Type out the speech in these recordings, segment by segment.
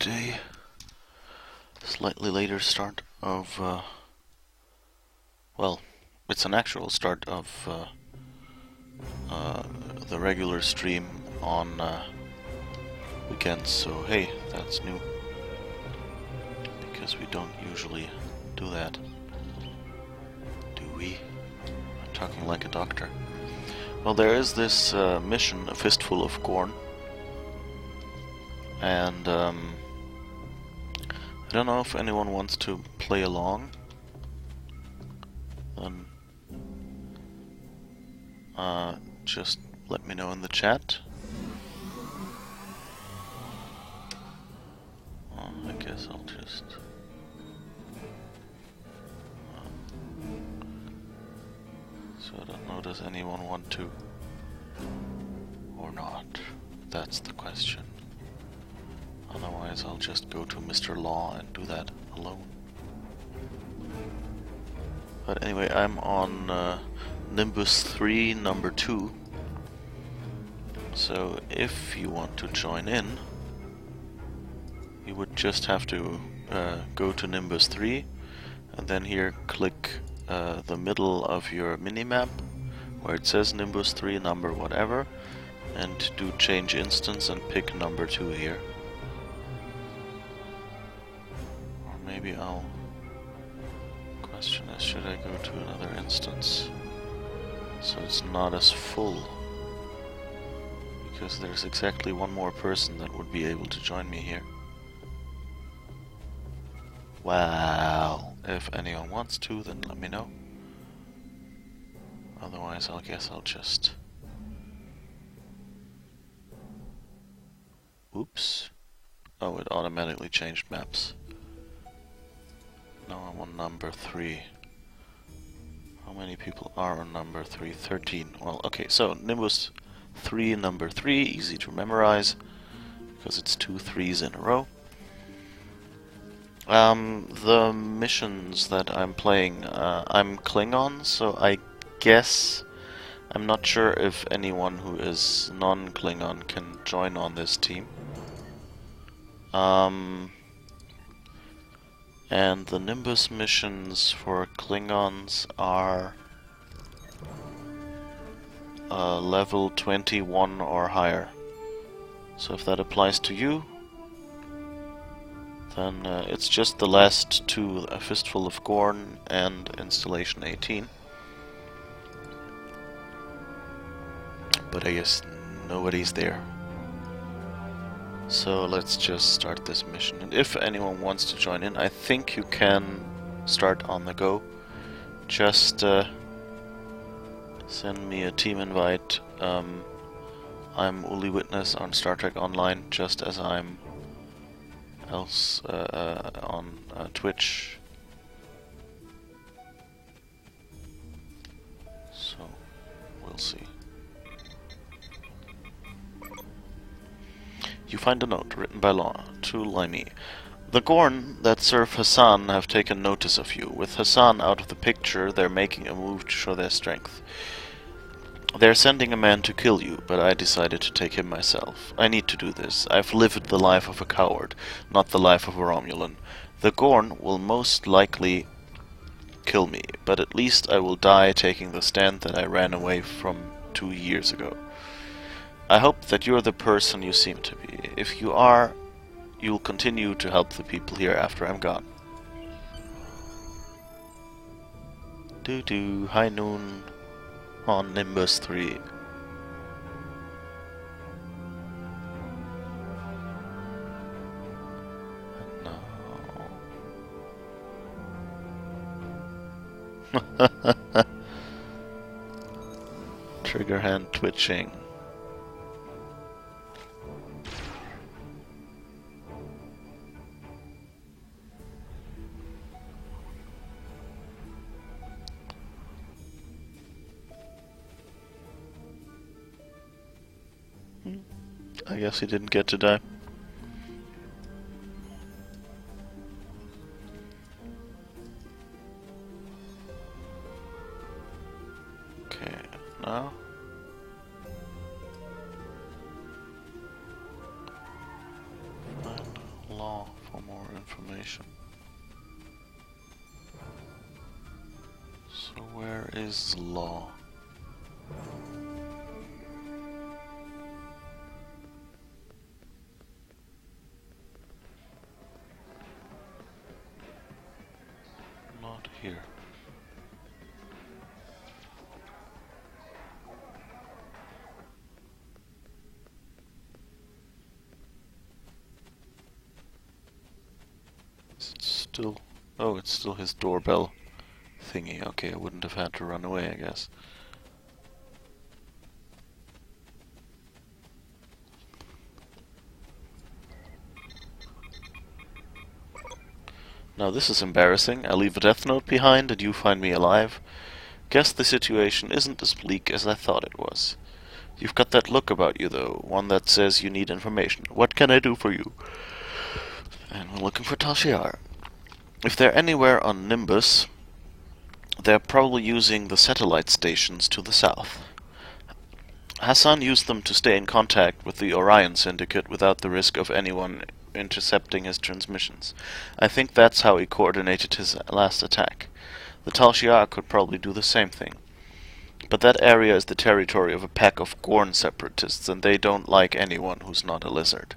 a slightly later start of, well, it's an actual start of the regular stream on weekends, so hey, that's new. Because we don't usually do that. Do we? I'm talking like a doctor. Well, there is this mission, a fistful of Gorn. And I don't know if anyone wants to play along. Then just let me know in the chat. Well, I guess I'll just... So I don't know, does anyone want to? Or not? That's the question. Otherwise I'll just go to Mr. Law and do that alone. But anyway, I'm on Nimbus 3 number 2. So if you want to join in, you would just have to go to Nimbus 3 and then here click the middle of your minimap where it says Nimbus 3 number whatever, and do change instance and pick number 2 here. Or maybe I'll... Question is, should I go to another instance so it's not as full? Because there's exactly one more person that would be able to join me here. Well, if anyone wants to, then let me know. Otherwise, I guess I'll just... Oops. Oh, it automatically changed maps. Now I'm on number 3. How many people are on number 3? 13. Well, okay, so Nimbus 3, number 3, easy to memorize, because it's 2 3s in a row. The missions that I'm playing, I'm Klingon, so I guess I'm not sure if anyone who is non-Klingon can join on this team. And the Nimbus missions for Klingons are level 21 or higher. So if that applies to you, then it's just the last two, a Fistful of Gorn and Installation 18. But I guess nobody's there. So let's just start this mission. And if anyone wants to join in, I think you can start on the go. Just send me a team invite. I'm Uli Witness on Star Trek Online, just as I'm else on Twitch. So we'll see. You find a note written by Law to Limey. The Gorn that serve Hassan have taken notice of you. With Hassan out of the picture, they're making a move to show their strength. They're sending a man to kill you, but I decided to take him myself. I need to do this. I've lived the life of a coward, not the life of a Romulan. The Gorn will most likely kill me, but at least I will die taking the stand that I ran away from 2 years ago. I hope that you're the person you seem to be. If you are, you'll continue to help the people here after I'm gone. High noon on Nimbus 3. No. Trigger hand twitching. I guess he didn't get to die. Okay, now find Law. for more information. So where is law? Not here. Is it still... Oh, it's still his doorbell thingy. Okay, I wouldn't have had to run away, I guess. Now this is embarrassing. I leave a death note behind and you find me alive. Guess the situation isn't as bleak as I thought it was. You've got that look about you though, one that says you need information. What can I do for you? And we're looking for Tal Shiar. If they're anywhere on Nimbus, they're probably using the satellite stations to the south. Hassan used them to stay in contact with the Orion Syndicate without the risk of anyone intercepting his transmissions. I think that's how he coordinated his last attack. The Tal Shiar could probably do the same thing. But that area is the territory of a pack of Gorn separatists, and they don't like anyone who's not a lizard.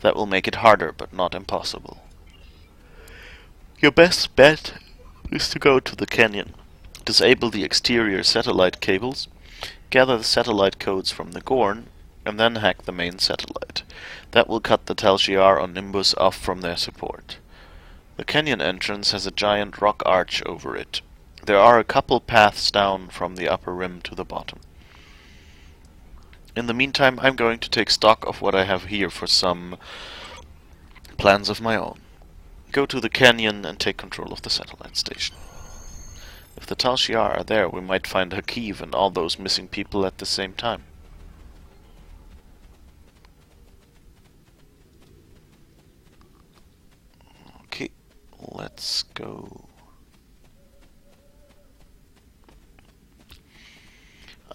That will make it harder, but not impossible. Your best bet is to go to the canyon, disable the exterior satellite cables, gather the satellite codes from the Gorn, and then hack the main satellite. That will cut the Tal Shiar on Nimbus off from their support. The canyon entrance has a giant rock arch over it. There are a couple paths down from the upper rim to the bottom. In the meantime, I'm going to take stock of what I have here for some plans of my own. Go to the canyon and take control of the satellite station. If the Tal Shiar are there, we might find Hakeev and all those missing people at the same time. Okay, let's go.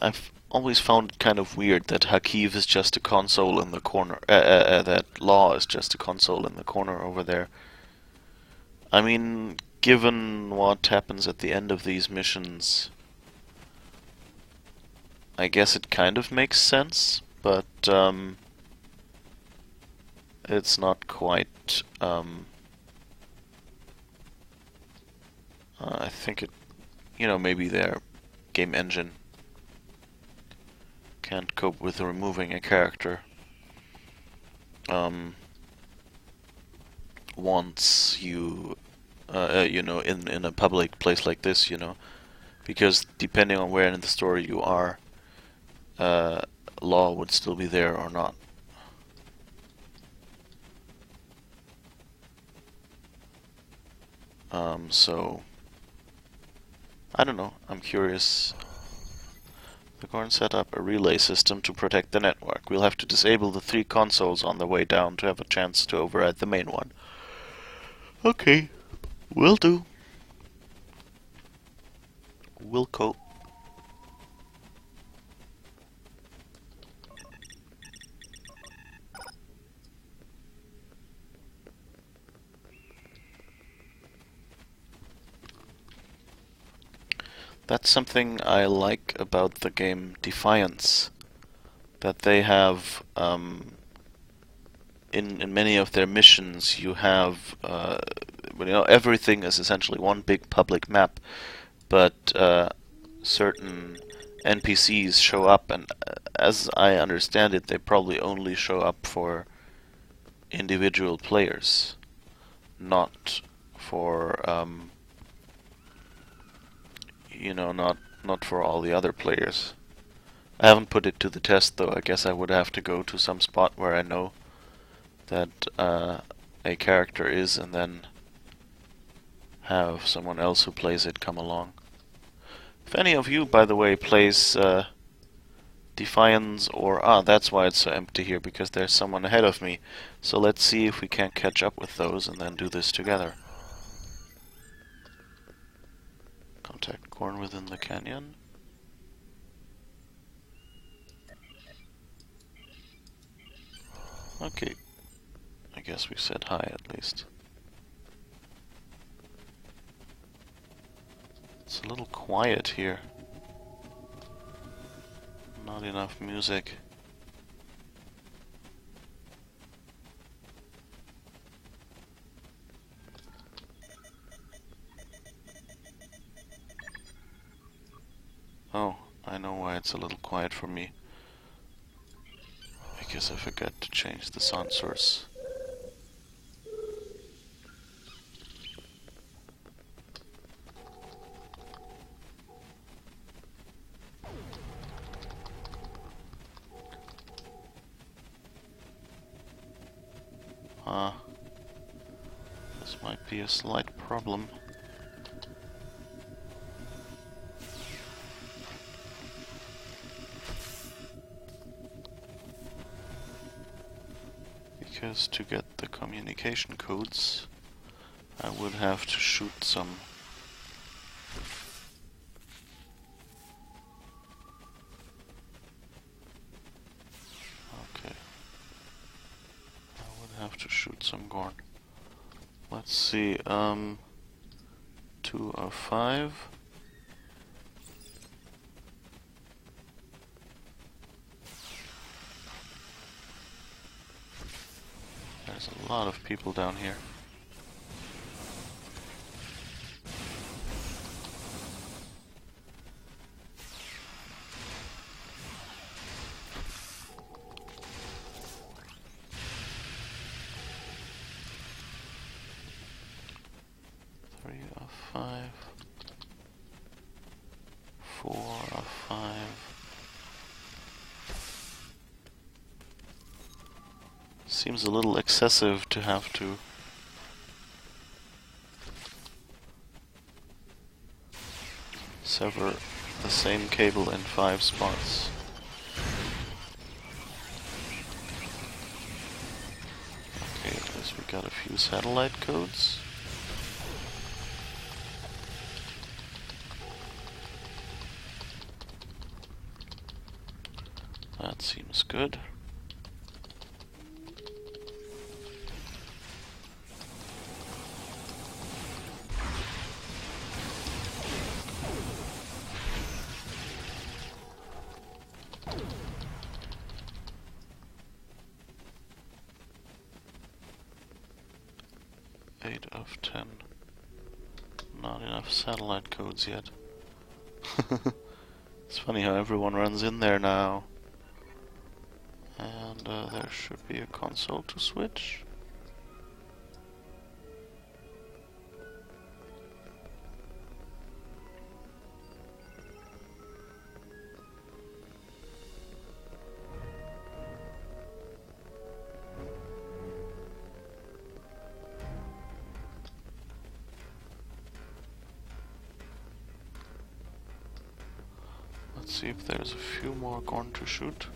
I've always found it kind of weird that Hakeev is just a console in the corner, that Law is just a console in the corner over there. I mean, given what happens at the end of these missions, I guess it kind of makes sense, but it's not quite, I think it, maybe their game engine can't cope with removing a character once you in a public place like this, because depending on where in the story you are, Law would still be there or not. So I don't know, I'm curious. The Gorn set up a relay system to protect the network. We'll have to disable the 3 consoles on the way down to have a chance to override the main one. Okay, will do. Wilco. That's something I like about the game Defiance, that they have, in many of their missions, you have, everything is essentially one big public map, but certain NPCs show up, and as I understand it, they probably only show up for individual players, not for, not for all the other players. I haven't put it to the test though. I guess I would have to go to some spot where I know that a character is, and then have someone else who plays it come along. If any of you, by the way, plays Defiance or... that's why it's so empty here, because there's someone ahead of me. So let's see if we can't catch up with those and then do this together. Contact Gorn within the canyon. Okay. I guess we said hi at least. It's a little quiet here. Not enough music. Oh, I know why it's a little quiet for me. Because I forgot to change the sound source. This might be a slight problem. Because to get the communication codes, I would have to shoot some. Okay. I would have to shoot some Gorn. Let's see, 2 of 5. There's a lot of people down here. Seems a little excessive to have to sever the same cable in 5 spots. Okay, at least we got a few satellite codes. That seems good. Not enough satellite codes yet. It's funny how everyone runs in there now. And there should be a console to switch. Let's see if there's a few more Gorn to shoot,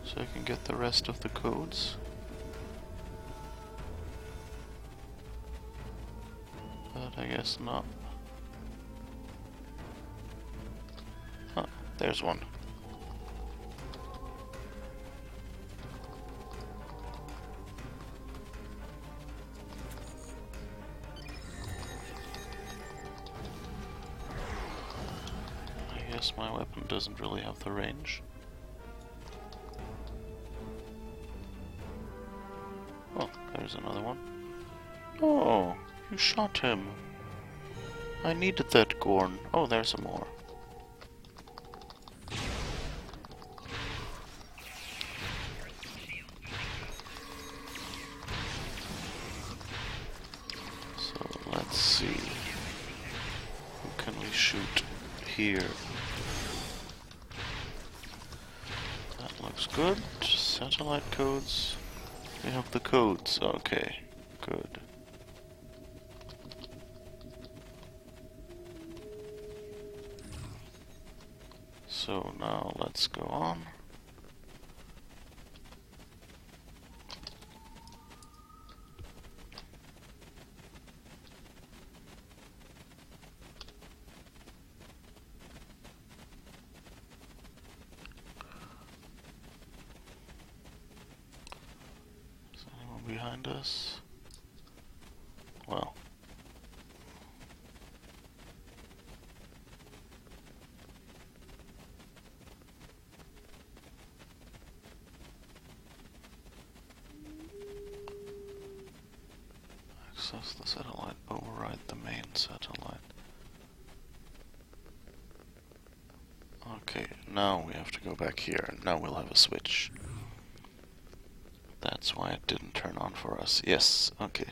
so I can get the rest of the codes. But I guess not. Oh, there's one. My weapon doesn't really have the range. Oh, there's another one. Oh, you shot him. I needed that Gorn. Oh, there's some more. So let's see. Who can we shoot here? Looks good. Satellite codes. We have the codes. Okay, good. So now let's go on. behind us? Well. Access the satellite, override the main satellite. Okay, now we have to go back here, and now we'll have a switch. That's why it didn't turn on for us. Yes, okay.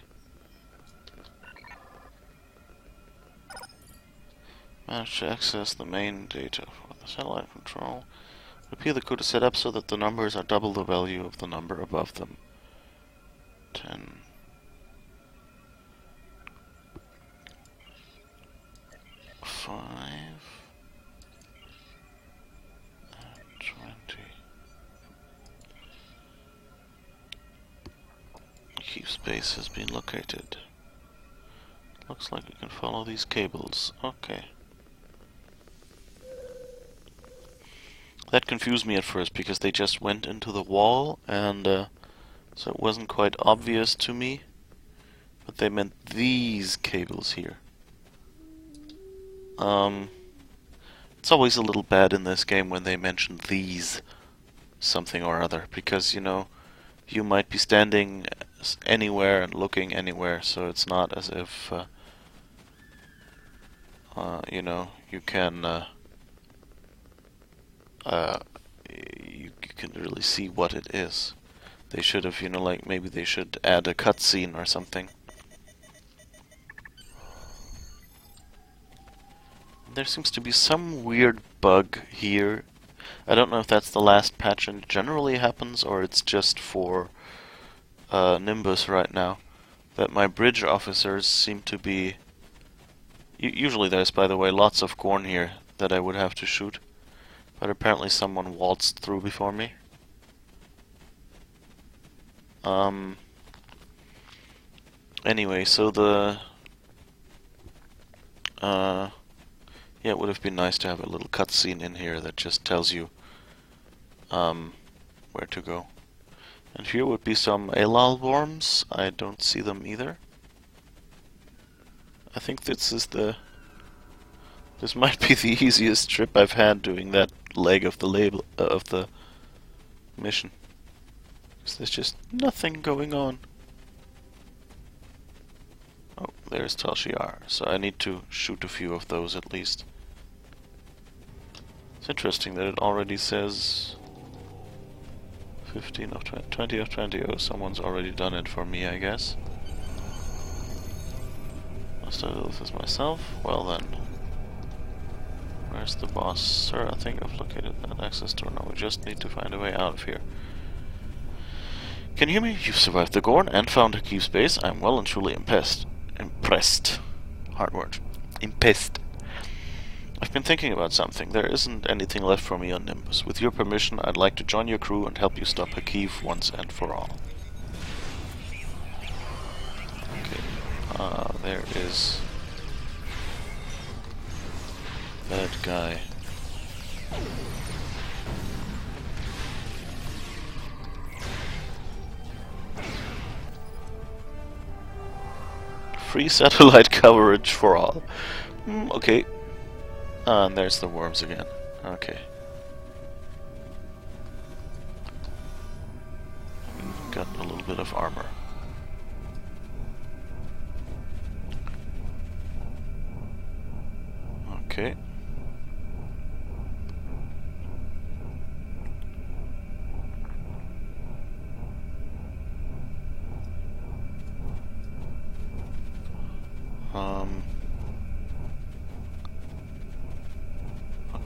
Managed to access the main data for the satellite control. Repeat the code to set up so that the numbers are double the value of the number above them. 10. 5. And 20. Keep space has been located. Looks like we can follow these cables. Okay. That confused me at first because they just went into the wall, and so it wasn't quite obvious to me. But they meant these cables here. It's always a little bad in this game when they mention these something or other, because, you know, you might be standing anywhere and looking anywhere, so it's not as if, you know, you can, you can really see what it is. They should have, you know, like, maybe they should add a cutscene or something. There seems to be some weird bug here. I don't know if that's the last patch and it generally happens, or it's just for Nimbus right now. That my bridge officers seem to be... Usually there's, by the way, lots of Gorn here that I would have to shoot. But apparently someone waltzed through before me. Anyway, so the... yeah, it would have been nice to have a little cutscene in here that just tells you where to go. And here would be some Elal worms. I don't see them either. I think this is the... This might be the easiest trip I've had doing that leg of the label of the mission. Because there's just nothing going on. Oh, there's Tal Shiar. So I need to shoot a few of those at least. It's interesting that it already says 15 of 20, 20 of 20. Oh, someone's already done it for me, I guess. Must I do this myself? Well then. Where's the boss? Sir, I think I've located that access door. Now we just need to find a way out of here. Can you hear me? You've survived the Gorn and found Hakeev's base. I'm well and truly impressed. Hard word. Impressed. I've been thinking about something. There isn't anything left for me on Nimbus. With your permission, I'd like to join your crew and help you stop Hakeev once and for all. Okay. There is... that guy. Free satellite coverage for all. Okay. And there's the worms again. Okay. Got a little bit of armor. Okay.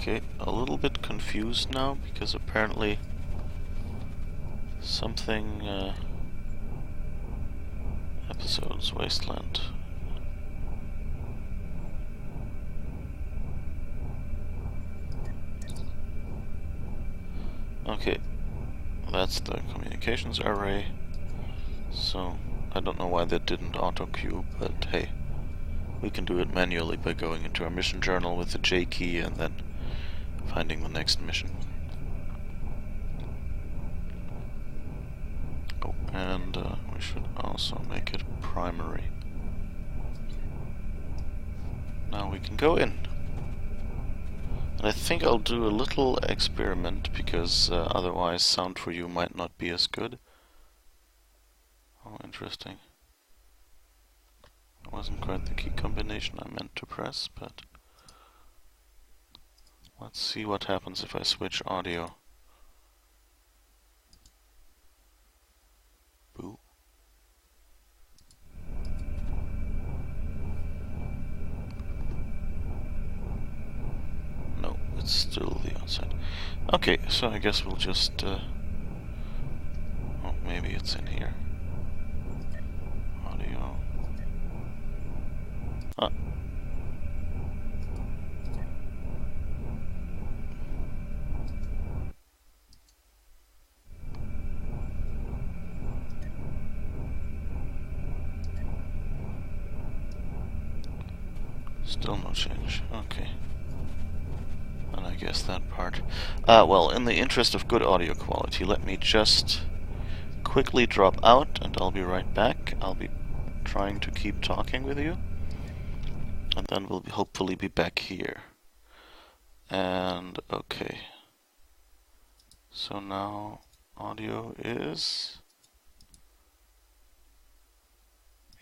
Okay, a little bit confused now because apparently something episodes Wasteland. Okay, that's the communications array. So I don't know why that didn't auto queue, but hey, we can do it manually by going into our mission journal with the J key and then finding the next mission. Oh, And we should also make it primary. Now we can go in. And I think I'll do a little experiment, because otherwise sound for you might not be as good. Oh, interesting. It wasn't quite the key combination I meant to press, but let's see what happens if I switch audio. Boo. No, it's still the outside. Okay, so I guess we'll just oh, maybe it's in here. Audio. Ah. Still no change. Okay. And I guess that part. Well, in the interest of good audio quality, let me just quickly drop out, and I'll be right back. I'll be trying to keep talking with you, and then we'll hopefully be back here. And okay. So now audio is...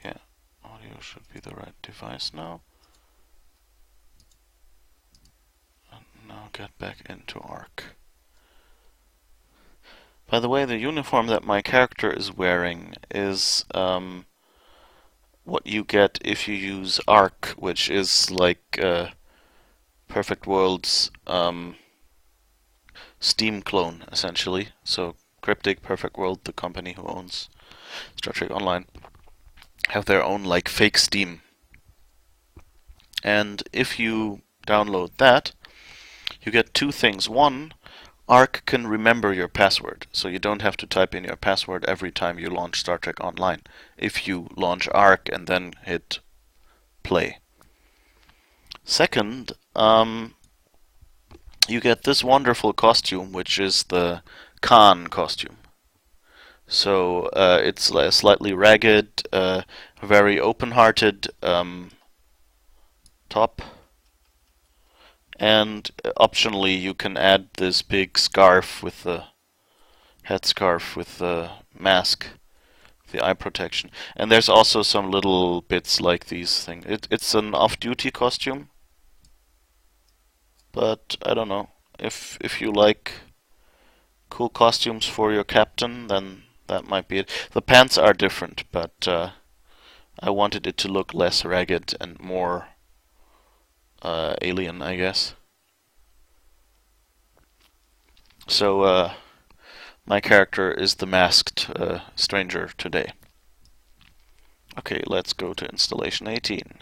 yeah, audio should be the right device now. And now get back into Arc. By the way, the uniform that my character is wearing is what you get if you use Arc, which is like Perfect World's Steam clone, essentially. So Cryptic, Perfect World, the company who owns Star Trek Online, have their own like fake Steam. And if you download that, you get two things. One, Arc can remember your password, so you don't have to type in your password every time you launch Star Trek Online, if you launch Arc and then hit play. Second, you get this wonderful costume, which is the Khan costume. So it's slightly ragged, very open-hearted top. And optionally, you can add this big scarf with the headscarf with the mask, the eye protection. And there's also some little bits like these things. It's an off-duty costume, but I don't know. If you like cool costumes for your captain, then that might be it. The pants are different, but I wanted it to look less ragged and more alien, I guess. So my character is the masked stranger today. Okay, let's go to installation 18.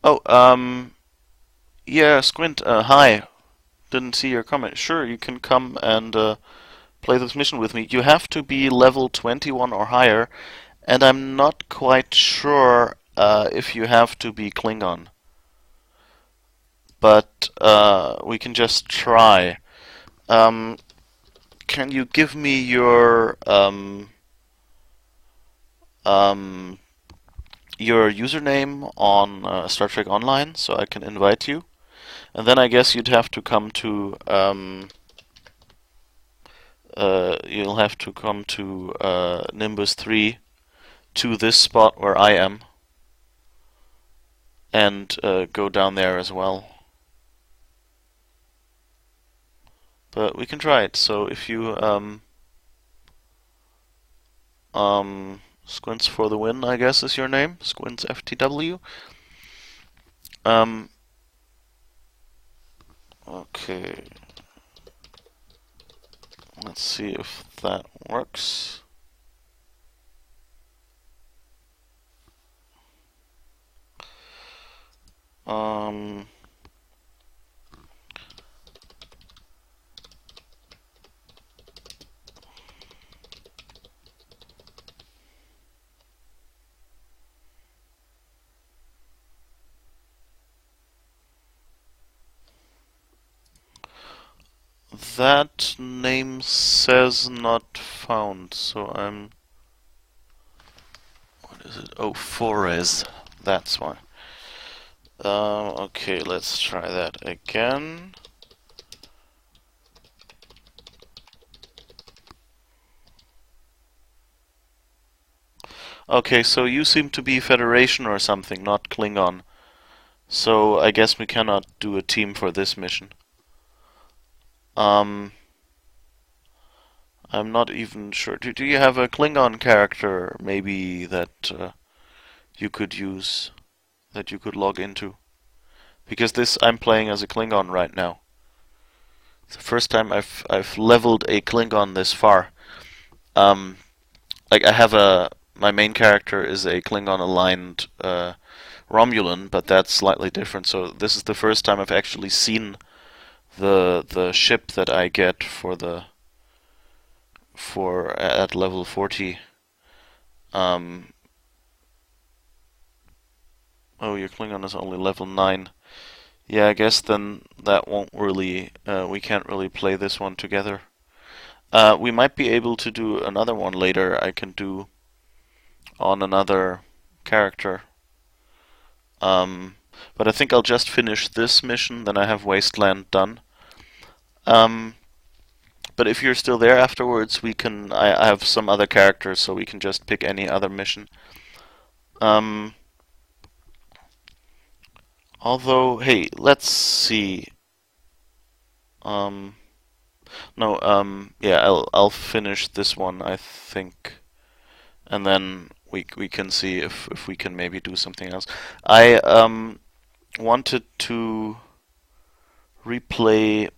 Oh, yeah, Squint, hi. Didn't see your comment. Sure, you can come and play this mission with me. You have to be level 21 or higher, and I'm not quite sure if you have to be Klingon. But we can just try. Can you give me your username on Star Trek Online so I can invite you? And then I guess you'd have to come to you'll have to come to Nimbus 3 to this spot where I am, and go down there as well. But we can try it. So if you Squints for the win, I guess is your name. Squints FTW. Okay. Let's see if that works. That name says not found, so I'm... What is it? Oh, Forez. That's why. Okay, let's try that again. Okay, so you seem to be Federation or something, not Klingon. So I guess we cannot do a team for this mission. I'm not even sure. Do you have a Klingon character, maybe, that you could use, that you could log into? Because this, I'm playing as a Klingon right now. It's the first time I've leveled a Klingon this far. Like I have my main character is a Klingon aligned Romulan, but that's slightly different. So this is the first time I've actually seen the ship that I get for at level 40. Oh, your Klingon is only level 9. Yeah, I guess then that won't really we can't really play this one together. We might be able to do another one later. I can do on another character. But I think I'll just finish this mission, then I have Wasteland done. But if you're still there afterwards, we can. I have some other characters, so we can just pick any other mission. Although, hey, let's see. No, yeah, I'll finish this one, I think, and then we can see if we can maybe do something else. I wanted to replay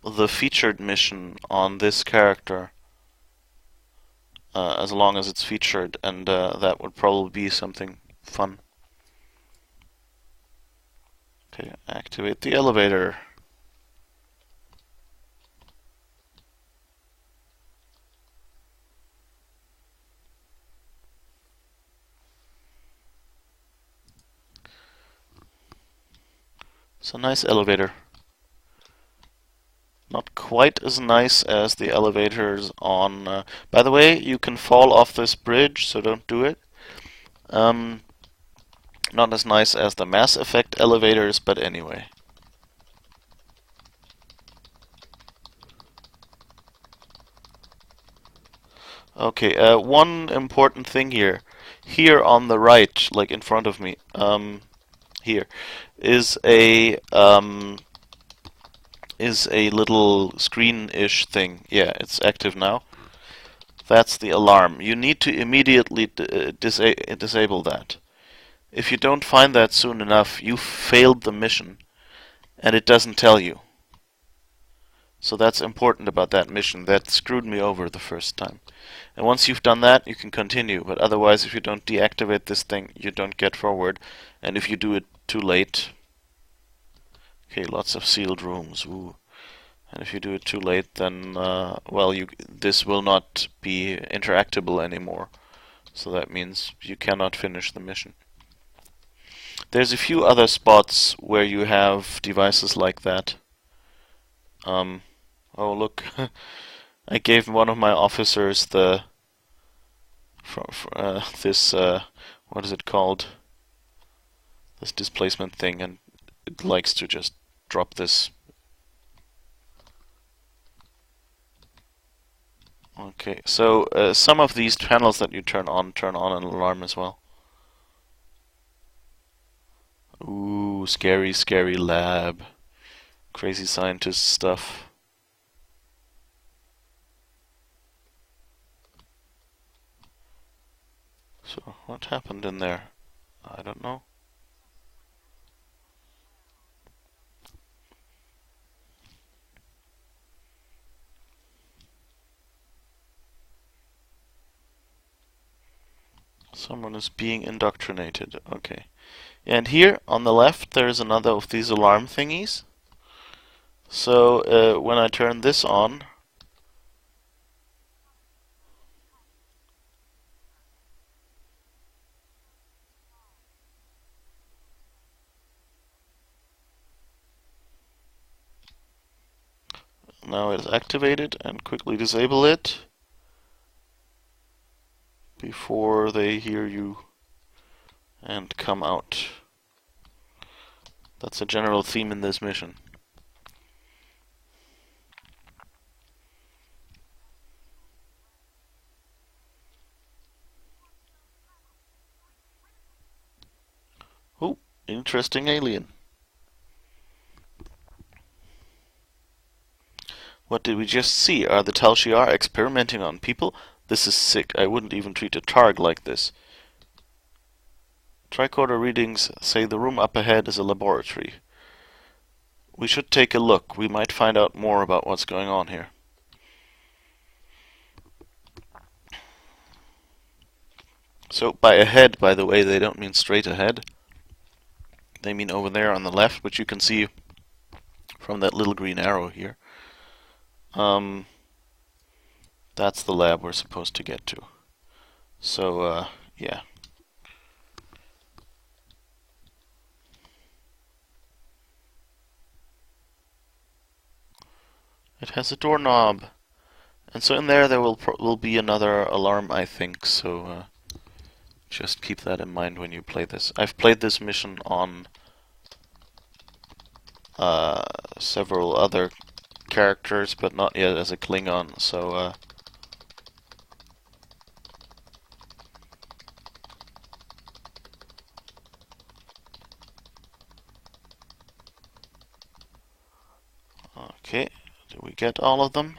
the featured mission on this character, as long as it's featured, and that would probably be something fun. Okay, activate the elevator. It's a nice elevator. Not quite as nice as the elevators on... by the way, you can fall off this bridge, so don't do it. Not as nice as the Mass Effect elevators, but anyway. Okay, one important thing here. Here on the right, like in front of me, here, is a little screen-ish thing. Yeah, it's active now. That's the alarm. You need to immediately disable that. If you don't find that soon enough, you failed the mission, and it doesn't tell you. So that's important about that mission. That screwed me over the first time. And once you've done that, you can continue. But otherwise, if you don't deactivate this thing, you don't get forward. And if you do it too late... Okay, lots of sealed rooms. Ooh. And if you do it too late, then, well, this will not be interactable anymore. So that means you cannot finish the mission. There's a few other spots where you have devices like that. Oh, look. I gave one of my officers the... this, what is it called? This displacement thing, and it likes to just drop this. Okay, so some of these panels that you turn on an alarm as well. Ooh, scary, scary lab. Crazy scientist stuff. So, what happened in there? I don't know. Someone is being indoctrinated. Okay. And here on the left there's another of these alarm thingies. So when I turn this on, Now it is activated, and quickly disable it before they hear you and come out. That's a general theme in this mission. Oh, interesting alien. What did we just see? Are the Tal Shiar experimenting on people? This is sick. I wouldn't even treat a Targ like this. Tricorder readings say the room up ahead is a laboratory. We should take a look. We might find out more about what's going on here. So, by ahead, by the way, they don't mean straight ahead. They mean over there on the left, which you can see from that little green arrow here. That's the lab we're supposed to get to. So, yeah. It has a doorknob. And so in there will be another alarm, I think, so just keep that in mind when you play this. I've played this mission on several other characters, but not yet as a Klingon, so okay, did we get all of them?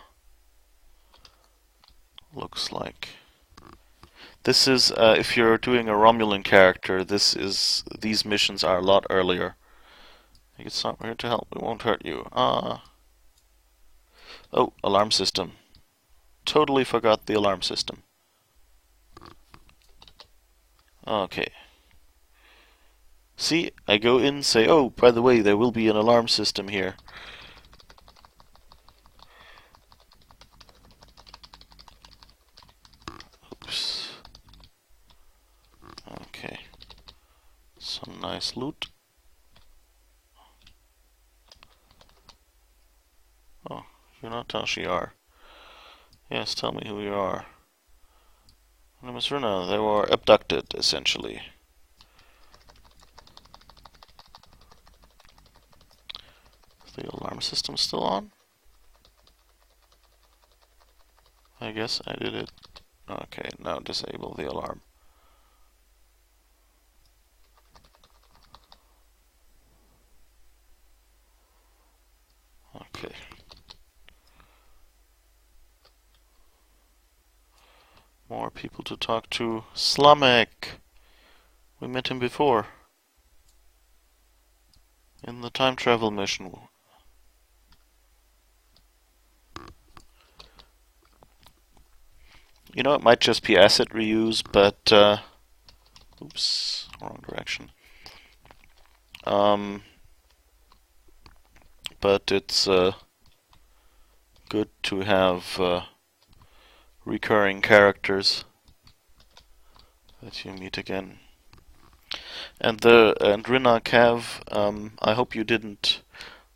Looks like. This is, if you're doing a Romulan character, these missions are a lot earlier. It's not here to help, we won't hurt you. Oh, alarm system. Totally forgot the alarm system. Okay. See, I go in, say, oh, by the way, there will be an alarm system here. Oops. Okay. Some nice loot. Oh, you're not Tal Shiar. Yes, tell me who you are. My name is Runa. They were abducted, essentially. Is the alarm system still on? I guess I did it. Okay, now disable the alarm. Okay. More people to talk to. Slamek! We met him before. In the time travel mission. You know, it might just be asset reuse, but oops, wrong direction. But it's good to have recurring characters that you meet again. And Rina Cav, I hope you didn't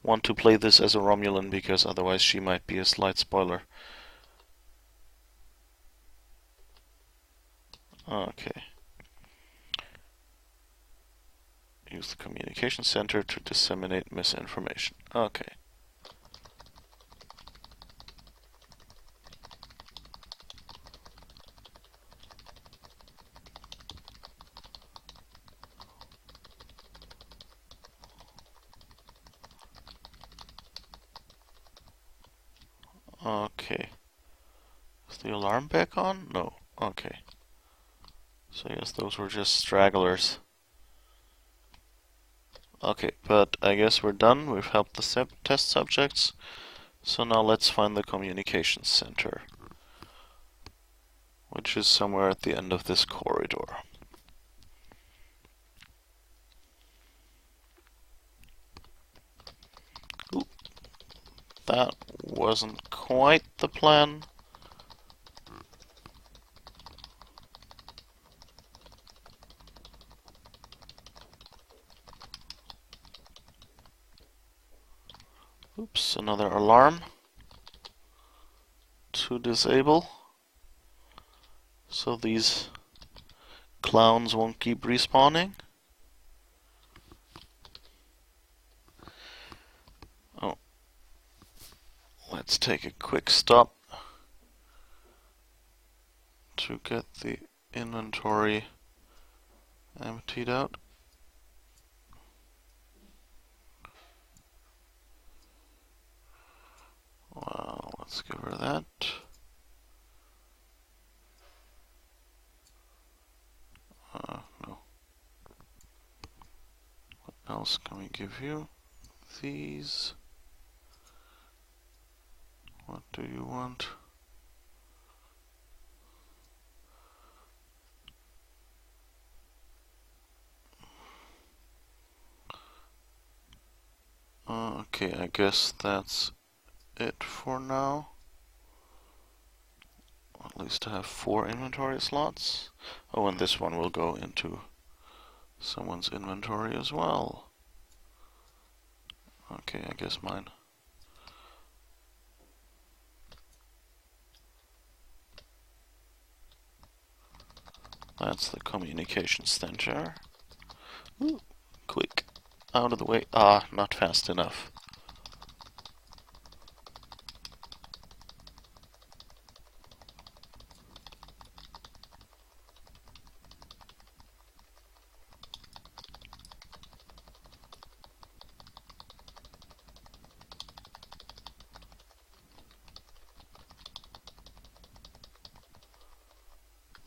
want to play this as a Romulan, because otherwise she might be a slight spoiler. Okay. Use the communication center to disseminate misinformation. Okay. Okay. Is the alarm back on? No. Okay. So yes, those were just stragglers. Okay, but I guess we're done. We've helped the test subjects. So now let's find the communications center, which is somewhere at the end of this corridor. Ooh, that wasn't quite the plan. Oops, another alarm. to disable, so these clowns won't keep respawning. Oh, let's take a quick stop to get the inventory emptied out. Well, let's give her that. No. What else can we give you? These. What do you want? Okay, I guess that's it for now. At least I have 4 inventory slots. Oh, and this one will go into someone's inventory as well. Okay, I guess mine. That's the communication center. Ooh, quick. Out of the way. Ah, not fast enough.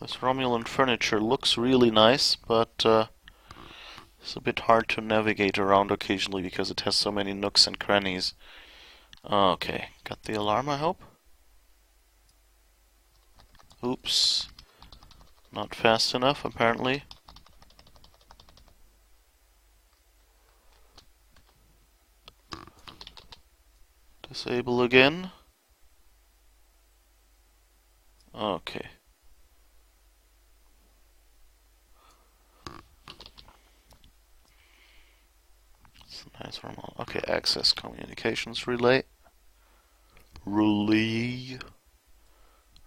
This Romulan furniture looks really nice, but it's a bit hard to navigate around occasionally because it has so many nooks and crannies. Okay, got the alarm, I hope? Oops. Not fast enough, apparently. Disable again. Okay. It's a nice normal. Okay, access communications relay. Relay.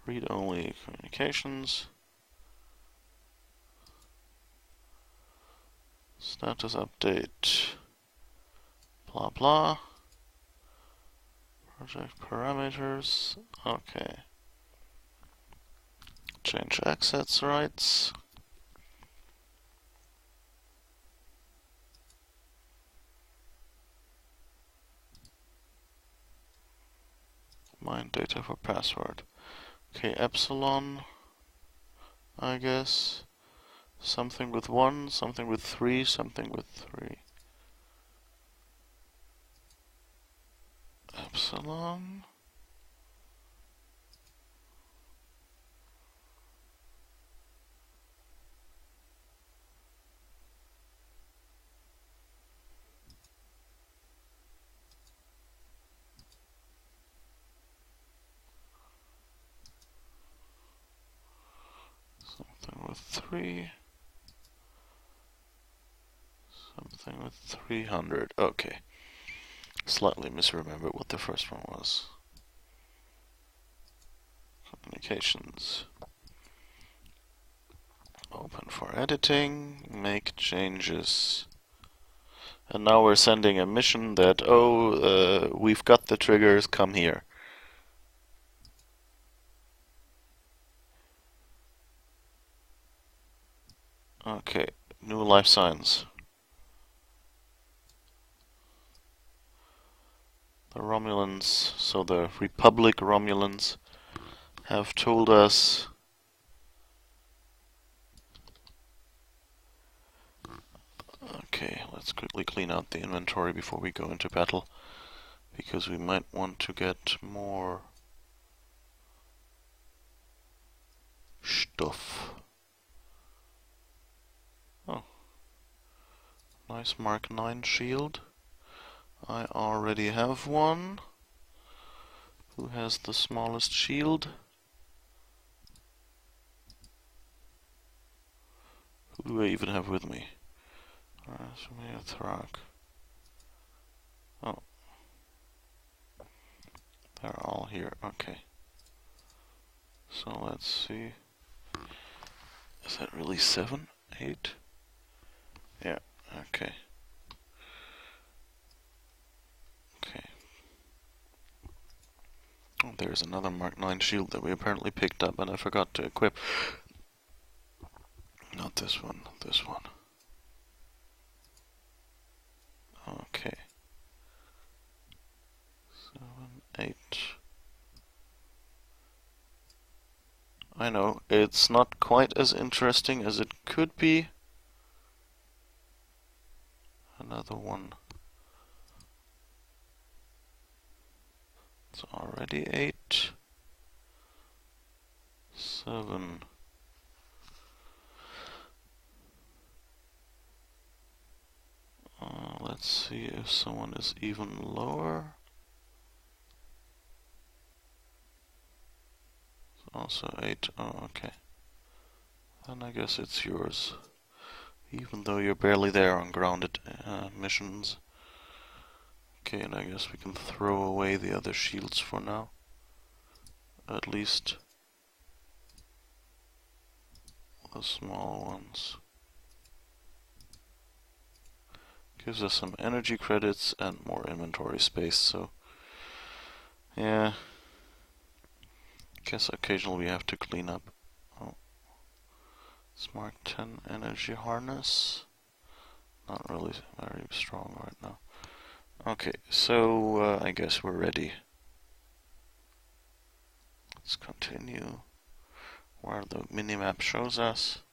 Read only communications. Status update. Blah blah. Project parameters. Okay. Change access rights. Mine data for password. Okay, epsilon, I guess. Something with 1, something with 3, something with 3. Epsilon. Something with 3. Something with 300. Okay. Slightly misremembered what the first one was. Communications. Open for editing. Make changes. And now we're sending a mission that, we've got the triggers, come here. Okay, new life signs. The Romulans, so the Republic Romulans, have told us okay, let's quickly clean out the inventory before we go into battle, because we might want to get more stuff. Oh, nice Mark 9 shield. I already have one. Who has the smallest shield? Who do I even have with me? Oh. They're all here, okay. So let's see. Is that really 7? 8? Yeah, okay. Okay. Oh, there's another Mark 9 shield that we apparently picked up and I forgot to equip. Not this one, this one. Okay. 7, 8. I know, it's not quite as interesting as it could be. Another one. It's already 8. 7. Let's see if someone is even lower. It's also 8. Oh, okay. Then I guess it's yours. Even though you're barely there on grounded missions. Okay, and I guess we can throw away the other shields for now. At least the small ones. Gives us some energy credits and more inventory space, so yeah. Guess occasionally we have to clean up. Oh. It's Mark 10 energy harness. Not really very strong right now. Okay, so I guess we're ready. Let's continue where the minimap shows us.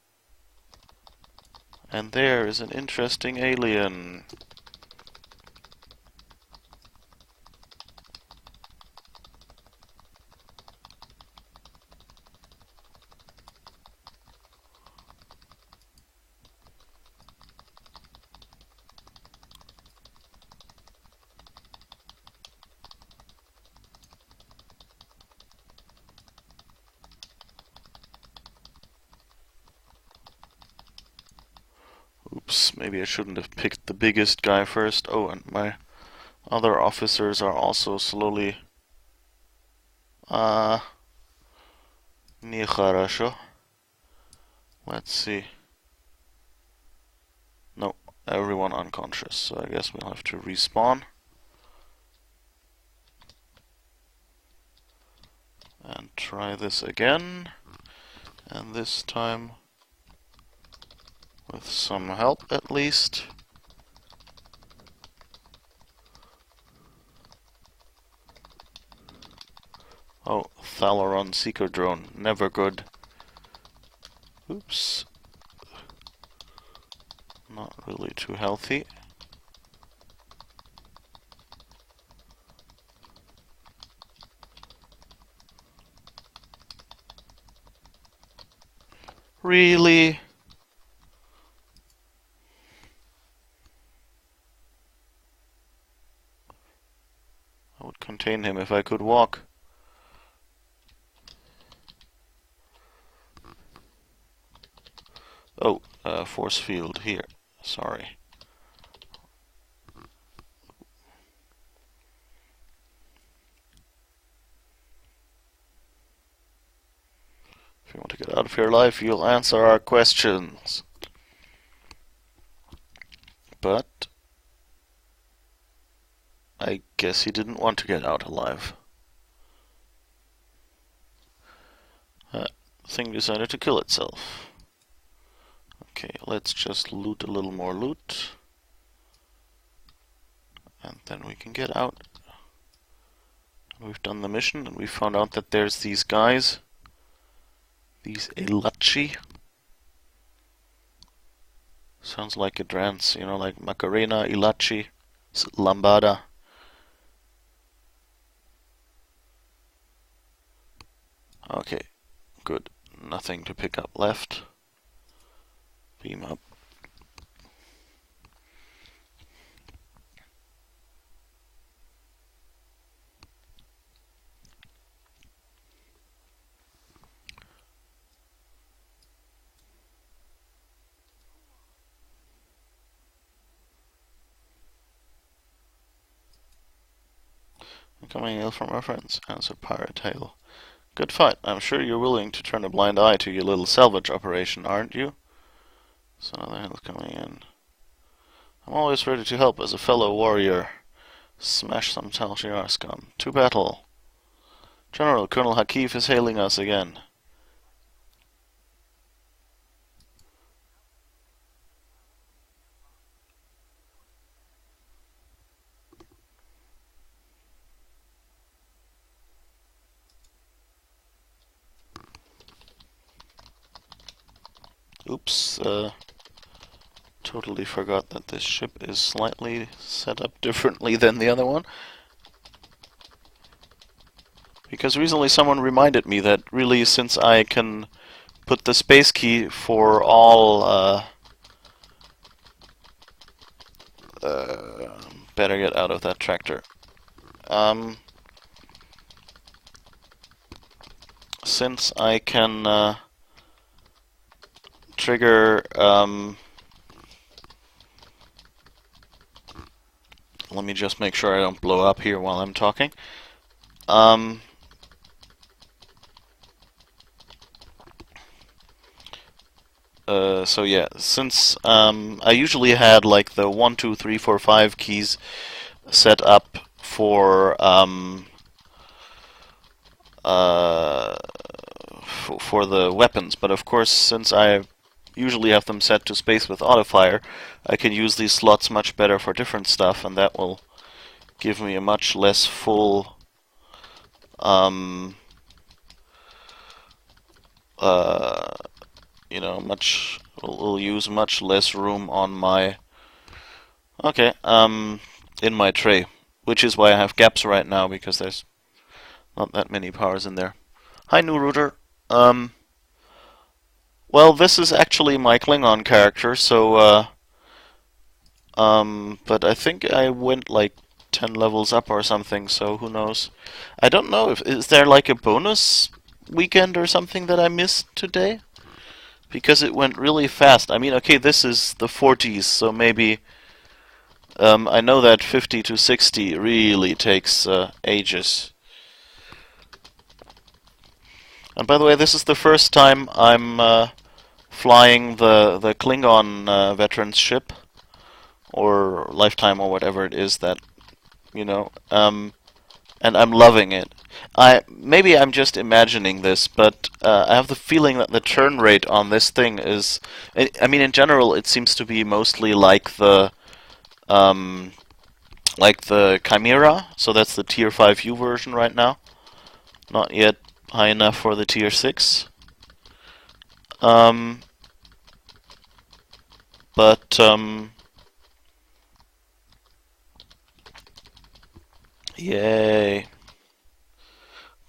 And there is an interesting alien. Oops, maybe I shouldn't have picked the biggest guy first. Oh, and my other officers are also slowly... Нехорошо. Let's see. No, everyone unconscious, so I guess we'll have to respawn. And try this again. And this time with some help at least. Oh, Thalaron Seeker Drone, never good. Oops. Not really too healthy. Really? I would contain him if I could walk. Oh, force field here. Sorry. If you want to get out of here alive, you'll answer our questions. But I guess he didn't want to get out alive. The thing decided to kill itself. Okay, let's just loot a little more loot. And then we can get out. We've done the mission and we found out that there's these guys. These Elachi. Sounds like a dance, you know, like Macarena, Elachi, Lambada. Okay, good. Nothing to pick up left. Beam up. Incoming hail from our friends. Answer pirate hail. Good fight. I'm sure you're willing to turn a blind eye to your little salvage operation, aren't you? So another hill's coming in. I'm always ready to help as a fellow warrior. Smash some Tal Shiar scum. To battle. General, Colonel Hakeev is hailing us again. Oops, totally forgot that this ship is slightly set up differently than the other one. Because recently someone reminded me that really, since I can put the space key for all, better get out of that tractor. Since I can, trigger, let me just make sure I don't blow up here while I'm talking. So yeah, since I usually had like the 1, 2, 3, 4, 5 keys set up for the weapons, but of course, since I usually have them set to space with autofire, I can use these slots much better for different stuff, and that will give me a much less full you know, will use much less room on my in my tray, which is why I have gaps right now, because there's not that many powers in there. Hi, new router. Well, this is actually my Klingon character, so but I think I went like 10 levels up or something, so who knows. I don't know if is there like a bonus weekend or something that I missed today? Because it went really fast. I mean, okay, this is the 40s, so maybe I know that 50 to 60 really takes ages. And by the way, this is the first time I'm flying the Klingon veterans ship, or lifetime, or whatever it is that, you know, and I'm loving it. Maybe I'm just imagining this, but I have the feeling that the turn rate on this thing is, I mean, in general, it seems to be mostly like the Chimera, so that's the Tier 5U version right now. Not yet high enough for the Tier 6. Yay.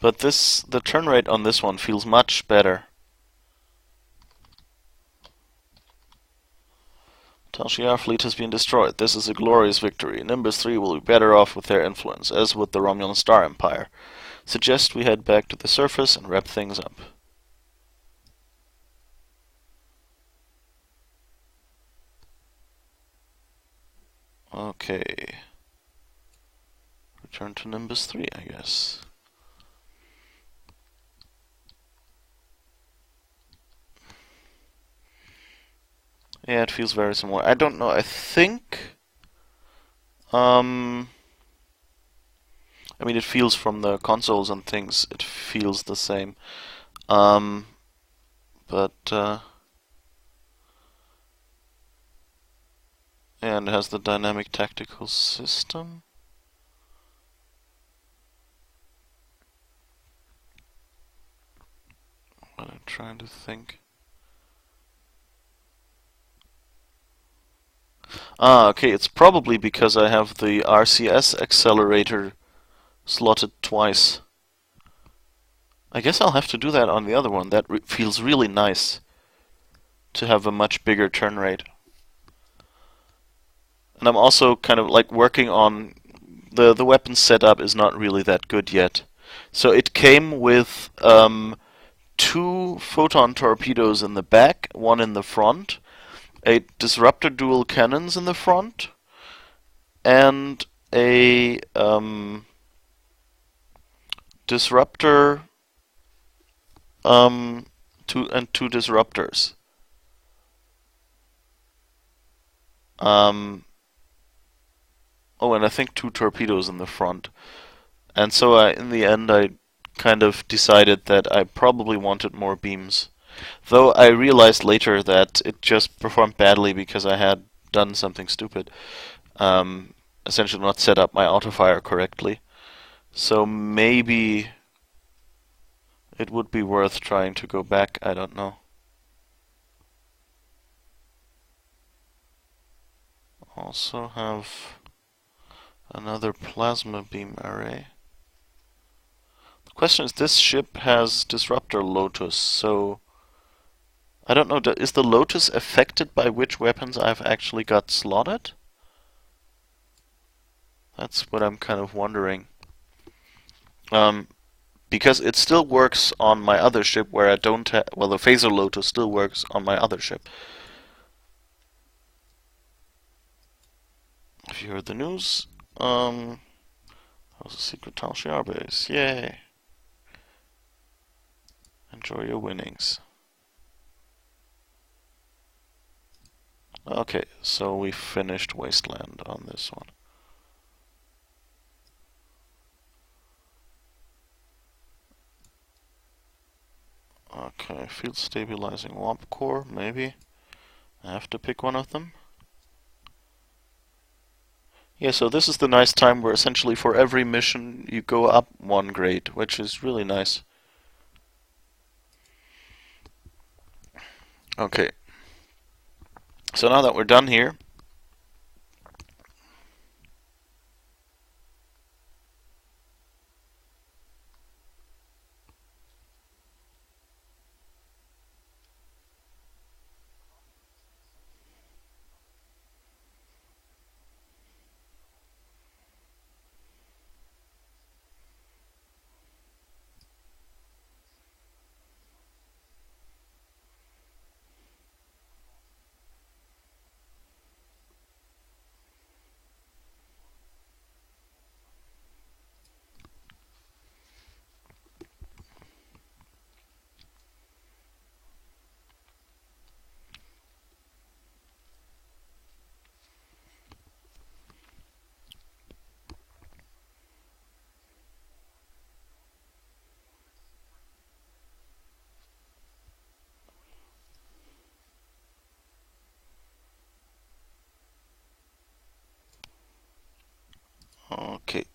But the turn rate on this one feels much better. Tal Shiar fleet has been destroyed. This is a glorious victory. Nimbus 3 will be better off with their influence, as would the Romulan Star Empire. Suggest we head back to the surface and wrap things up. Okay. Return to Nimbus 3, I guess. Yeah, it feels very similar. I don't know, I think... I mean, it feels from the consoles and things, it feels the same. And it has the dynamic tactical system. What I'm trying to think. Okay, it's probably because I have the RCS accelerator slotted twice. I guess I'll have to do that on the other one. That feels really nice to have a much bigger turn rate. And I'm also kind of like working on the weapon setup is not really that good yet. So it came with 2 photon torpedoes in the back, 1 in the front, a disruptor dual cannons in the front, and a disruptor two disruptors. Oh, and I think 2 torpedoes in the front. And so in the end, I kind of decided that I probably wanted more beams. Though I realized later that it just performed badly because I had done something stupid. Essentially not set up my autofire correctly. So maybe it would be worth trying to go back, I don't know. Also have another plasma beam array. The question is, this ship has Disruptor Lotus, so I don't know, is the Lotus affected by which weapons I've actually got slotted? That's what I'm kind of wondering. Because it still works on my other ship where I don't have... Well, the Phaser Lotus still works on my other ship. If you heard the news, that was a secret Tal Shiar base. Yay! Enjoy your winnings. Okay, so we finished Wasteland on this one. Okay, field stabilizing warp core, maybe. I have to pick one of them. Yeah, so this is the nice time where essentially for every mission you go up 1 grade, which is really nice. Okay. So now that we're done here, okay,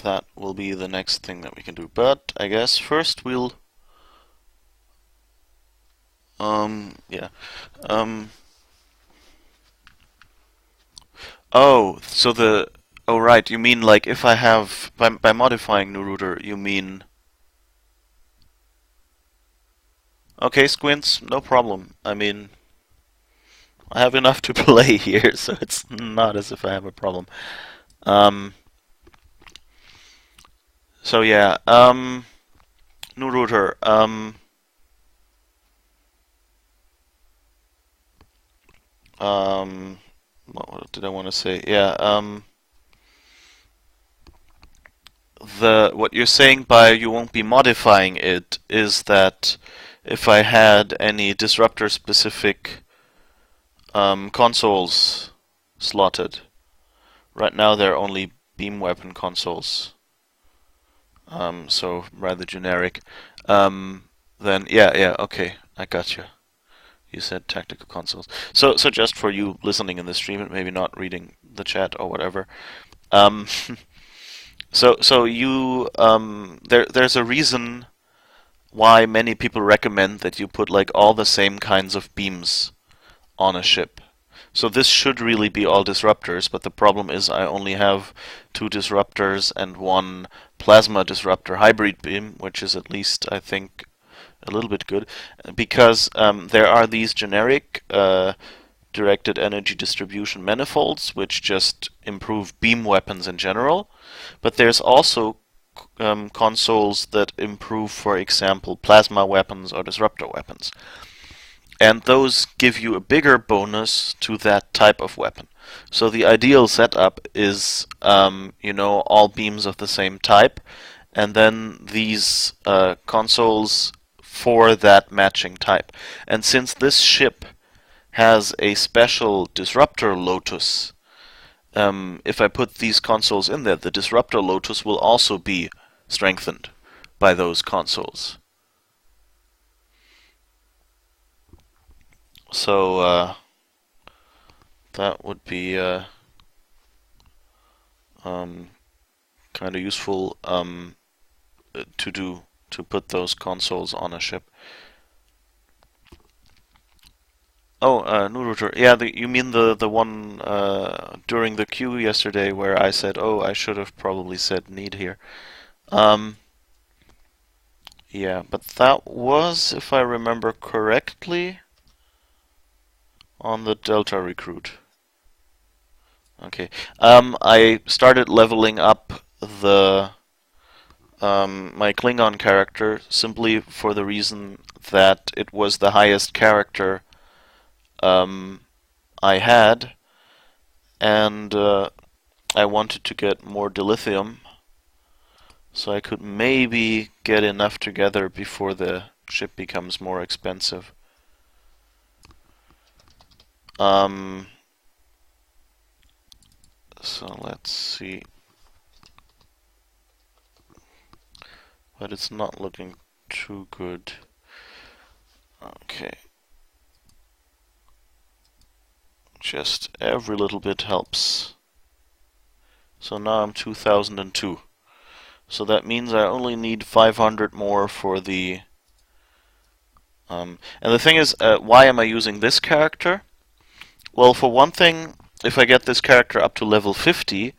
that will be the next thing that we can do. But I guess first we'll, yeah, oh, so oh right, you mean like if I have, by modifying new router, you mean, okay, Squints, no problem. I mean, I have enough to play here, so it's not as if I have a problem. So yeah, new router, what did I want to say? Yeah, what you're saying by you won't be modifying it is that if I had any disruptor specific consoles slotted. Right now they're only beam weapon consoles. So rather generic. Then yeah, okay, I got you. You said tactical consoles. So just for you listening in the stream and maybe not reading the chat or whatever. So you there's a reason why many people recommend that you put like all the same kinds of beams on a ship. So this should really be all disruptors, but the problem is I only have 2 disruptors and 1 plasma disruptor hybrid beam, which is at least, I think, a little bit good, because there are these generic directed energy distribution manifolds, which just improve beam weapons in general, but there's also consoles that improve, for example, plasma weapons or disruptor weapons. And those give you a bigger bonus to that type of weapon. So the ideal setup is, all beams of the same type, and then these consoles for that matching type. And since this ship has a special disruptor lotus, if I put these consoles in there, the disruptor lotus will also be strengthened by those consoles. So that would be kind of useful to put those consoles on a ship. Oh, Nuruter. Yeah, you mean the one during the queue yesterday where I said, oh, I should have probably said need here. Yeah, but that was, if I remember correctly, on the Delta recruit. Okay. I started leveling up the my Klingon character simply for the reason that it was the highest character I had, and I wanted to get more dilithium, so I could maybe get enough together before the ship becomes more expensive. So let's see. But it's not looking too good. Okay. Just every little bit helps. So now I'm 2002. So that means I only need 500 more for the... and the thing is, why am I using this character? Well, for one thing, if I get this character up to level 50,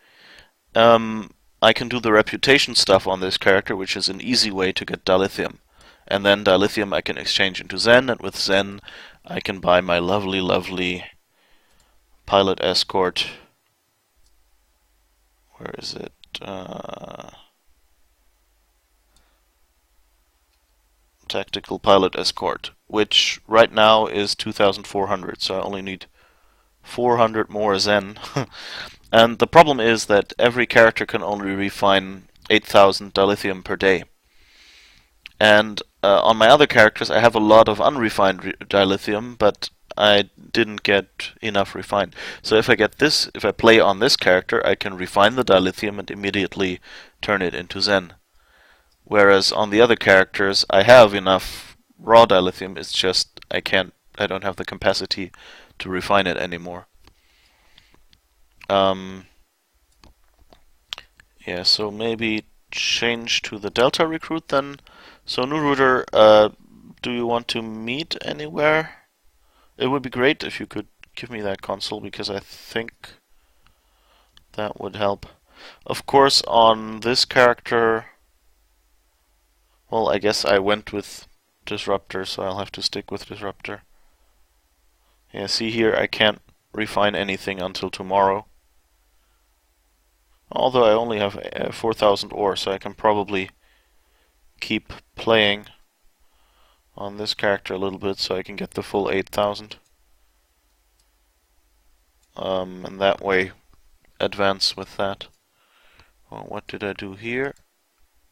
I can do the reputation stuff on this character, which is an easy way to get dilithium. And then dilithium I can exchange into Zen, and with Zen I can buy my lovely, lovely pilot escort. Where is it? Tactical pilot escort, which right now is 2,400, so I only need 400 more Zen. And the problem is that every character can only refine 8,000 dilithium per day. And on my other characters I have a lot of unrefined dilithium, but I didn't get enough refined. So if I get this, if I play on this character, I can refine the dilithium and immediately turn it into Zen. Whereas on the other characters I have enough raw dilithium, it's just I don't have the capacity to refine it anymore. Yeah, so maybe change to the Delta recruit then. So Nuruter, do you want to meet anywhere? It would be great if you could give me that console, because I think that would help. Of course, on this character, well, I guess I went with Disruptor, so I'll have to stick with Disruptor. Yeah, see here, I can't refine anything until tomorrow. Although I only have 4,000 ore, so I can probably keep playing on this character a little bit so I can get the full 8,000. And that way advance with that. Well, what did I do here?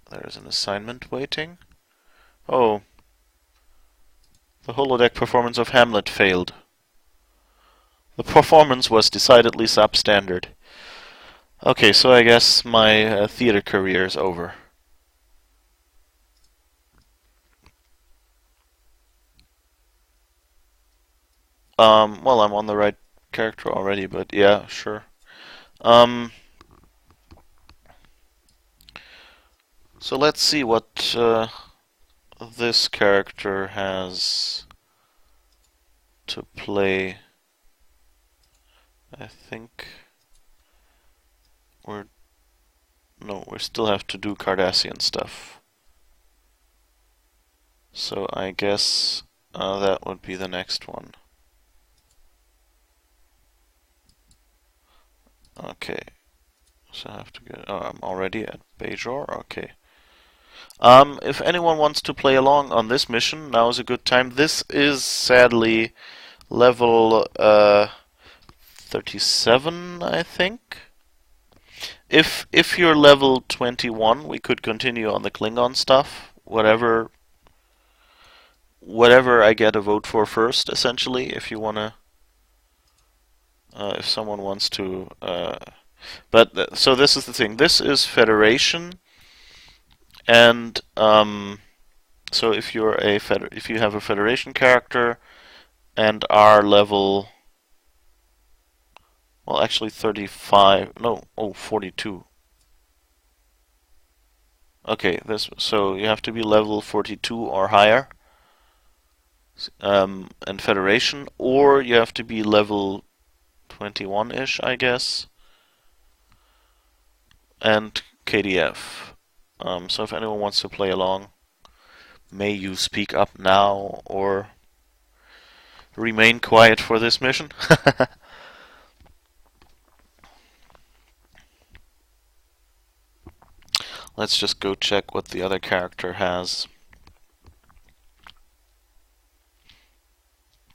There's an assignment waiting. Oh. The holodeck performance of Hamlet failed. The performance was decidedly substandard. Okay, so I guess my theater career is over. Well, I'm on the right character already, but yeah, sure. So let's see what this character has to play. I think we still have to do Cardassian stuff. So I guess that would be the next one. Okay, so I have to get. Oh, I'm already at Bajor. Okay. If anyone wants to play along on this mission, now is a good time. This is sadly level 37, I think. If you're level 21, we could continue on the Klingon stuff. Whatever I get a vote for first, essentially. If you wanna, if someone wants to, so this is the thing. This is Federation, and so if you're if you have a Federation character and are level, well, actually 35, no, 42. Okay, so you have to be level 42 or higher, and Federation, or you have to be level 21-ish, I guess, and KDF. So if anyone wants to play along, may you speak up now or remain quiet for this mission. Let's just go check what the other character has.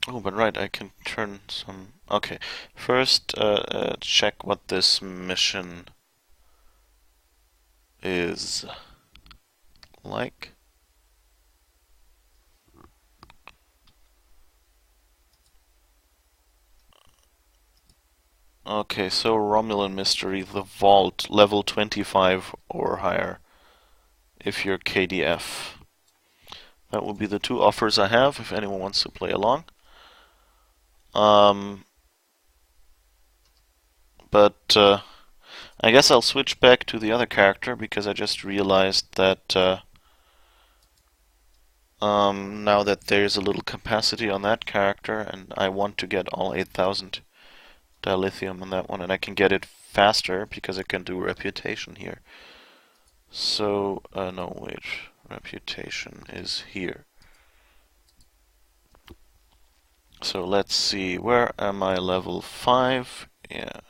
Oh, but right, I can turn some... Okay, first check what this mission is like. Okay, so Romulan Mystery, the Vault, level 25 or higher, if you're KDF. That will be the two offers I have, if anyone wants to play along. But I guess I'll switch back to the other character, because I just realized that now that there's a little capacity on that character, and I want to get all 8,000 Dilithium on that one, and I can get it faster because I can do reputation here. So, no, wait, reputation is here. So let's see, where am I? Level 5? Yeah.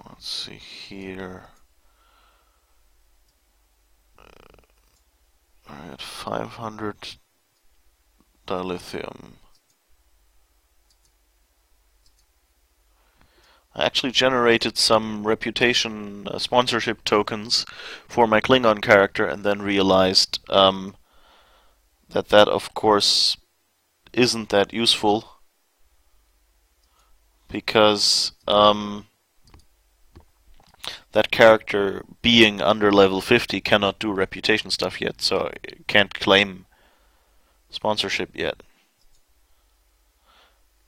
Let's see here. Alright, 500 Dilithium. I actually generated some reputation sponsorship tokens for my Klingon character, and then realized that of course isn't that useful, because that character, being under level 50, cannot do reputation stuff yet, so it can't claim sponsorship yet.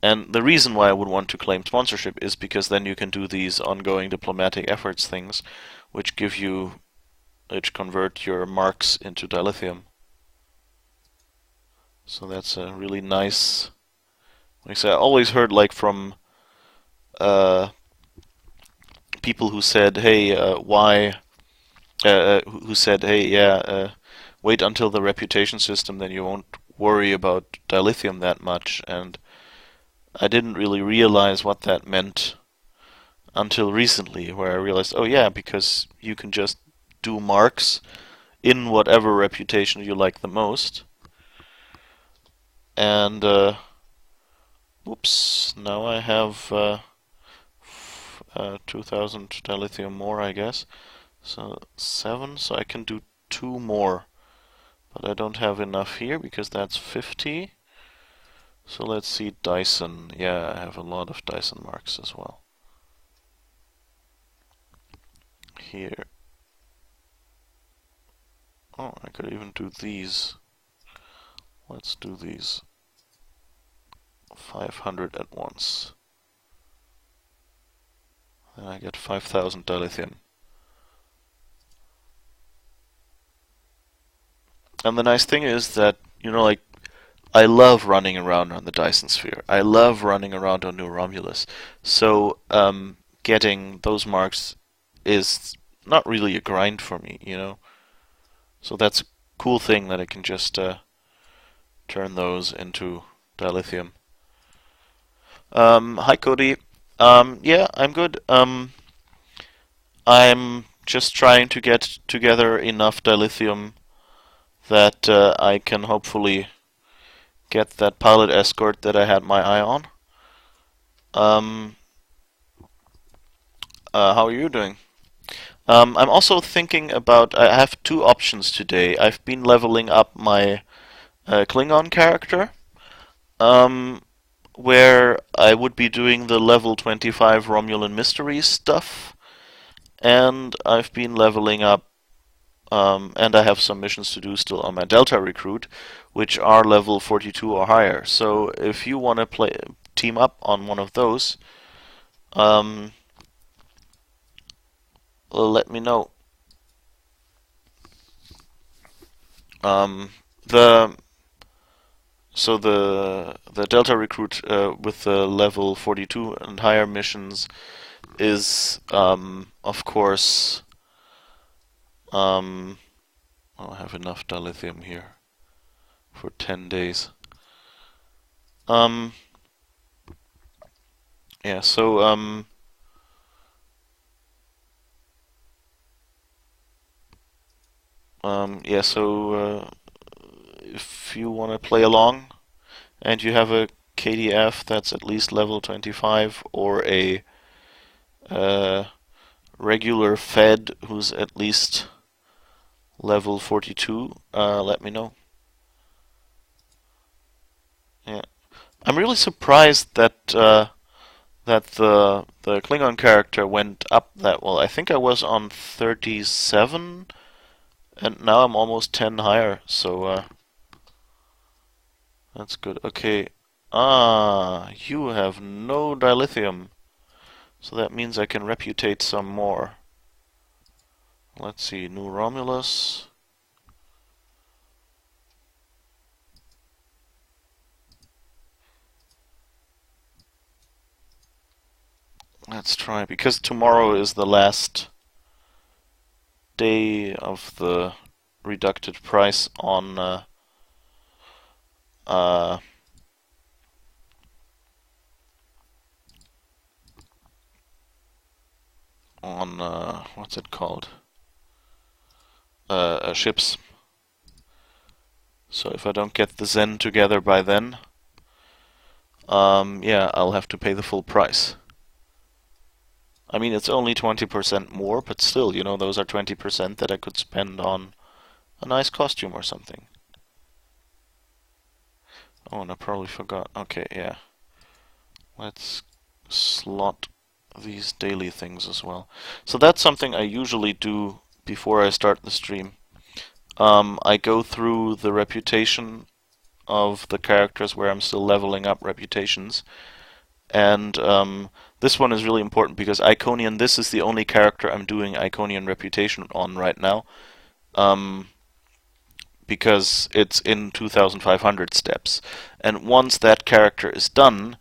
And the reason why I would want to claim sponsorship is because then you can do these ongoing diplomatic efforts things, which convert your marks into dilithium. So that's a really nice. Like I said, I always heard from people who said, "Hey, who said, hey, yeah, wait until the reputation system, then you won't worry about dilithium that much." And I didn't really realize what that meant until recently, where I realized, oh yeah, because you can just do marks in whatever reputation you like the most. And, whoops, now I have 2,000 dilithium more, I guess. So 7, so I can do 2 more. But I don't have enough here, because that's 50. So let's see, Dyson. Yeah, I have a lot of Dyson marks as well. Here. Oh, I could even do these. Let's do these. 500 at once. Then I get 5,000 dilithium. And the nice thing is that, I love running around on the Dyson Sphere. I love running around on New Romulus. So, getting those marks is not really a grind for me, So that's a cool thing that I can just turn those into dilithium. Hi, Cody. Yeah, I'm good. I'm just trying to get together enough dilithium that I can hopefully get that pilot escort that I had my eye on. How are you doing? I'm also thinking about. I have two options today. I've been leveling up my Klingon character, um, where I would be doing the level 25 Romulan mystery stuff, and I've been leveling up. And I have some missions to do still on my Delta recruit, which are level 42 or higher. So if you want to play team up on one of those, let me know. Um, the the Delta recruit with the level 42 and higher missions is of course I'll have enough dilithium here for 10 days. Yeah, so yeah, so if you want to play along and you have a KDF that's at least level 25 or a regular Fed who's at least level 42, let me know. Yeah, I'm really surprised that that the Klingon character went up that well. I think I was on 37, and now I'm almost 10 higher. So that's good. Okay. Ah, you have no dilithium, so that means I can reputate some more. Let's see, New Romulus. Let's try, because tomorrow is the last day of the reducted price on what's it called? Ships. So if I don't get the Zen together by then, yeah, I'll have to pay the full price. I mean, it's only 20% more, but still, you know, those are 20% that I could spend on a nice costume or something. Oh, and I probably forgot. Okay, yeah. Let's slot these daily things as well. So that's something I usually do before I start the stream. I go through the reputation of the characters where I'm still leveling up reputations. And this one is really important because Iconian, this is the only character I'm doing Iconian reputation on right now. Because it's in 2500 steps. And once that character is done,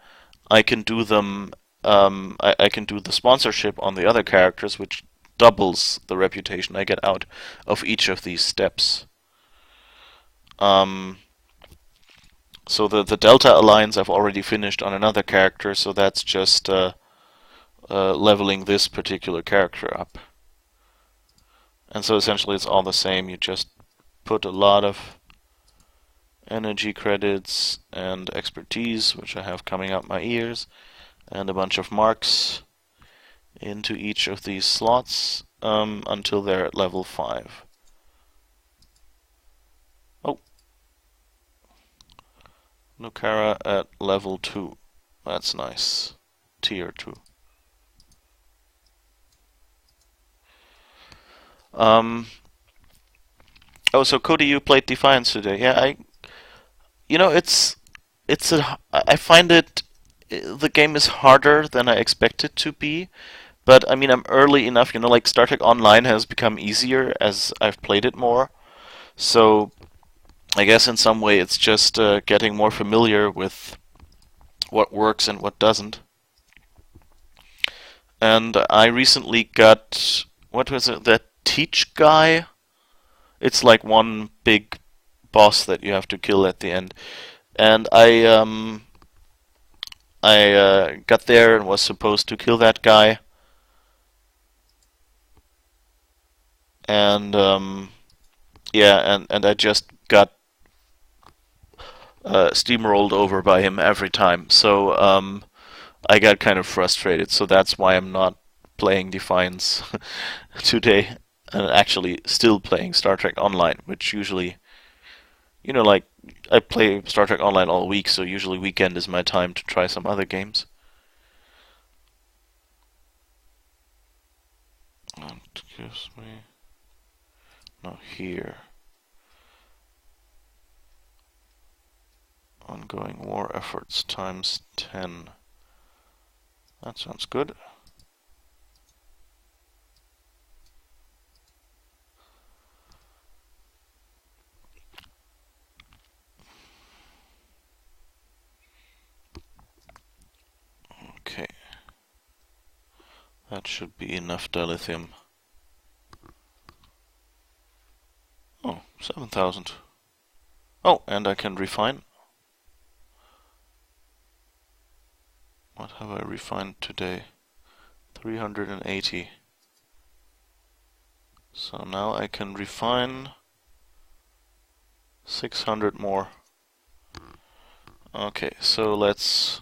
I can do them. I can do the sponsorship on the other characters, which doubles the reputation I get out of each of these steps. So the Delta Alliance I've already finished on another character, so that's just leveling this particular character up. And so essentially it's all the same. You just put a lot of energy credits and expertise, which I have coming out my ears, and a bunch of marks into each of these slots until they're at level 5. Oh, Nukara at level 2. That's nice. Tier 2. Oh, so Cody, you played Defiance today. Yeah, you know, I find the game is harder than I expect it to be. But I mean, I'm early enough, you know, like Star Trek Online has become easier as I've played it more. So I guess in some way it's just getting more familiar with what works and what doesn't. And I recently got, what was it, that Teach guy? It's like one big boss that you have to kill at the end. And I got there and was supposed to kill that guy. And yeah, and I just got steamrolled over by him every time. So I got kind of frustrated. So that's why I'm not playing Defiance today. And actually still playing Star Trek Online, which usually, like I play Star Trek Online all week, so usually weekend is my time to try some other games. And gives me here. Ongoing war efforts times 10. That sounds good. Okay. That should be enough dilithium. Oh, 7,000. Oh, and I can refine. What have I refined today? 380. So now I can refine 600 more. Okay, so let's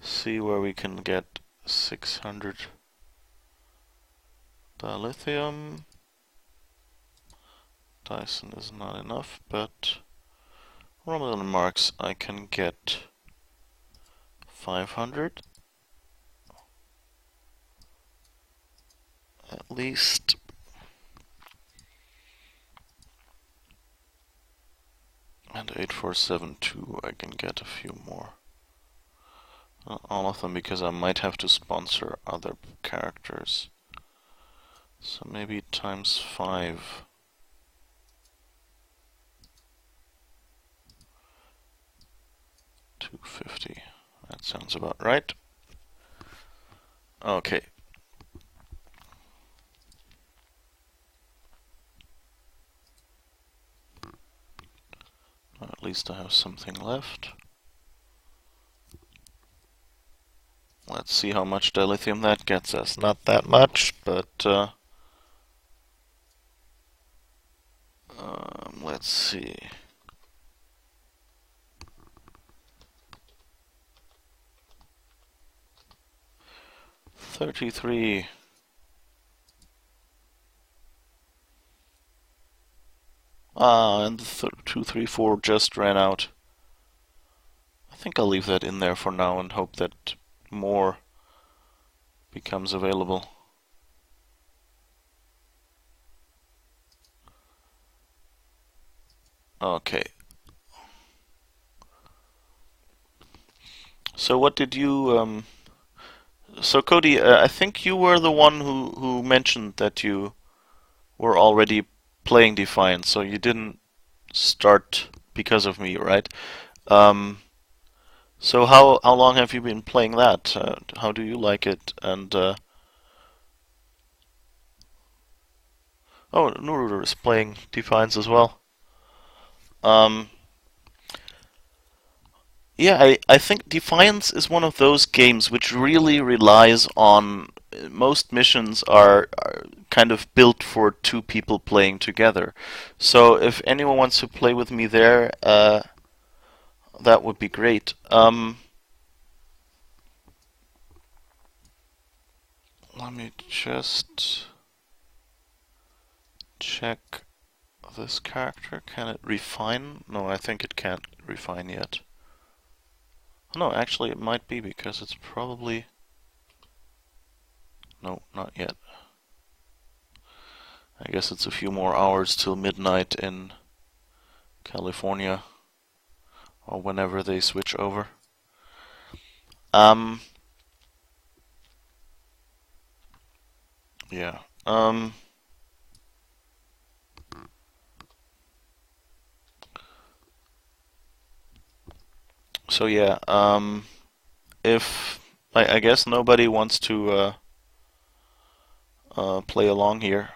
see where we can get 600 dilithium. Dyson is not enough, but Romulan marks I can get 500 at least. And 8472 I can get a few more. Not all of them, because I might have to sponsor other characters. So maybe times 5. 250. That sounds about right. Okay. At least I have something left. Let's see how much dilithium that gets us. Not that much, but let's see. $33. And the 234 just ran out. I think I'll leave that in there for now and hope that more becomes available. Okay. So what did you so Cody, I think you were the one who mentioned that you were already playing Defiance, so you didn't start because of me, right? So how long have you been playing that? How do you like it? And oh, Nuruder is playing Defiance as well. Yeah, I think Defiance is one of those games which really relies on most missions are kind of built for two people playing together. So if anyone wants to play with me there, that would be great. Let me just check this character. Can it refine? No, I think it can't refine yet. No, actually it might be, because it's probably... No, not yet. I guess it's a few more hours till midnight in California, or whenever they switch over. Yeah. So yeah, if I guess nobody wants to play along here,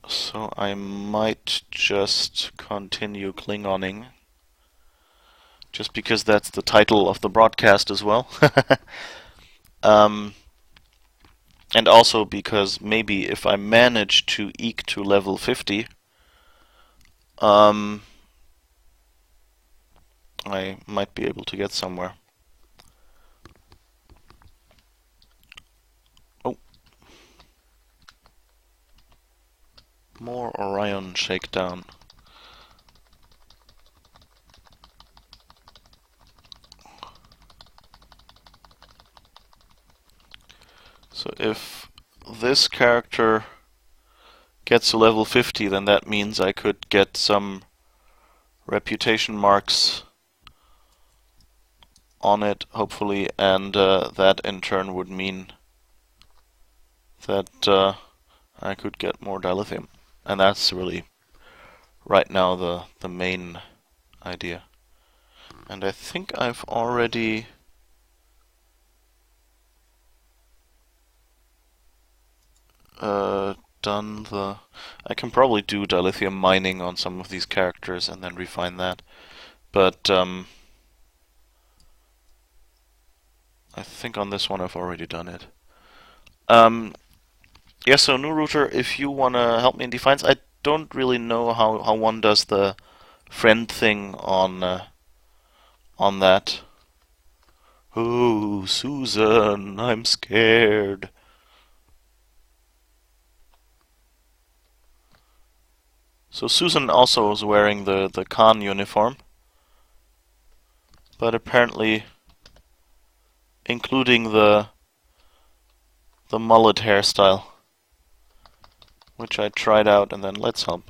so I might just continue Klingoning, just because that's the title of the broadcast as well. And also because maybe if I manage to eke to level 50, I might be able to get somewhere. Oh. More Orion shakedown. So if this character gets to level 50, then that means I could get some reputation marks on it, hopefully, and that in turn would mean that I could get more dilithium. And that's really, right now, the main idea. And I think I've already done the... I can probably do dilithium mining on some of these characters and then refine that. But I think on this one I've already done it. Yeah, so new router, if you wanna help me in Defiance, I don't really know how one does the friend thing on that. Oh, Susan, I'm scared. So Susan also was wearing the Khan uniform, but apparently including the mullet hairstyle, which I tried out, and then let's help.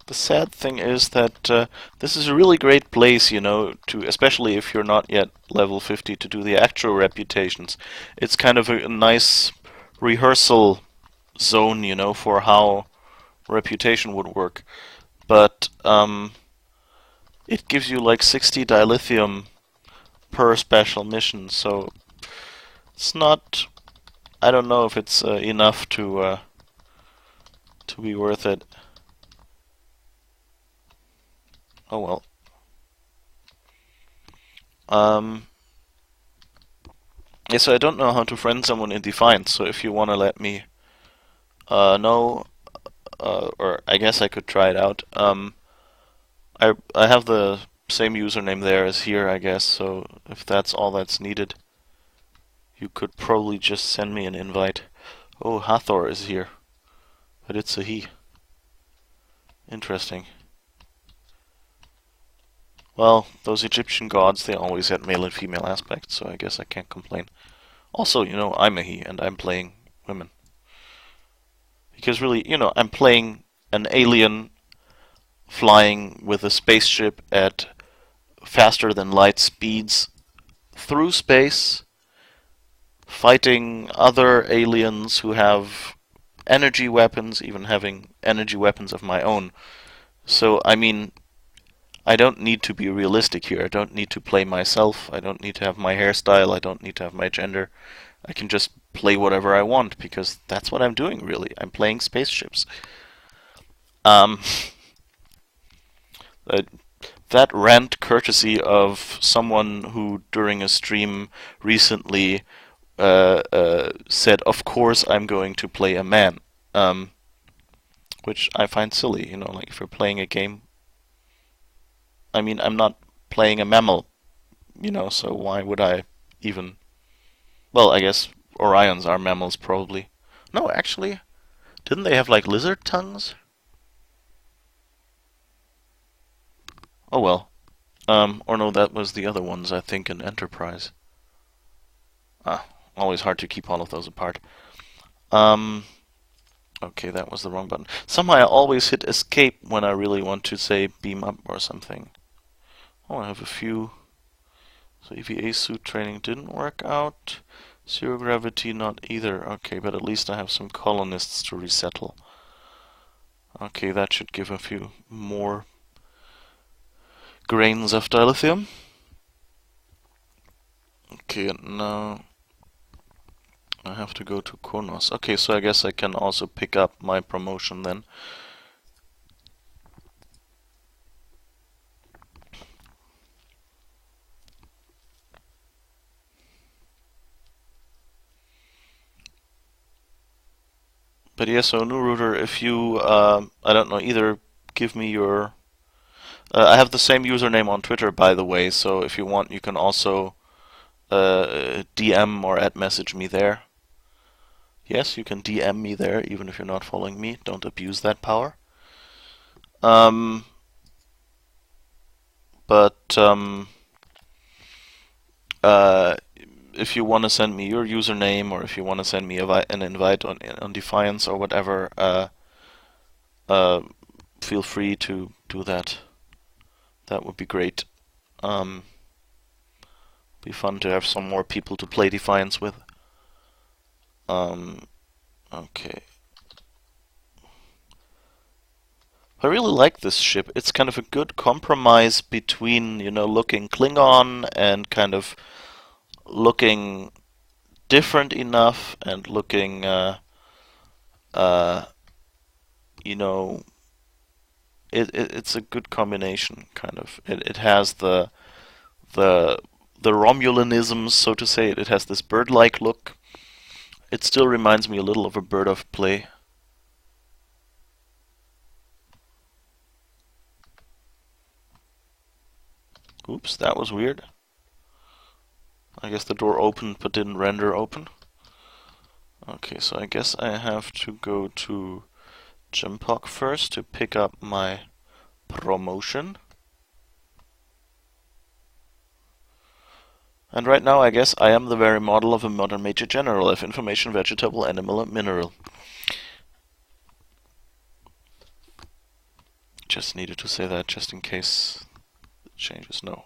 The sad thing is that this is a really great place, you know, to, especially if you're not yet level 50, to do the actual reputations. It's kind of a nice rehearsal zone, you know, for how reputation would work. But it gives you like 60 dilithium per special mission, so it's not... I don't know if it's enough to be worth it. Oh well. Yeah, so I don't know how to friend someone in Defiance, so if you want to let me know, or I guess I could try it out. I have the same username there as here, I guess, so if that's all that's needed, you could probably just send me an invite. Oh, Hathor is here, but it's a he. Interesting. Well, those Egyptian gods, they always had male and female aspects, so I guess I can't complain. Also, you know, I'm a he, and I'm playing women. Because really, you know, I'm playing an alien flying with a spaceship at faster than light speeds through space, fighting other aliens who have energy weapons, even having energy weapons of my own. So, I mean, I don't need to be realistic here. I don't need to play myself. I don't need to have my hairstyle. I don't need to have my gender. I can just play whatever I want, because that's what I'm doing, really. I'm playing spaceships. That rant courtesy of someone who, during a stream recently, said, "Of course I'm going to play a man," which I find silly. You know, like if you're playing a game, I mean, I'm not playing a mammal, you know, so why would I even? Well, I guess Orions are mammals, probably. No, actually, didn't they have like lizard tongues? Oh well. Or no, that was the other ones, I think, in Enterprise. Ah, always hard to keep all of those apart. Okay, that was the wrong button. Somehow I always hit escape when I really want to, say, beam up or something. Oh, I have a few. So EVA suit training didn't work out. Zero gravity, not either. Okay, but at least I have some colonists to resettle. Okay, that should give a few more grains of dilithium. Okay, and now I have to go to Kronos. Okay, so I guess I can also pick up my promotion then. But yeah, so new router, if you, I don't know, either give me your... I have the same username on Twitter, by the way, so if you want, you can also DM or @message me there. Yes, you can DM me there, even if you're not following me. Don't abuse that power. But if you want to send me your username, or if you want to send me an invite on Defiance or whatever, feel free to do that. That would be great. Be fun to have some more people to play Defiance with. Okay. I really like this ship. It's kind of a good compromise between, you know, looking Klingon and kind of looking different enough and looking, you know, it's a good combination, kind of. It has the Romulanisms, so to say. It has this bird-like look. It still reminds me a little of a Bird of Prey. Oops, that was weird. I guess the door opened but didn't render open. Okay, so I guess I have to go to Jimpok first to pick up my promotion. And right now I guess I am the very model of a modern Major General of information, vegetable, animal, and mineral. Just needed to say that just in case it changes. No.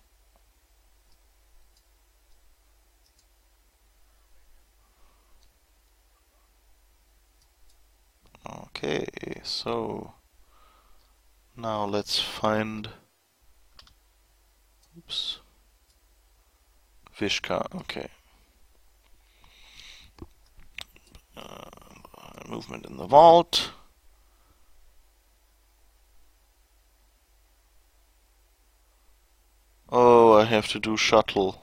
Okay, so now let's find... Oops. Vishka, okay. Movement in the vault. Oh, I have to do shuttle.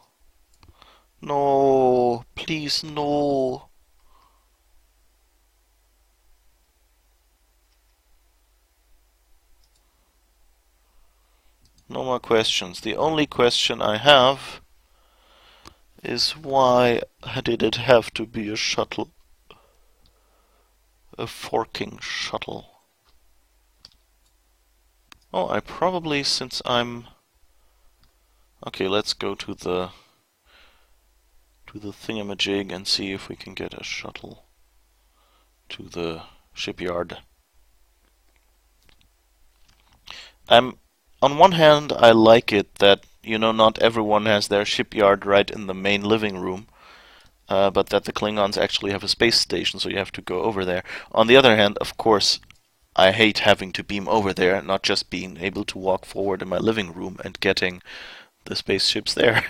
No, please no. No more questions. The only question I have is why did it have to be a shuttle? A forking shuttle. Oh, I probably, since I'm... Okay, let's go to the thingamajig and see if we can get a shuttle to the shipyard. On one hand, I like it that, you know, not everyone has their shipyard right in the main living room, but that the Klingons actually have a space station, so you have to go over there. On the other hand, of course, I hate having to beam over there, not just being able to walk forward in my living room and getting the spaceships there.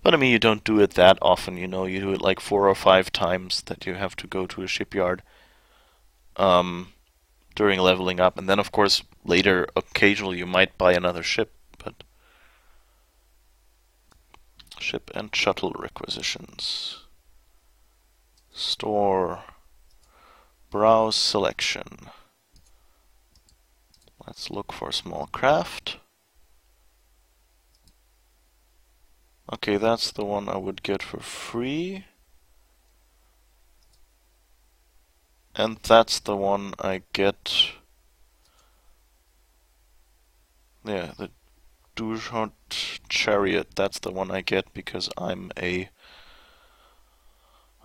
But I mean, you don't do it that often, you know, you do it like 4 or 5 times that you have to go to a shipyard during leveling up. And then, of course, later, occasionally you might buy another ship, but... Ship and shuttle requisitions. Store. Browse selection. Let's look for small craft. Okay, that's the one I would get for free. And that's the one I get... Yeah, the Dushot Chariot. That's the one I get because I'm a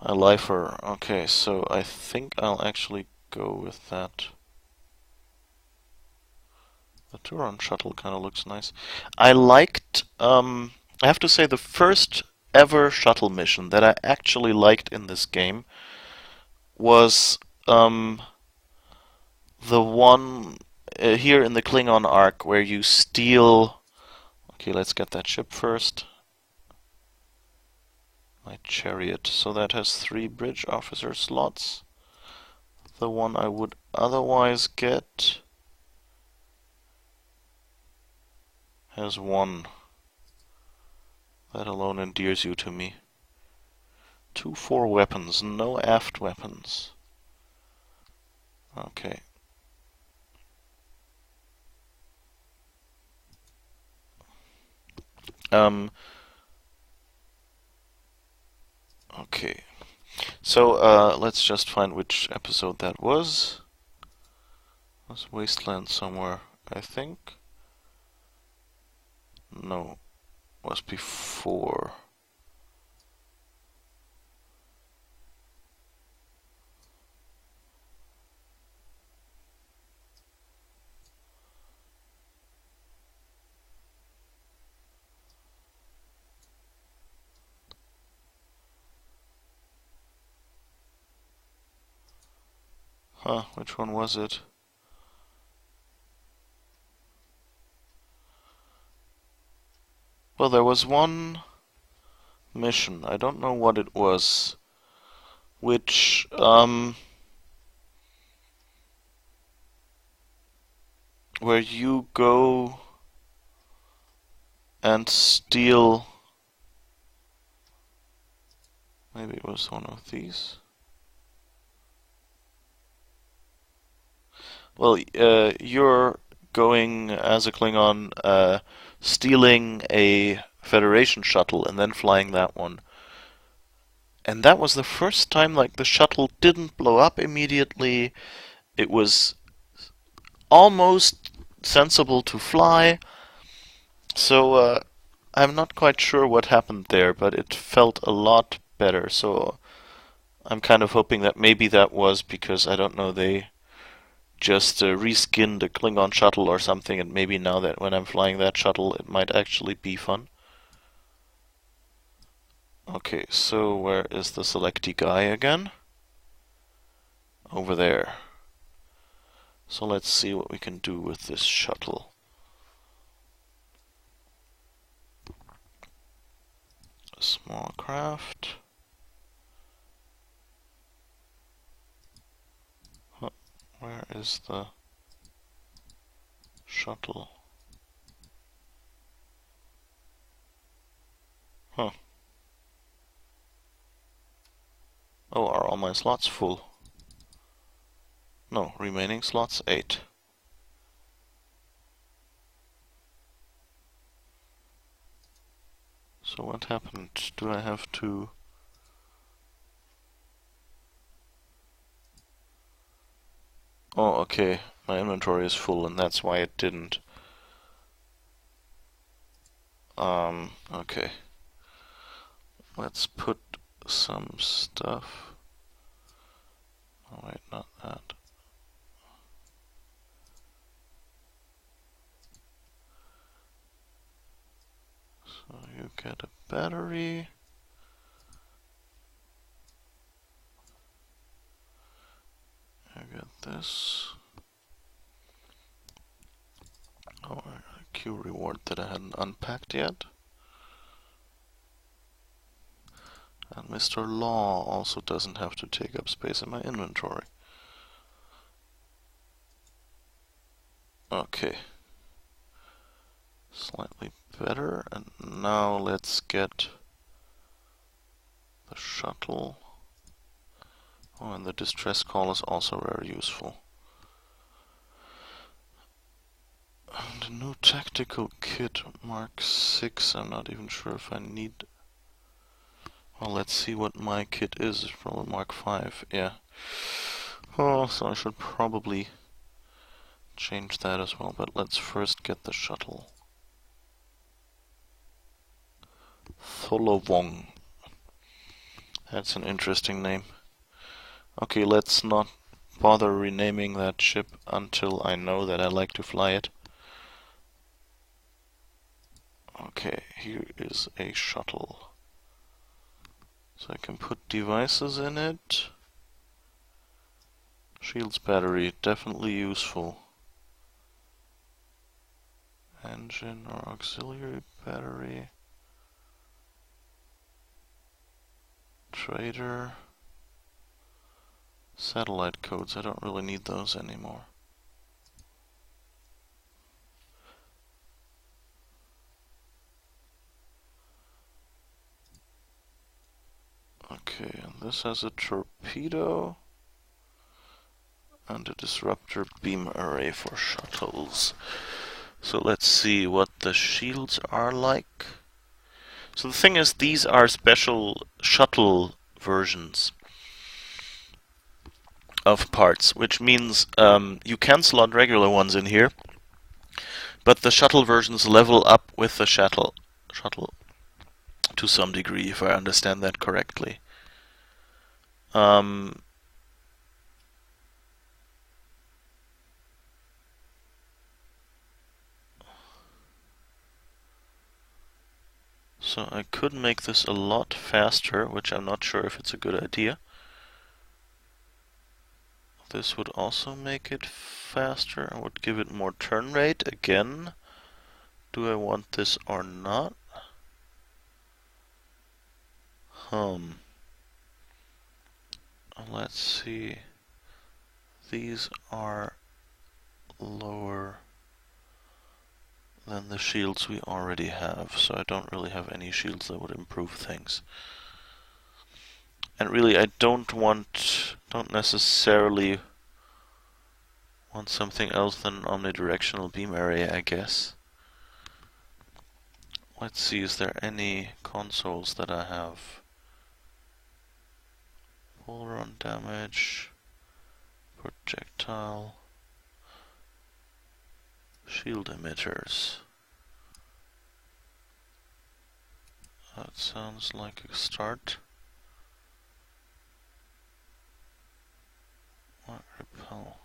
lifer. Okay, so I think I'll actually go with that. The Turon shuttle kind of looks nice. I liked... I have to say the first ever shuttle mission that I actually liked in this game was the one here in the Klingon arc where you steal... Okay, let's get that ship first. My chariot. So that has 3 bridge officer slots. The one I would otherwise get has 1. That alone endears you to me. 2 4 weapons, no aft weapons. Okay. Okay. So, let's just find which episode that was. It was Wasteland somewhere, I think. No, it was before. Huh, which one was it? Well, there was one mission, I don't know what it was, which, where you go and steal. Maybe it was one of these. Well, you're going as a Klingon, stealing a Federation shuttle and then flying that one. And that was the first time, like, the shuttle didn't blow up immediately. It was almost sensible to fly. So, I'm not quite sure what happened there, but it felt a lot better. So, I'm kind of hoping that maybe that was because, I don't know, they just reskinned a Klingon shuttle or something, and maybe now that when I'm flying that shuttle, it might actually be fun. Okay, so where is the selectee guy again? Over there. So let's see what we can do with this shuttle. A small craft. Huh, where is the shuttle? Huh. Oh, are all my slots full? No, remaining slots 8. So what happened? Do I have to... Oh, okay. My inventory is full and that's why it didn't. Okay. Let's put some stuff... Oh wait, not that. So you get a battery. I get this. Oh, a Q reward that I hadn't unpacked yet. And Mr. Law also doesn't have to take up space in my inventory. Okay. Slightly better. And now let's get the shuttle. Oh, and the distress call is also very useful. And a new tactical kit, Mark 6. I'm not even sure if I need... Well, let's see what my kit is. It's probably Mark 5, yeah. Oh, so I should probably change that as well, but let's first get the shuttle. Tholowong. That's an interesting name. Okay, let's not bother renaming that ship until I know that I like to fly it. Okay, here is a shuttle. So I can put devices in it. Shields battery, definitely useful. Engine or auxiliary battery. Trader. Satellite codes, I don't really need those anymore. Okay, and this has a torpedo. and a disruptor beam array for shuttles. So let's see what the shields are like. So the thing is, these are special shuttle versions of parts, which means you can slot regular ones in here, but the shuttle versions level up with the shuttle to some degree, if I understand that correctly. So I could make this a lot faster, which I'm not sure if it's a good idea. This would also make it faster and would give it more turn rate again. Do I want this or not? Let's see. These are lower than the shields we already have, so I don't really have any shields that would improve things. And really, I don't necessarily want something else than an omnidirectional beam array, I guess. Let's see, is there any consoles that I have? Full run damage, projectile, shield emitters. That sounds like a start. What repel?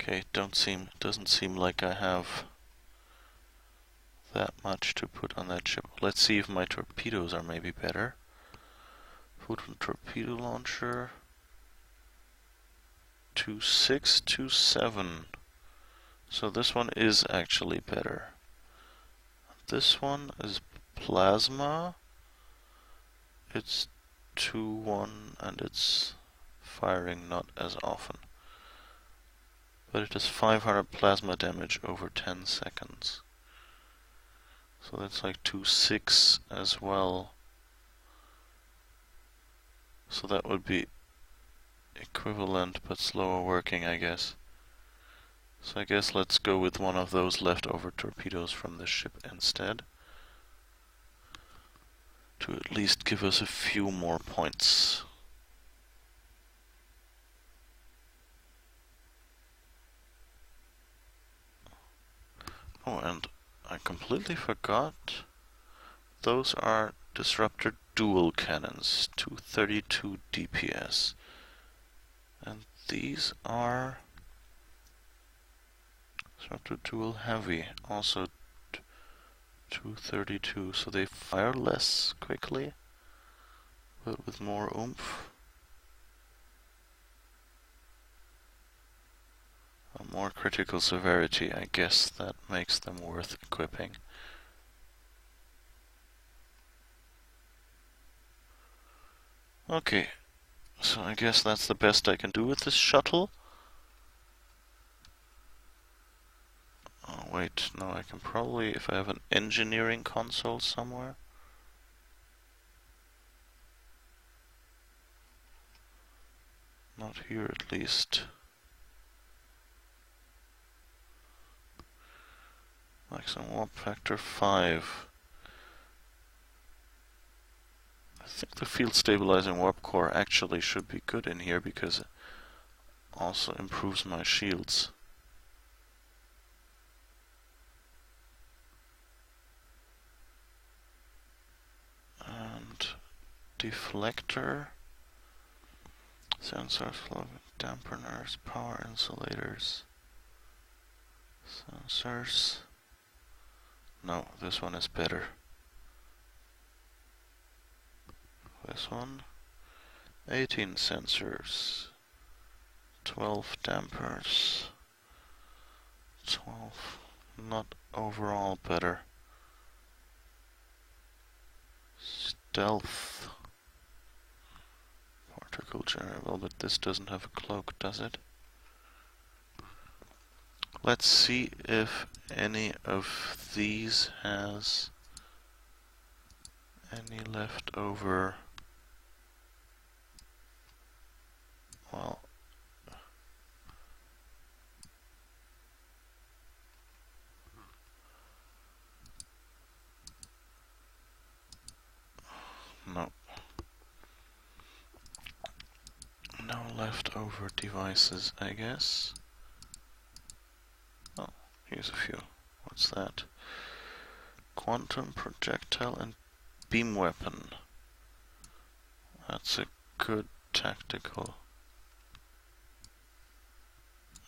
Okay, doesn't seem like I have that much to put on that ship. Let's see if my torpedoes are maybe better. Photon torpedo launcher. 2.6, 2.7. So this one is actually better. This one is plasma. It's 2.1 and it's firing not as often. But it does 500 plasma damage over 10 seconds. So that's like 2.6 as well. So that would be equivalent but slower working, I guess. So I guess let's go with one of those leftover torpedoes from the ship instead, to at least give us a few more points. Oh, and I completely forgot, those are disruptor dual cannons, 232 DPS. And these are disruptor dual heavy, also 232, so they fire less quickly, but with more oomph. A more critical severity, I guess that makes them worth equipping. Okay, so I guess that's the best I can do with this shuttle. Oh wait, no, I can probably, if I have an engineering console somewhere. Not here at least. Maximum warp factor 5. I think the field stabilizing warp core actually should be good in here because it also improves my shields. And deflector, sensors, flow dampeners, power insulators, sensors. No, this one is better. This one, 18 sensors, 12 dampers, 12, not overall better. Stealth, particle generator, well, but this doesn't have a cloak, does it? Let's see if any of these has any leftover Well, no. No leftover devices, I guess. Oh, here's a few. What's that? Quantum projectile and beam weapon. That's a good tactical.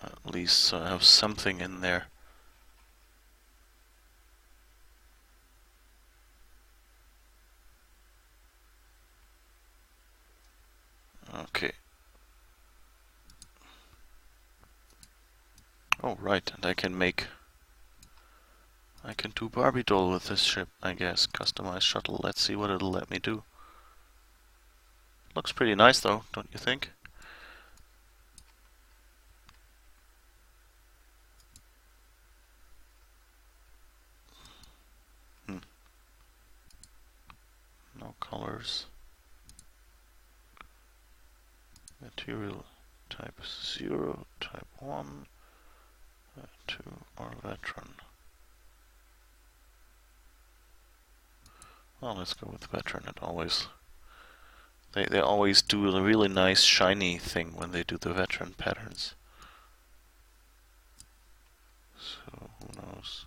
At least I have something in there. Okay. Oh, right, and I can do Barbie doll with this ship, I guess. Customize shuttle. Let's see what it'll let me do. Looks pretty nice though, don't you think? No colors. Material type 0, type 1, 2, or veteran. Well, let's go with veteran. It always they always do a really nice shiny thing when they do the veteran patterns. So who knows?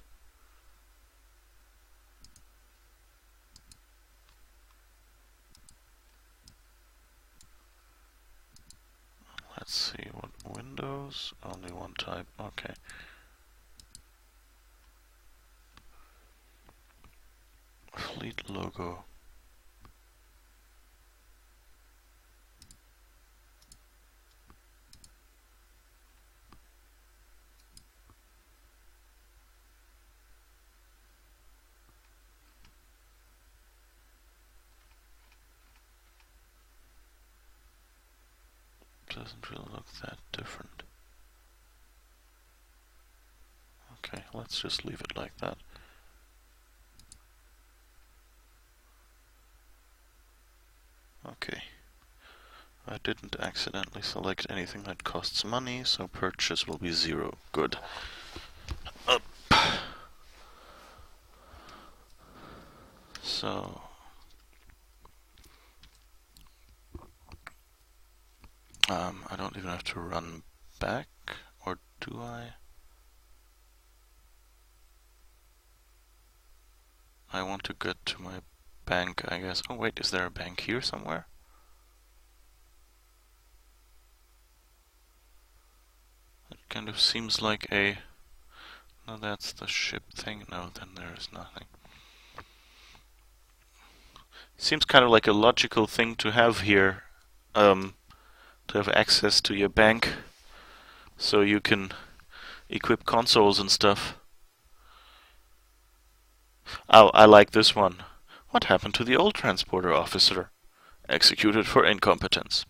Let's see, what windows? Only one type, okay. Fleet logo. Doesn't really look that different. Okay, let's just leave it like that. Okay. I didn't accidentally select anything that costs money, so purchase will be 0. Good. Up. So... I don't even have to run back, or do I? I want to get to my bank, I guess. Oh wait, is there a bank here somewhere? It kind of seems like a... No, that's the ship thing. No, then there is nothing. Seems kind of like a logical thing to have here. To have access to your bank. So you can equip consoles and stuff. Oh, I like this one. What happened to the old transporter officer? Executed for incompetence.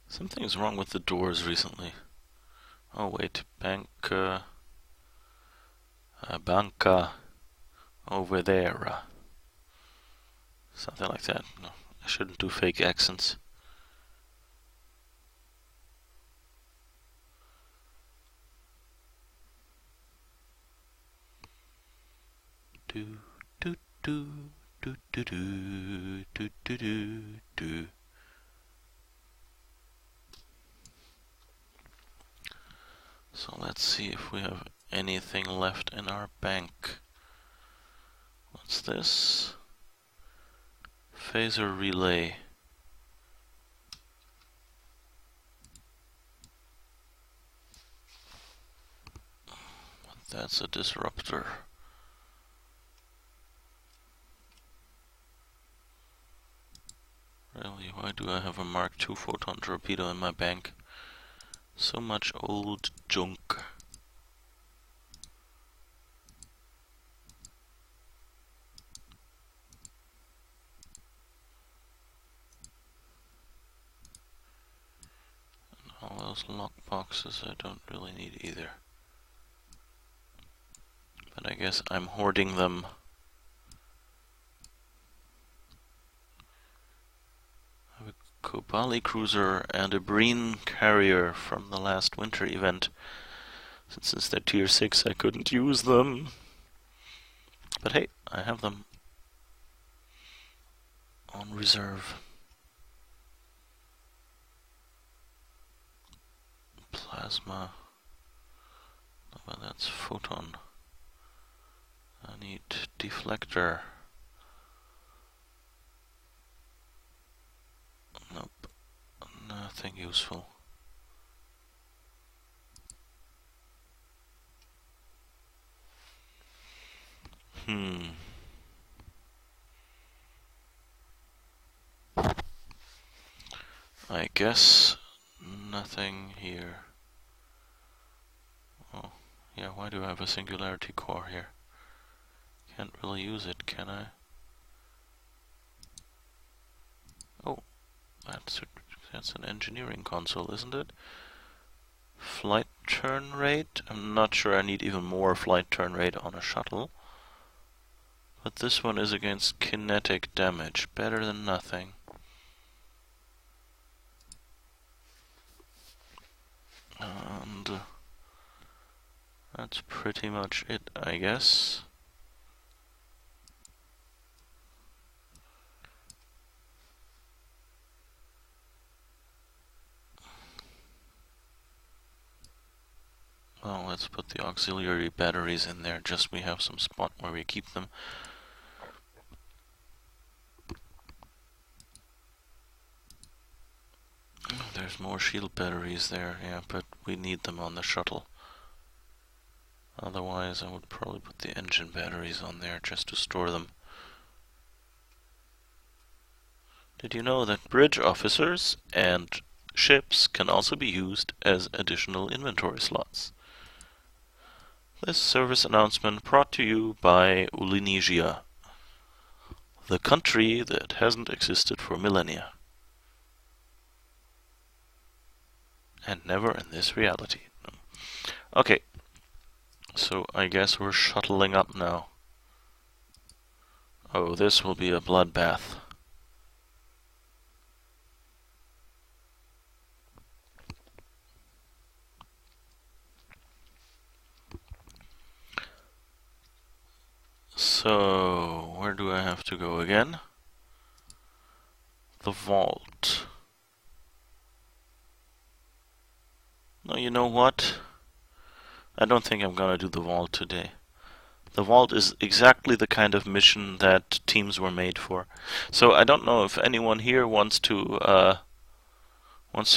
Something is wrong with the doors recently. Oh wait, banca over there. Something like that. No, I shouldn't do fake accents. Do do do do do do do do do do. So let's see if we have anything left in our bank. What's this? Phaser relay. That's a disruptor. Really, why do I have a Mark II photon torpedo in my bank? So much old junk. those lock boxes I don't really need either. But I guess I'm hoarding them. I have a Kobali cruiser and a Breen carrier from the last winter event. Since they're tier 6 I couldn't use them. But hey, I have them on reserve. Plasma. Oh, well, that's photon. I need deflector. Nope. Nothing useful. I guess nothing here. Oh, yeah, why do I have a singularity core here? Can't really use it, can I? Oh, that's an engineering console, isn't it? Flight turn rate? I'm not sure I need even more flight turn rate on a shuttle. But this one is against kinetic damage. Better than nothing. And that's pretty much it, I guess. Well, let's put the auxiliary batteries in there, just we have some spot where we keep them. There's more shield batteries there, yeah, but we need them on the shuttle. Otherwise, I would probably put the engine batteries on there just to store them. Did you know that bridge officers and ships can also be used as additional inventory slots? This service announcement brought to you by Ulinesia, the country that hasn't existed for millennia. And never in this reality. Okay, so I guess we're shuttling up now. Oh, this will be a bloodbath. So, where do I have to go again? The vault. No, you know what? I don't think I'm gonna do the vault today. The vault is exactly the kind of mission that teams were made for. So I don't know if anyone here wants to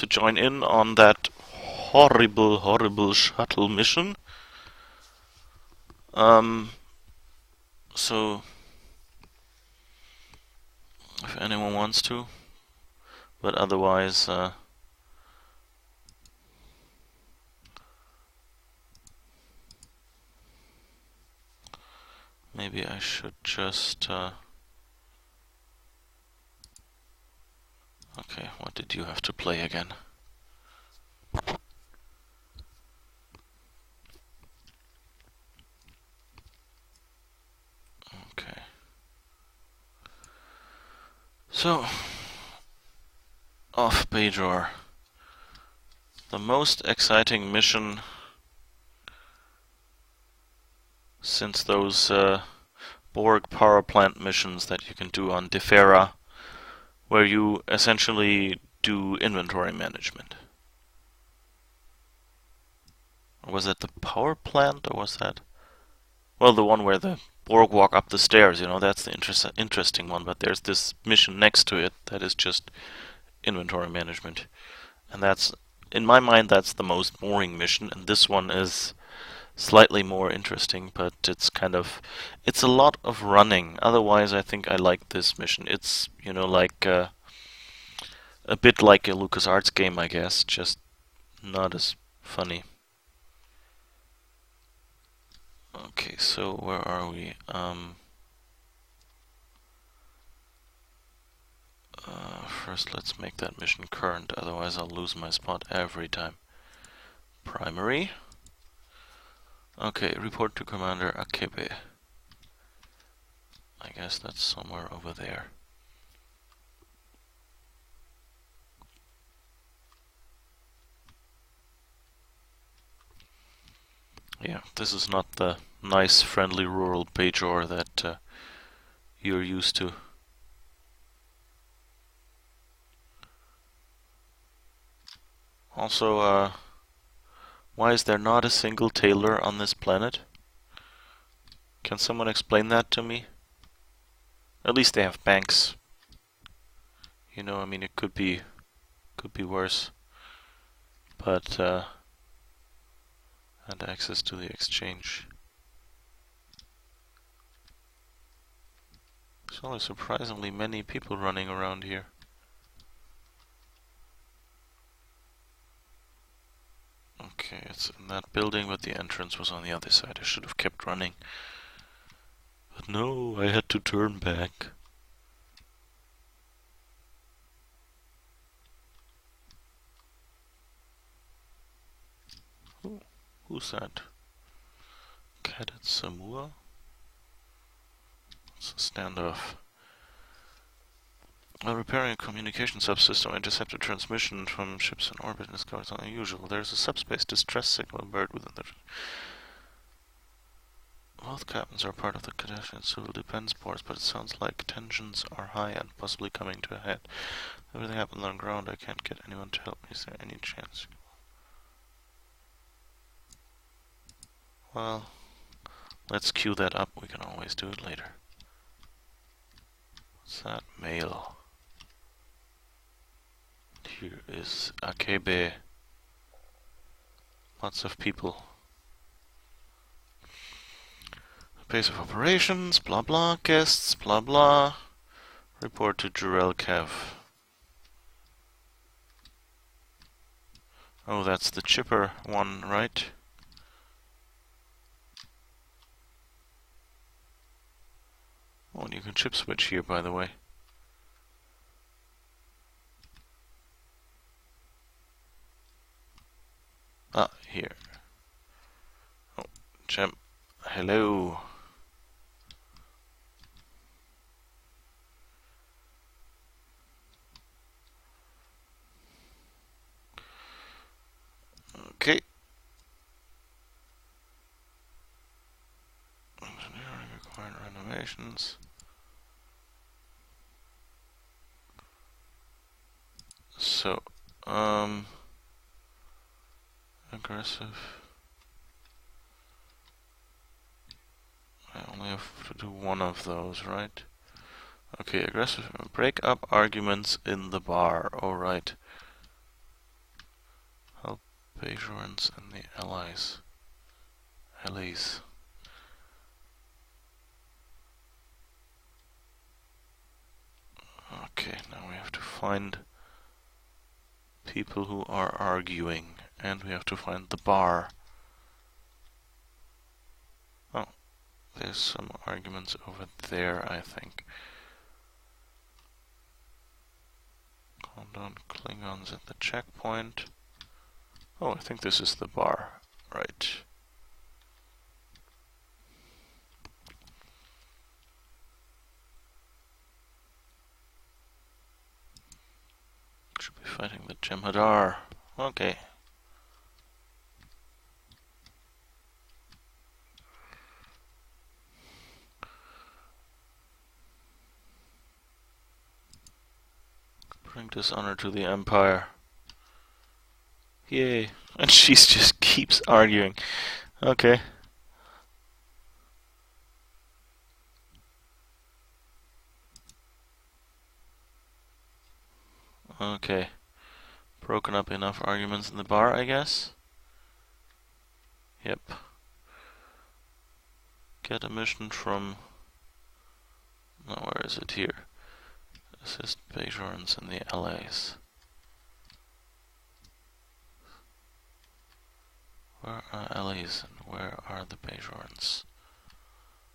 join in on that horrible, horrible shuttle mission. So if anyone wants to, but otherwise, maybe I should just, okay, what did you have to play again? Okay. So, off Bajor. The most exciting mission since those Borg power plant missions that you can do on Defera, where you essentially do inventory management. Or was that the power plant, or was that... Well, the one where the Borg walk up the stairs, you know, that's the interesting one, but there's this mission next to it that is just inventory management. And that's, in my mind, that's the most boring mission, and this one is slightly more interesting, but it's it's a lot of running. Otherwise, I think I like this mission. It's, you know, like a bit like a LucasArts game, I guess, just not as funny. Okay, so where are we? First let's make that mission current, otherwise I'll lose my spot every time. Primary. Okay, report to Commander Hakeev. I guess that's somewhere over there. Yeah, this is not the nice, friendly rural Bajor that you're used to. Also, why is there not a single tailor on this planet? Can someone explain that to me? At least they have banks. You know, I mean, it could be worse. But, and access to the exchange. There's only surprisingly many people running around here. Okay, it's in that building, but the entrance was on the other side. I should have kept running. But no, I had to turn back. Who's that? Cadet Samua? It's a standoff. While repairing a communication subsystem, I intercepted transmission from ships in orbit and discovered something unusual. There's a subspace distress signal buried within the... Both captains are part of the Cardassian Civil Defense Force, but it sounds like tensions are high and possibly coming to a head. Everything happens on ground. I can't get anyone to help me. Is there any chance? Well, let's queue that up. We can always do it later. What's that? Mail. Here is Hakeev. Lots of people. Base of operations, blah blah, guests, blah blah. Report to Jurel Kev. Oh, that's the chipper one, right? Oh, and you can chip switch here, by the way. Ah, here. Oh, Gem. Hello. Okay. Engineering required renovations. So, aggressive. I only have to do one of those, right? Okay, aggressive. Break up arguments in the bar. Alright. Help Bajorans and the allies. Allies. Okay, now we have to find people who are arguing, and we have to find the bar. Oh, there's some arguments over there, I think. Calm down, Klingons at the checkpoint. Oh, I think this is the bar. Right. Should be fighting the Jem'Hadar. Okay. Bring dishonor to the Empire. Yay. And she just keeps arguing. Okay. Okay. Broken up enough arguments in the bar, I guess? Yep. Get a mission from... No, where is it? Here. Assist Bajorans and the allies. Where are allies and where are the Bajorans?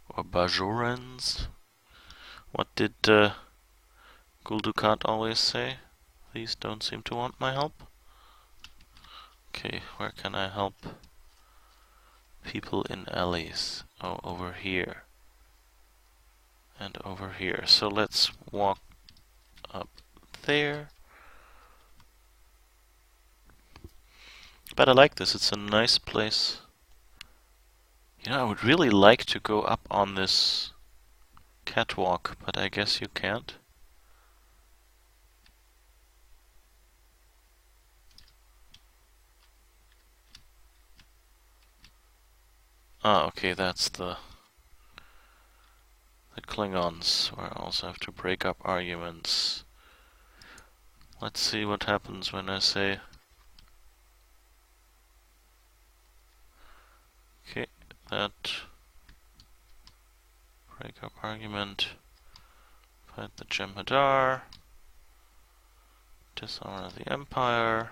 Or Bajorans? What did Gul Dukat always say? These don't seem to want my help. Okay, where can I help people in alleys? Oh, over here. And over here. So let's walk up there. But I like this, it's a nice place. You know, I would really like to go up on this catwalk, but I guess you can't. Ah, okay, that's the Klingons, where I also have to break up arguments. Let's see what happens when I say... Okay, that... Break up argument. Fight the Jem'Hadar. Dishonor the Empire.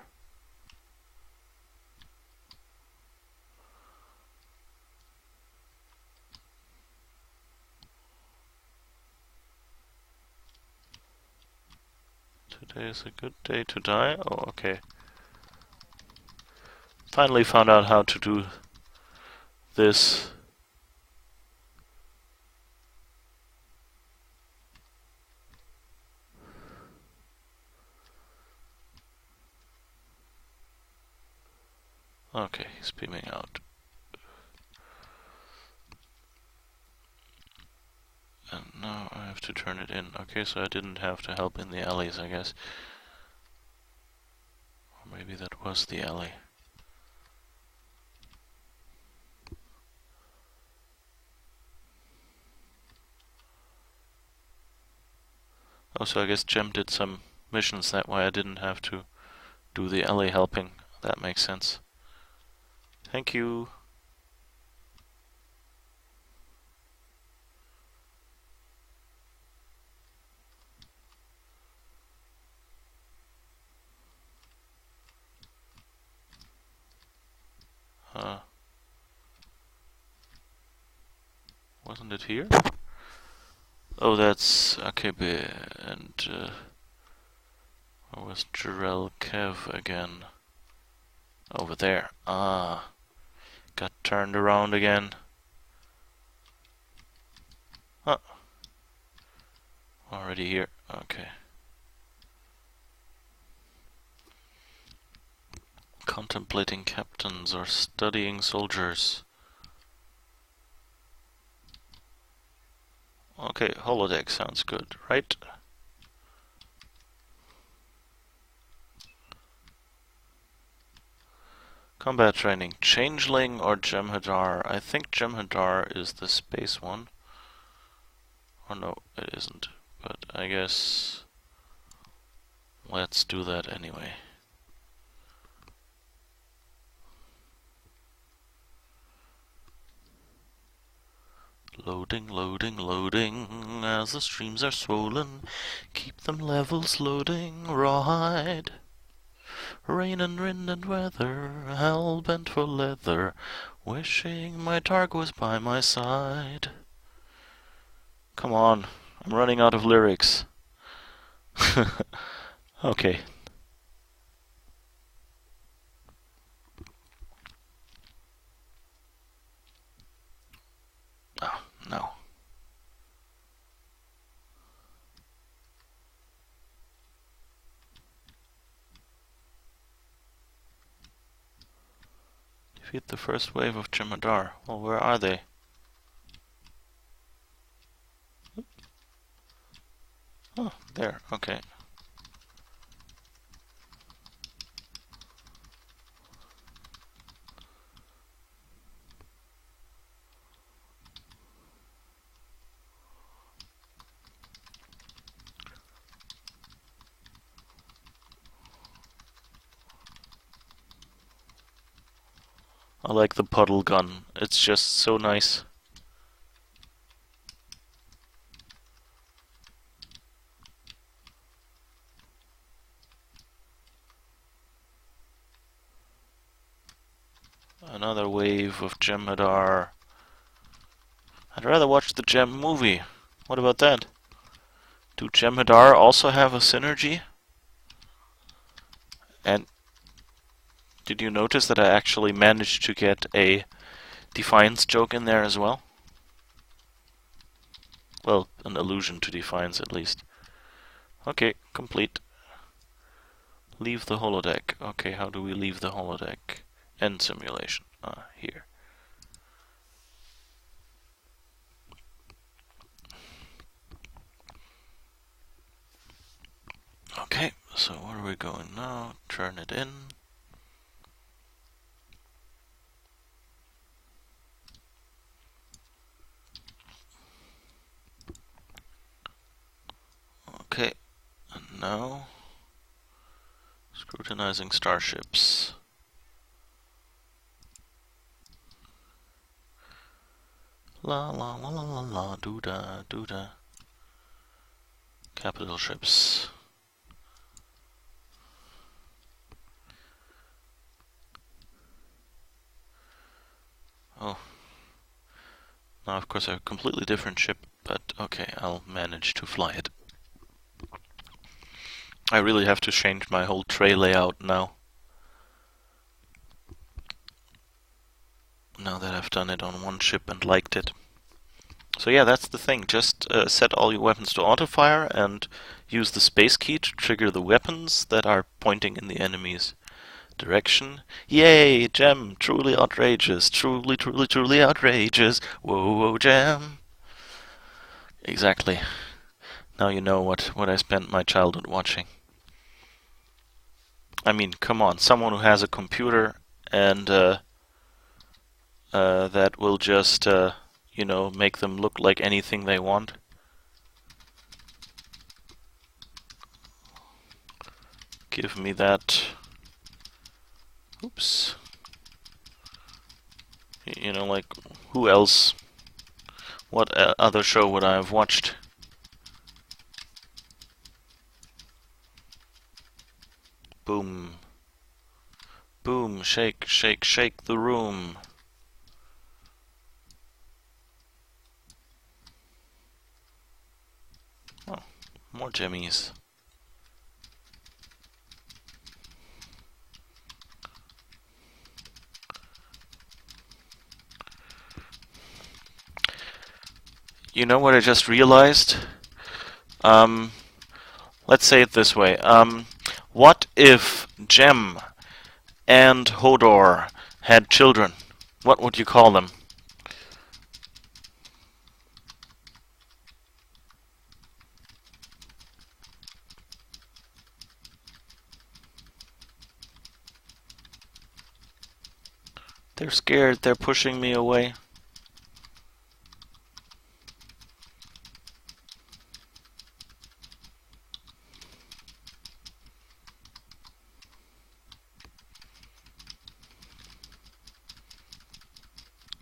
Today is a good day to die. Oh, okay. Finally found out how to do this. Okay, he's beaming out. And now I have to turn it in. Okay, so I didn't have to help in the alleys, I guess. Or maybe that was the alley. Oh, so I guess Jem did some missions that way. I didn't have to do the alley helping. That makes sense. Thank you. Wasn't it here? Oh, that's Hakeev and where was Jarell Kev again? Over there. Ah, got turned around again. Ah, already here. Okay. Contemplating captains or studying soldiers. Okay, holodeck sounds good, right? Combat training, changeling or Jem'Hadar? I think Jem'Hadar is the space one. Or no, it isn't. But I guess let's do that anyway. Loading, loading, loading, as the streams are swollen. Keep them levels loading, rawhide. Rain and wind and weather, hell bent for leather, wishing my Targ was by my side. Come on, I'm running out of lyrics. Okay. Oh, no. Defeat the first wave of Jem'Hadar. Well, where are they? Oh, there, okay. I like the puddle gun. It's just so nice. Another wave of Jem'Hadar. I'd rather watch the Gem movie. What about that? Do Jem'Hadar also have a synergy? And Did you notice that I actually managed to get a Defiance joke in there as well? Well, an allusion to Defiance at least. Okay, complete. Leave the holodeck. Okay, how do we leave the holodeck? End simulation. Here. Okay, so where are we going now? Turn it in. Okay, and now scrutinizing starships. La la la la la la doo da doo da. Capital ships. Oh. Now of course I have a completely different ship, but okay, I'll manage to fly it. I really have to change my whole tray layout now. Now that I've done it on one ship and liked it. So yeah, that's the thing. Just set all your weapons to auto-fire and use the space key to trigger the weapons that are pointing in the enemy's direction. Yay, gem! Truly outrageous. Truly, truly, truly outrageous. Whoa, whoa, gem! Exactly. Now you know what I spent my childhood watching. I mean, come on, someone who has a computer and that will just, you know, make them look like anything they want. Give me that. Oops. You know, like, who else? What other show would I have watched? Boom. Boom, shake, shake, shake the room. Oh, more jimmies. You know what I just realized? Let's say it this way. What if Gem and Hodor had children? What would you call them? They're scared. They're pushing me away.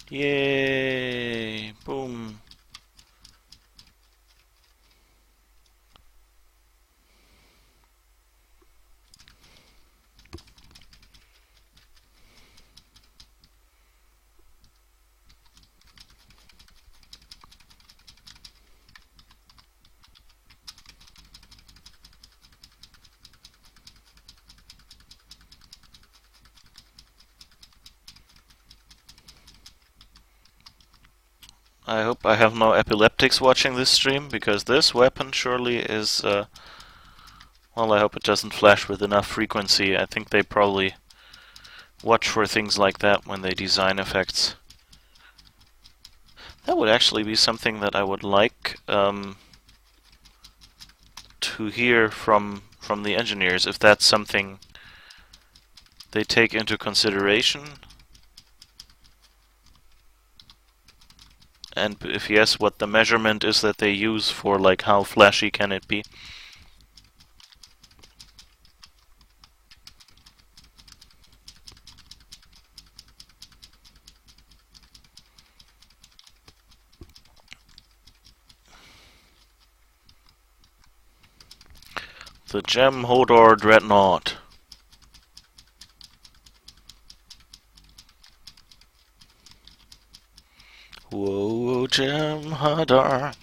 Yay! Boom. I hope I have no epileptics watching this stream, because this weapon surely is, well, I hope it doesn't flash with enough frequency. I think they probably watch for things like that when they design effects. That would actually be something that I would like to hear from the engineers, if that's something they take into consideration. And if yes, what the measurement is that they use for, like, how flashy can it be. The Gem Hodor Dreadnought. Whoa, Gem Hodor.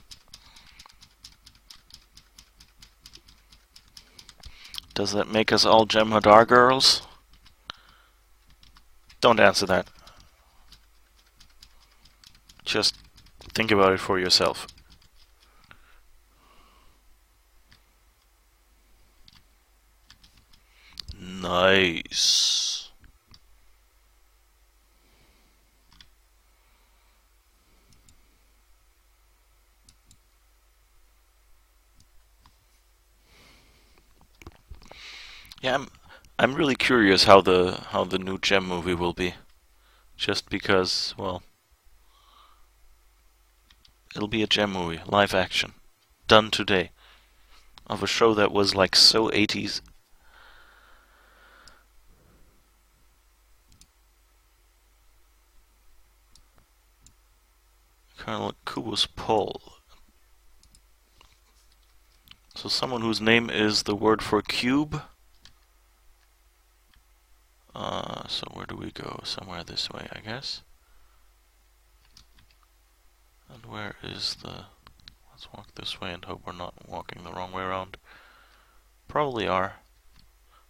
Does that make us all Gem Hodor girls? Don't answer that. Just think about it for yourself. Nice. Yeah, I'm really curious how the new Gem movie will be. Just because, well, it'll be a Gem movie, live action, done today, of a show that was like so 80s. Colonel Kubus Paul. So someone whose name is the word for cube. So where do we go? Somewhere this way, I guess. And where is the... Let's walk this way and hope we're not walking the wrong way around. Probably are.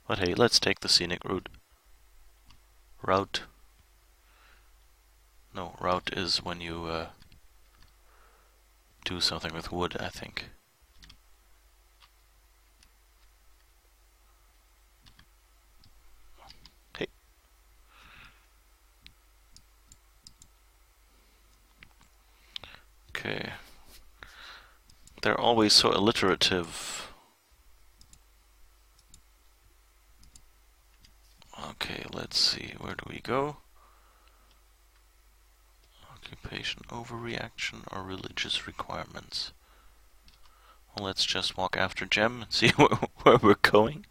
But hey, let's take the scenic route. Route. No, route is when you do something with wood, I think. Hey. Okay. They're always so alliterative. Okay, let's see. Where do we go? Occupation overreaction or religious requirements? Well, let's just walk after Gem and see where we're going.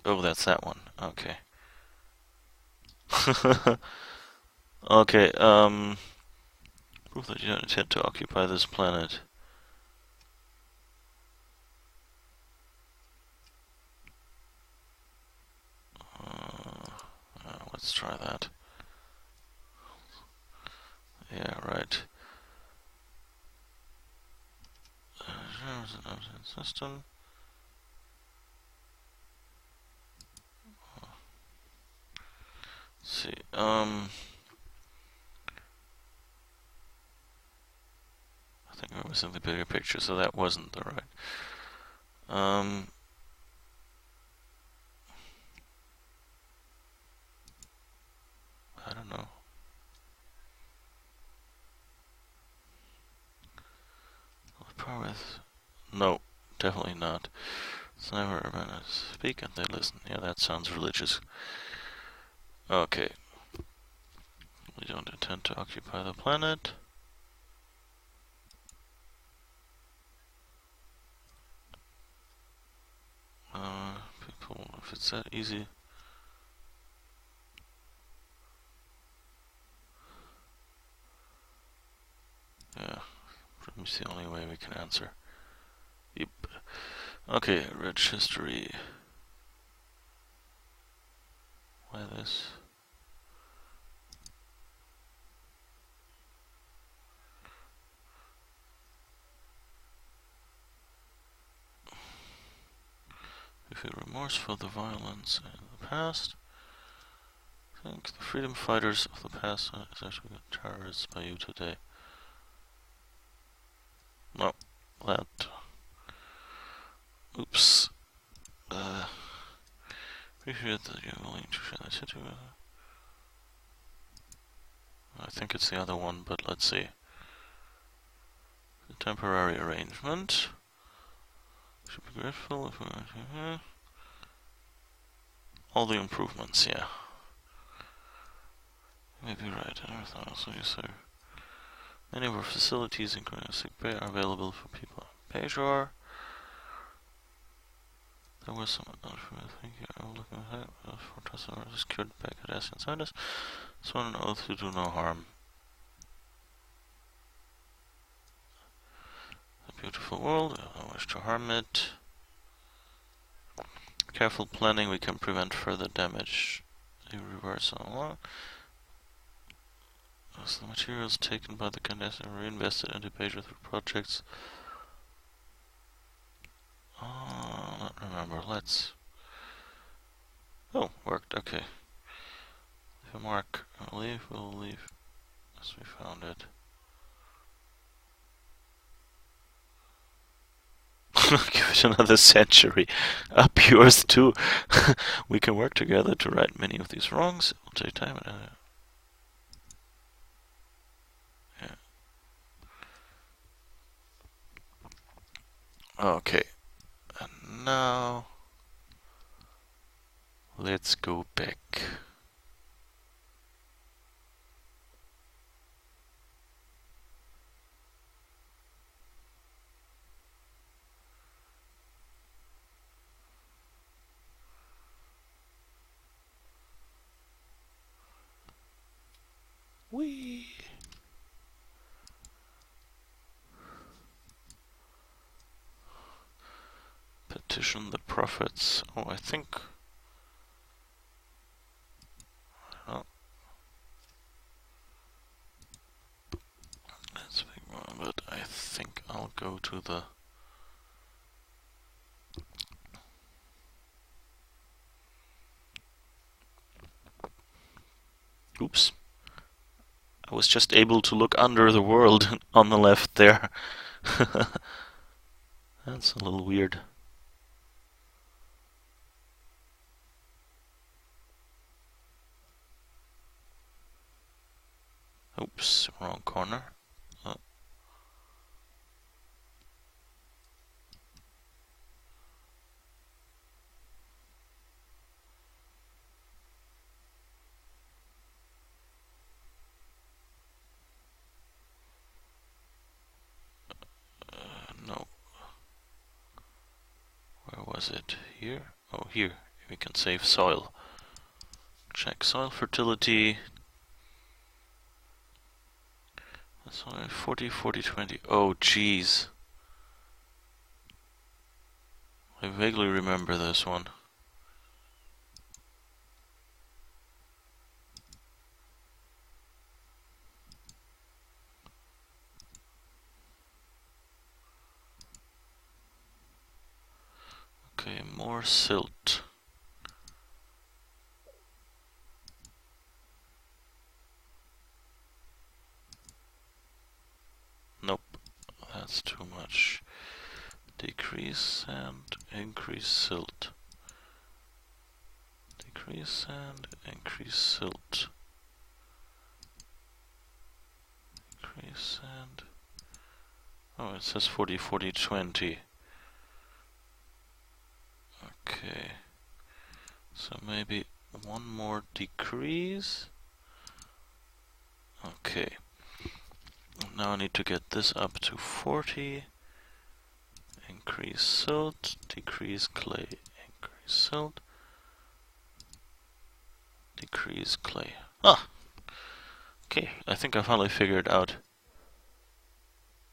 Oh, that's that one. Okay. Okay, prove that you don't intend to occupy this planet. Let's try that. Yeah, right. System. Let's see. I think I was in the bigger picture, so that wasn't the right. I don't know. No, definitely not. It's never a minute. Speak and they listen. Yeah, that sounds religious. Okay. We don't intend to occupy the planet. People, if it's that easy. Yeah, it's the only way we can answer. Yep. Okay, rich history. Why this? We feel remorse for the violence in the past. I think the freedom fighters of the past are actually terrorists by you today. No, that. Oops. Appreciate that you're willing to share that city with her. I think it's the other one, but let's see. The temporary arrangement. Should be grateful if we all the improvements, yeah. You may be right, I never thought also you say. Many of our facilities, including a sick bay, are available for people on Pejor. There was some thank you. I will look at that. Fortress are secured by Cardassian scientists. Sworn an oath to do no harm. A beautiful world, I don't wish to harm it. Careful planning, we can prevent further damage. You reverse on as the materials taken by the Cardassian are reinvested into Pejor through projects Don't remember. Let's. Oh, worked. Okay. Leave a mark. We'll leave as we found it. Give it another century. Up yours too. We can work together to right many of these wrongs. It will take time. Yeah. Okay. And now let's go back. Whee! Petition the prophets. Oh, I think. Oh. Let's think more, but I think I'll go to the. Oops. I was just able to look under the world on the left there. That's a little weird. Oops, wrong corner. No. Where was it? Here? Oh, here. We can save soil. Check soil fertility. That's only 40, 40, 20. Oh, jeez. I vaguely remember this one. Okay, more silt. Nope, that's too much. Decrease and increase silt. Decrease and increase silt. Decrease and... Oh, it says 40, 40, 20. Okay. So maybe one more decrease. Okay. Now I need to get this up to 40. Increase silt, decrease clay, increase silt, decrease clay. Ah! Okay, I think I finally figured out.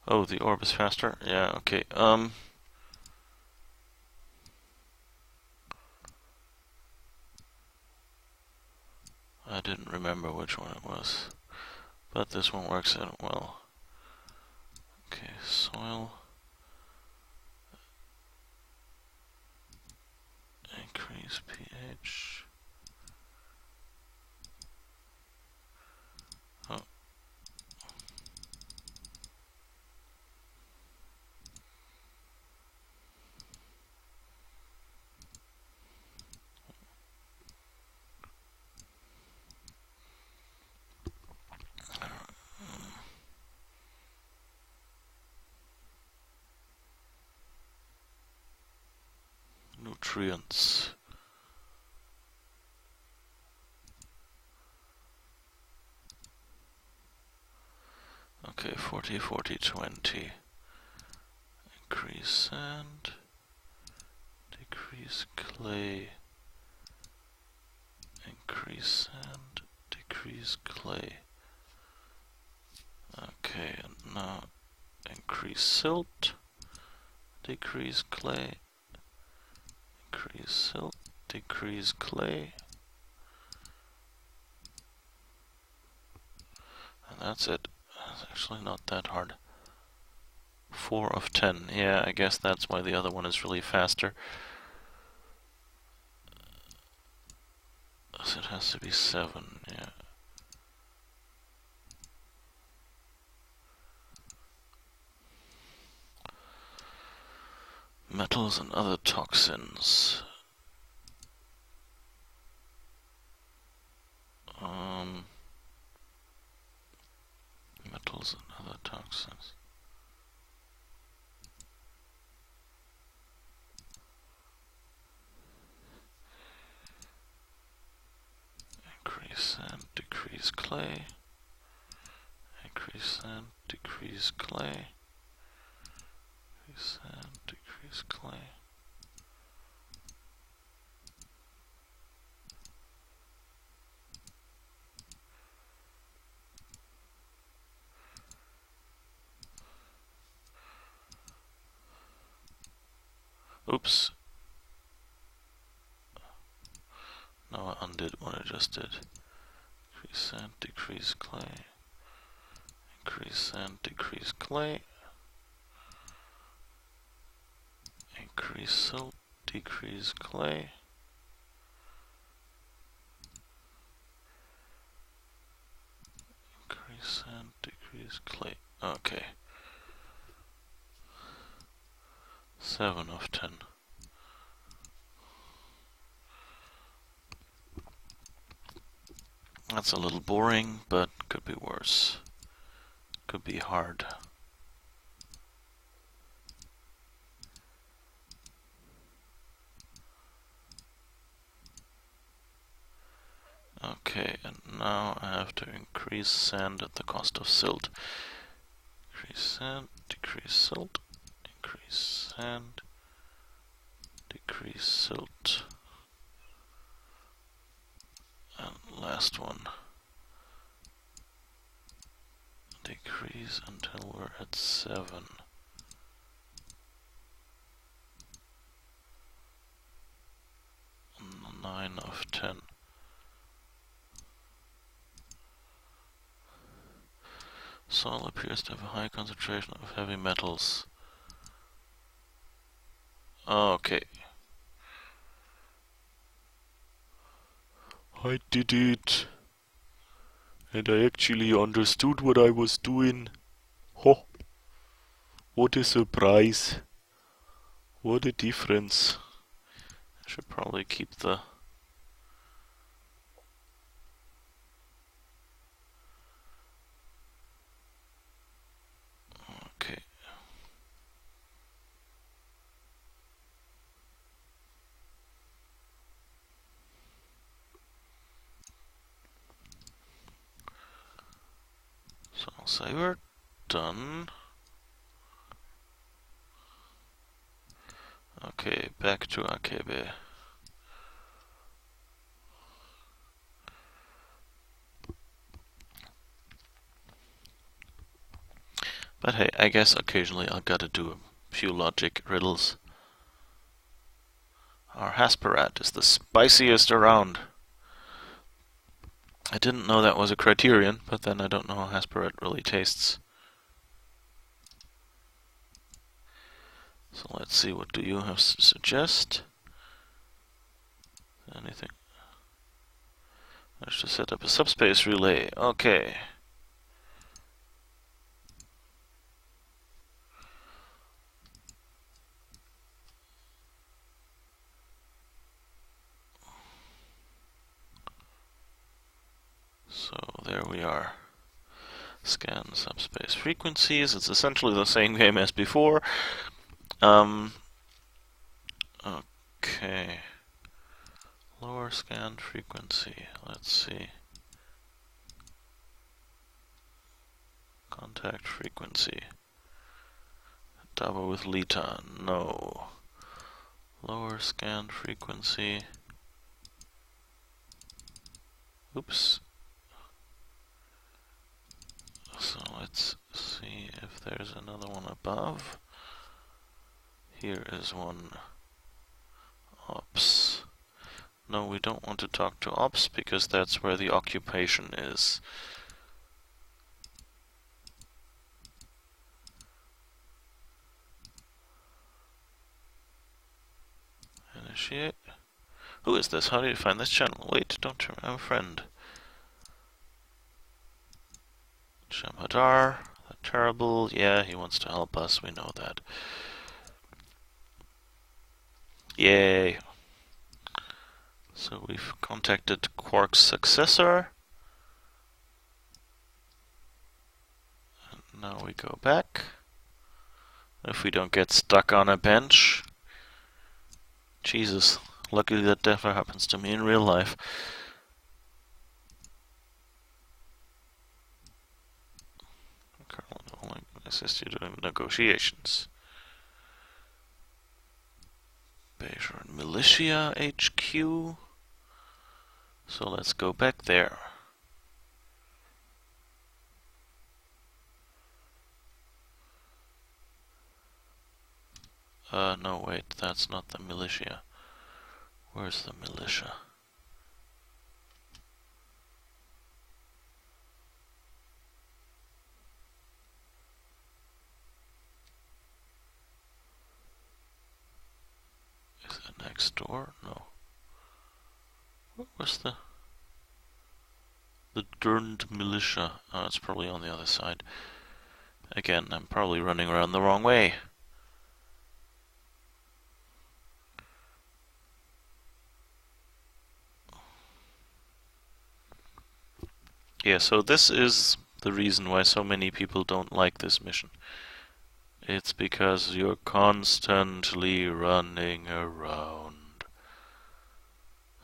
Oh, the orb is faster? Yeah, okay. I didn't remember which one it was. But this one works out well. Okay, soil. Increase pH. Oh. Nutrients. Okay, 40, 40, 20. Increase sand. Decrease clay. Increase sand. Decrease clay. Okay, and now increase silt. Decrease clay. Increase silt. Decrease clay. And that's it. It's actually not that hard. 4 of 10. Yeah, I guess that's why the other one is really faster. So it has to be 7, yeah. Metals and other toxins. Metals and other toxins. Increase and decrease clay. Increase and decrease clay. Increase and decrease clay. Oops. No, I undid what I just did. Increase and decrease clay. Increase and decrease clay. Increase silt, decrease clay. Increase and decrease clay. Okay. 7 of 10. That's a little boring, but could be worse. Could be hard. Okay, and now I have to increase sand at the cost of silt. Increase sand, decrease silt, increase sand, decrease silt. And last one. Decrease until we're at 7. 9 of 10. Soil appears to have a high concentration of heavy metals. Okay. I did it. And I actually understood what I was doing. Ho! What a surprise. What a difference. I should probably keep the... Okay. So I'll say we're done. Okay, back to Hakeev. But hey, I guess occasionally I'll gotta do a few logic riddles. Our Hasperat is the spiciest around. I didn't know that was a criterion, but then I don't know how Hasperat really tastes. So let's see, what do you have to suggest? Anything? I should set up a subspace relay. Okay. So there we are. Scan subspace frequencies. It's essentially the same game as before. Okay. Lower scan frequency. Let's see. Contact frequency. Double with Lita. No. Lower scan frequency. Oops. So let's see if there's another one above. Here is one. Ops. No, we don't want to talk to Ops because that's where the occupation is. negotiate. Who is this? How do you find this channel? Wait, don't turn. I'm a friend. Shamadar, terrible. Yeah, he wants to help us. We know that. Yay. So we've contacted Quark's successor. And now we go back. If we don't get stuck on a bench. Jesus. Luckily that never happens to me in real life. Colonel will assist you during negotiations. Beijing Militia HQ. So let's go back there. No, wait, that's not the militia. Where's the militia? Is it next door? No. What was the Durned militia? Oh, it's probably on the other side. Again, I'm probably running around the wrong way. Yeah, so this is the reason why so many people don't like this mission. It's because you're constantly running around.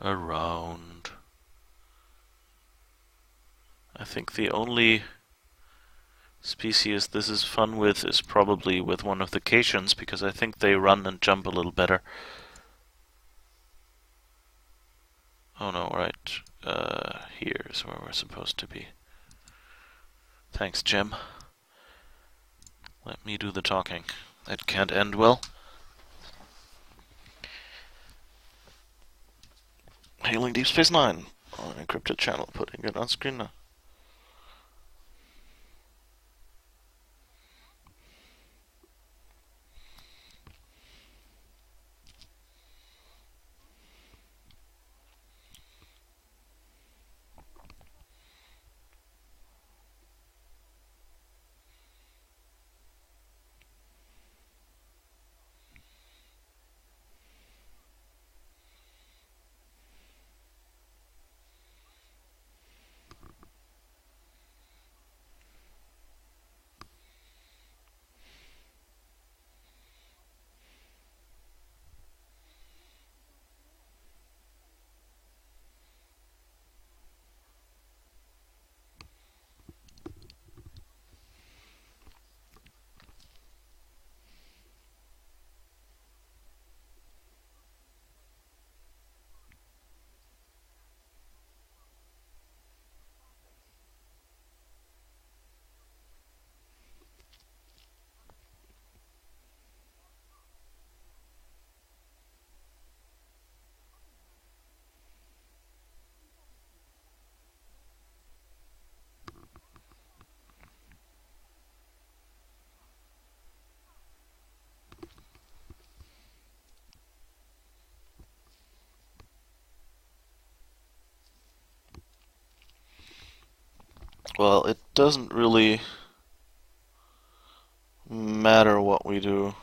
I think the only species this is fun with is probably with one of the Cations, because I think they run and jump a little better. Oh no, right. Here's where we're supposed to be. Thanks, Jim. Let me do the talking. That can't end well. Hailing Deep Space Nine on an encrypted channel, putting it on screen now. Well, it doesn't really matter what we do.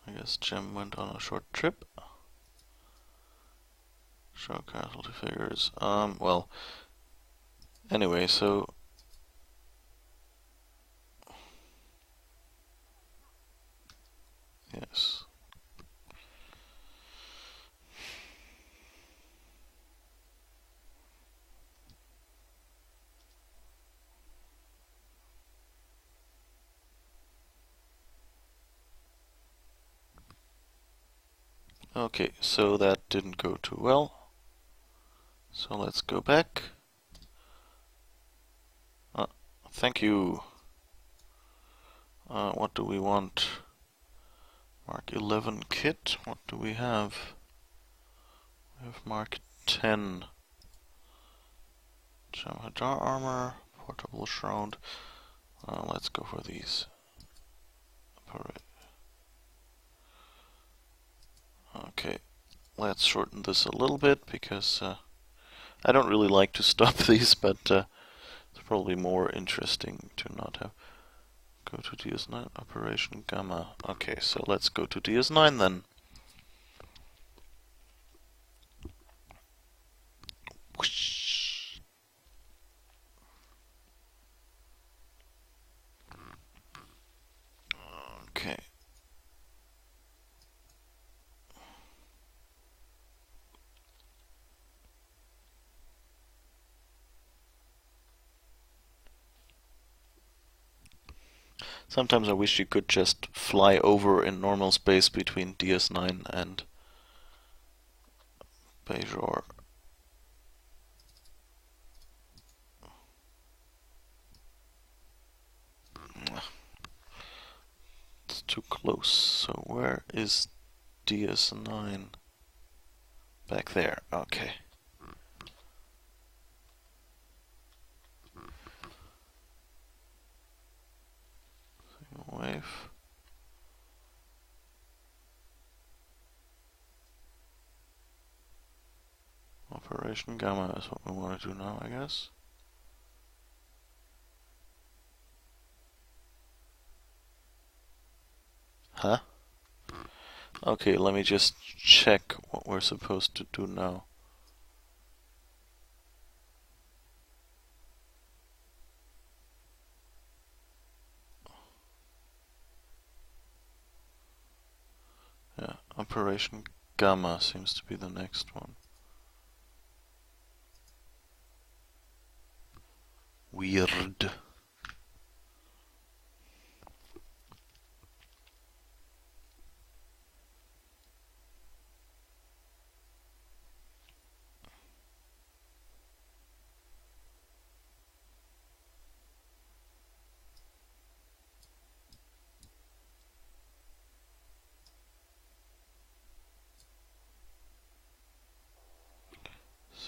I guess Jim went on a short trip. Show casualty figures. Well, anyway, so yes. Okay, so that didn't go too well. So let's go back. Thank you. What do we want? Mark 11 kit. What do we have? We have Mark 10. Jamhadar armor, portable shroud. Let's go for these. Okay, let's shorten this a little bit because I don't really like to stop these, but it's probably more interesting to not have. Go to DS9, Operation Gamma. Okay, so let's go to DS9 then. Whoosh. Okay. Sometimes I wish you could just fly over in normal space between DS9 and Bajor. It's too close. So where is DS9? Back there. Okay. Single wave. Operation Gamma is what we want to do now, I guess. Huh? Okay, let me just check what we're supposed to do now. Yeah, Operation Gamma seems to be the next one. Weird.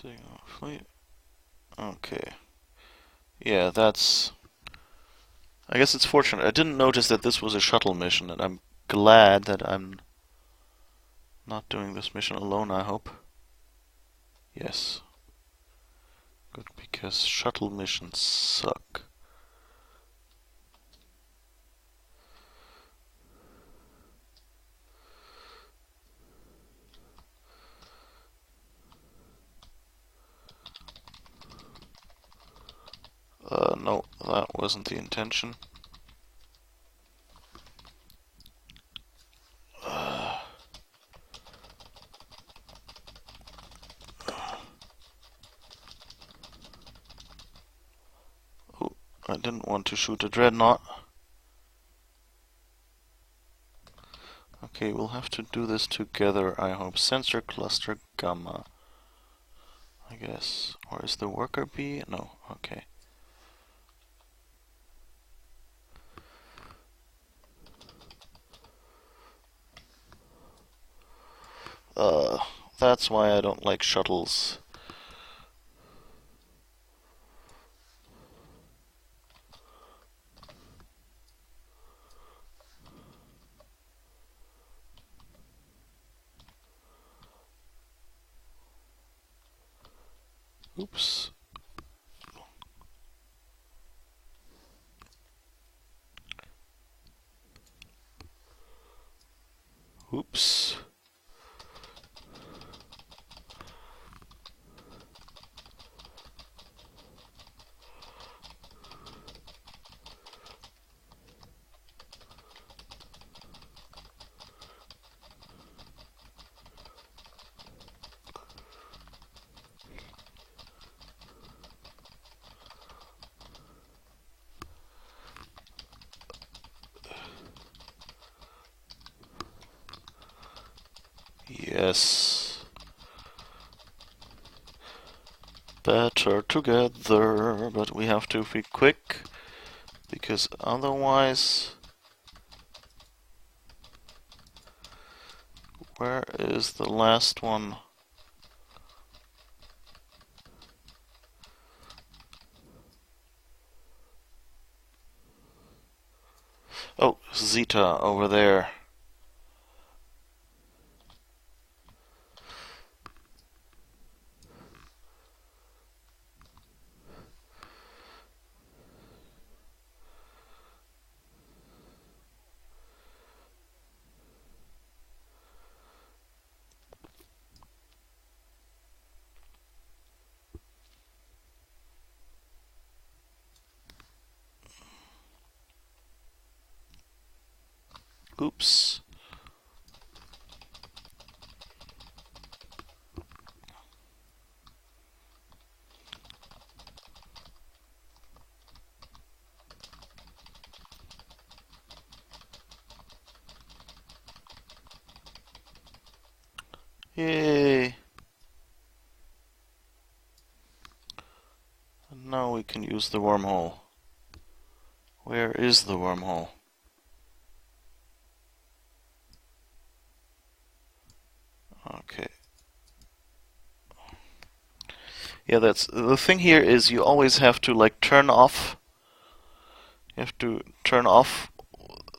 Signal fleet. Okay. Yeah, that's... I guess it's fortunate. I didn't notice that this was a shuttle mission, and I'm glad that I'm not doing this mission alone, I hope. Yes. Good, because shuttle missions suck. No, that wasn't the intention. Oh, I didn't want to shoot a dreadnought. Okay, we'll have to do this together, I hope. Sensor cluster gamma. I guess. Or is the worker bee? No, okay. That's why I don't like shuttles. Oops. Oops. Yes. Better together, but we have to be quick, because otherwise... Where is the last one? Oh, Zeta over there. Oops. Yay! And now we can use the wormhole. Where is the wormhole? Okay. Yeah, that's the thing here is you always have to like turn off. You have to turn off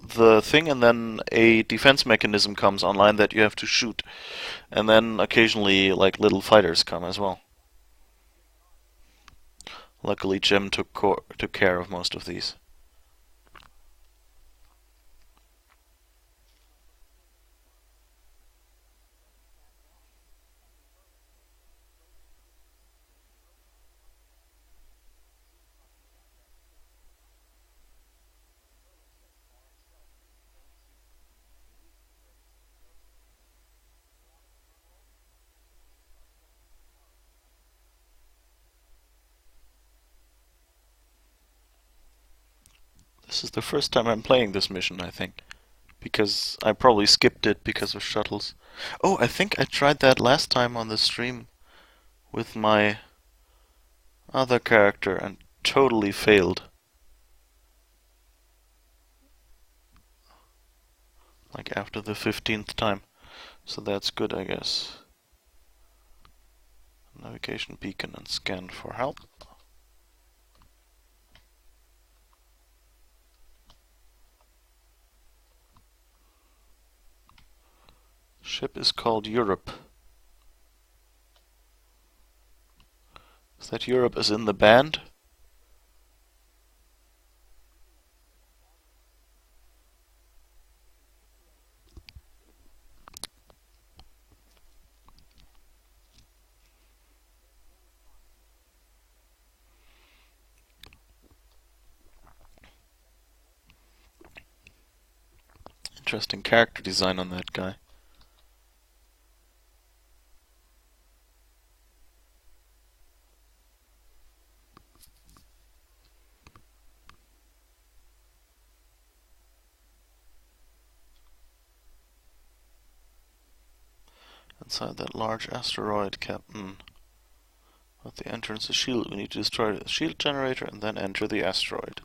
the thing, and then a defense mechanism comes online that you have to shoot, and then occasionally like little fighters come as well. Luckily, Jim took care of most of these. This is the first time I'm playing this mission, I think. Because I probably skipped it because of shuttles. Oh, I think I tried that last time on the stream with my other character and totally failed. Like after the 15th time. So that's good, I guess. Navigation beacon and scan for help. Ship is called Europe. Is that Europe as in the band? Interesting character design on that guy. Inside that large asteroid, Captain. At the entrance of shield, we need to destroy the shield generator and then enter the asteroid.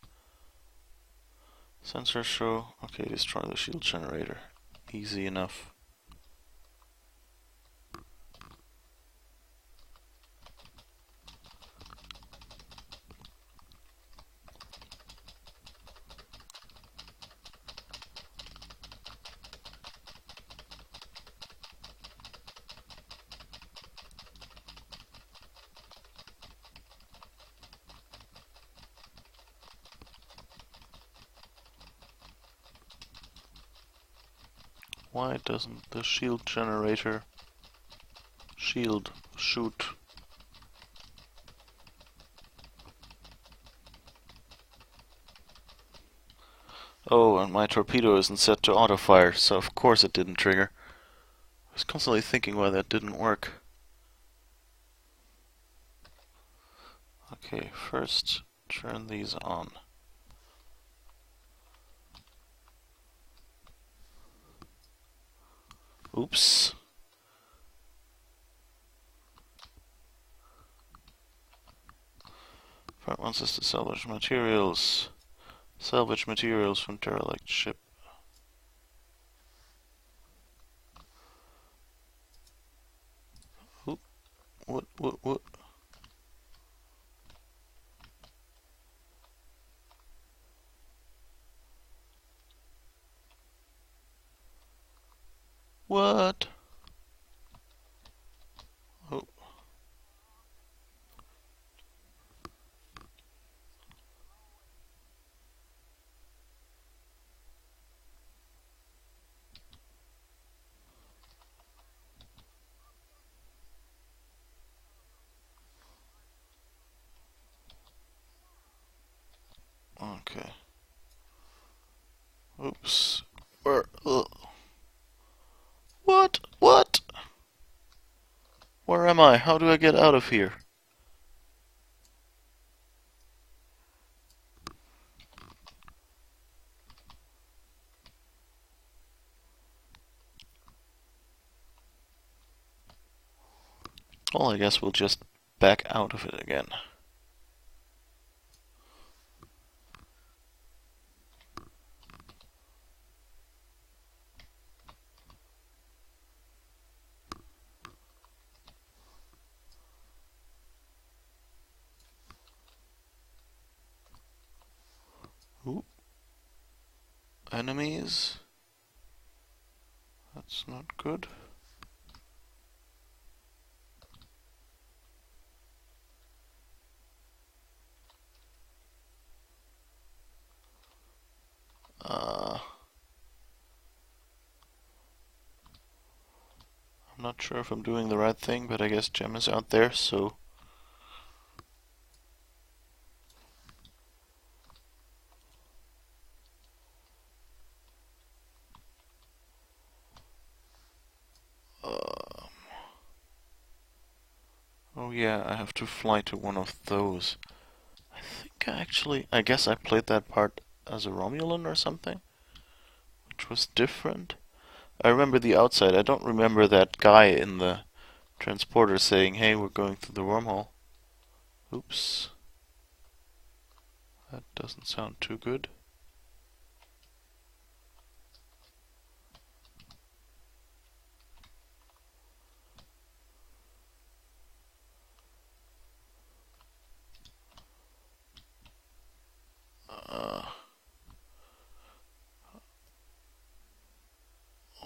Sensors show. Okay, destroy the shield generator. Easy enough. Why doesn't the shield generator shoot? Oh, and my torpedo isn't set to auto-fire, so of course it didn't trigger. I was constantly thinking why that didn't work. Okay, first turn these on. Oops. Part wants us to salvage materials. Salvage materials from derelict ship. Oop. What? What? Oh. Okay. Oops. Where? What? What? Where am I? How do I get out of here? Well, I guess we'll just back out of it again. Ooh. Enemies? That's not good. I'm not sure if I'm doing the right thing, but I guess Gem is out there, so... Oh yeah, I have to fly to one of those. I think I guess I played that part as a Romulan or something, which was different. I remember the outside. I don't remember that guy in the transporter saying, "Hey, we're going through the wormhole." Oops. That doesn't sound too good.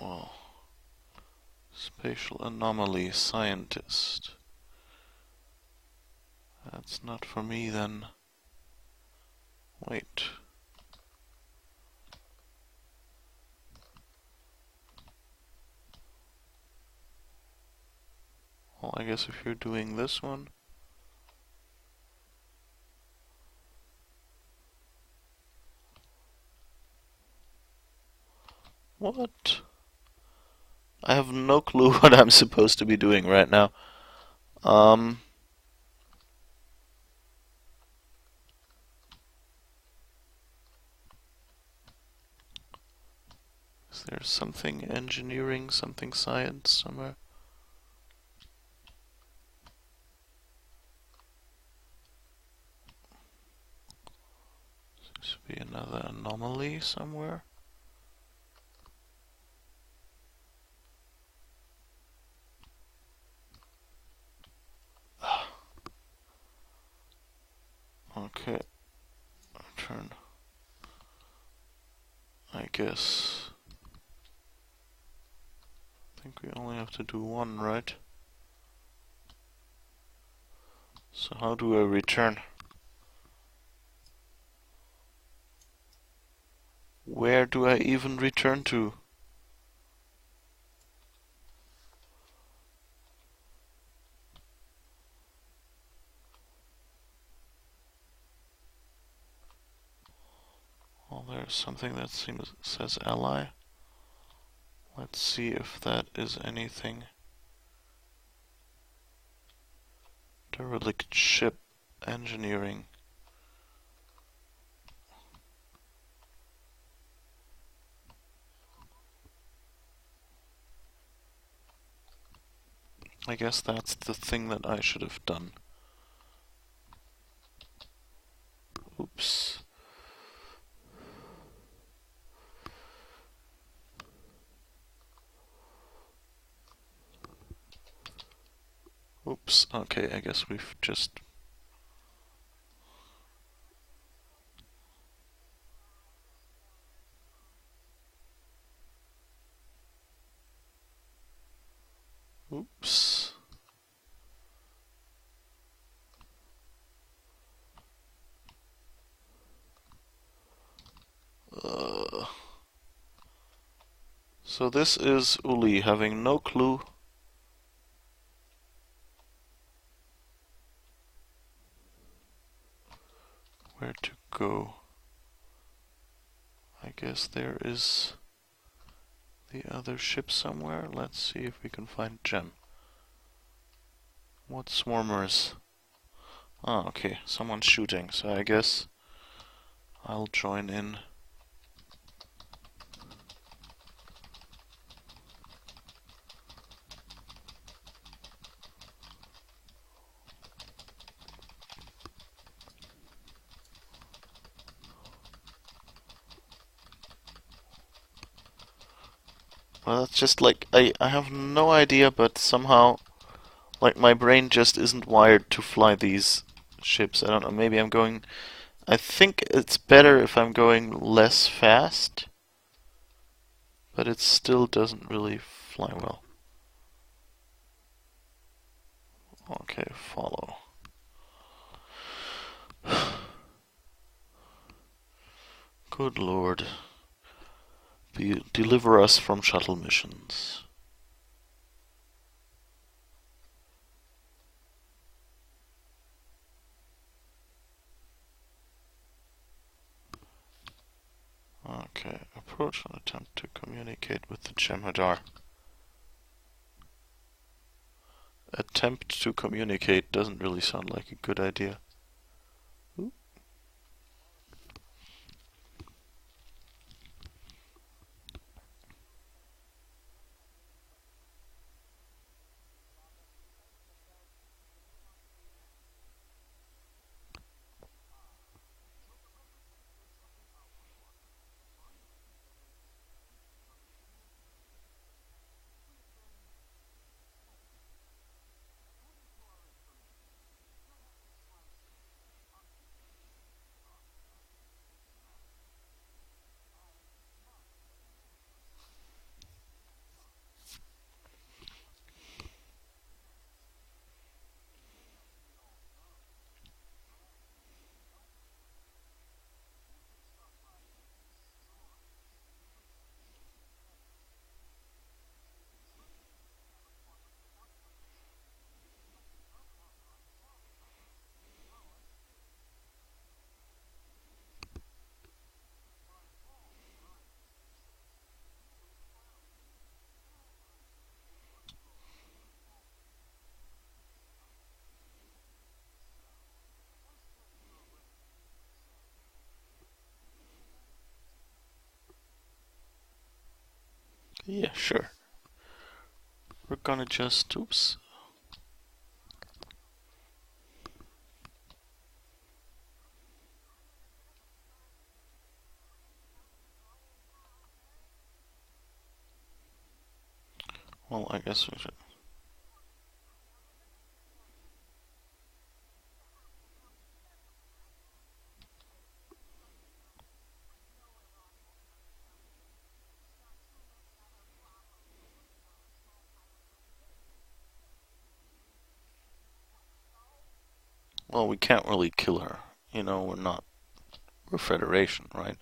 Well, spatial anomaly scientist. That's not for me then. Wait. Well, I guess if you're doing this one... What? I have no clue what I'm supposed to be doing right now. Is there something engineering, something science somewhere? Seems to be another anomaly somewhere. Okay. Turn. I guess. I think we only have to do one, right? So how do I return? Where do I even return to? Well, there's something that says ally. Let's see if that is anything. Derelict ship engineering. I guess that's the thing that I should have done. Oops. Oops. Okay, I guess we've just... Oops. So this is Uli having no clue where to go. I guess there is the other ship somewhere. Let's see if we can find Gem. What swarmers? Ah, okay, someone's shooting, so I guess I'll join in. Well, that's just like, I have no idea, but somehow, like, my brain just isn't wired to fly these ships. I don't know, maybe I'm going... I think it's better if I'm going less fast, but it still doesn't really fly well. Okay, follow. Good lord. Deliver us from shuttle missions. Okay, approach and attempt to communicate with the Jem'Hadar. Attempt to communicate doesn't really sound like a good idea. Ooh. Yeah, sure. We're gonna just... oops. Well, I guess we should... Well, we can't really kill her. You know, we're not... we're Federation, right?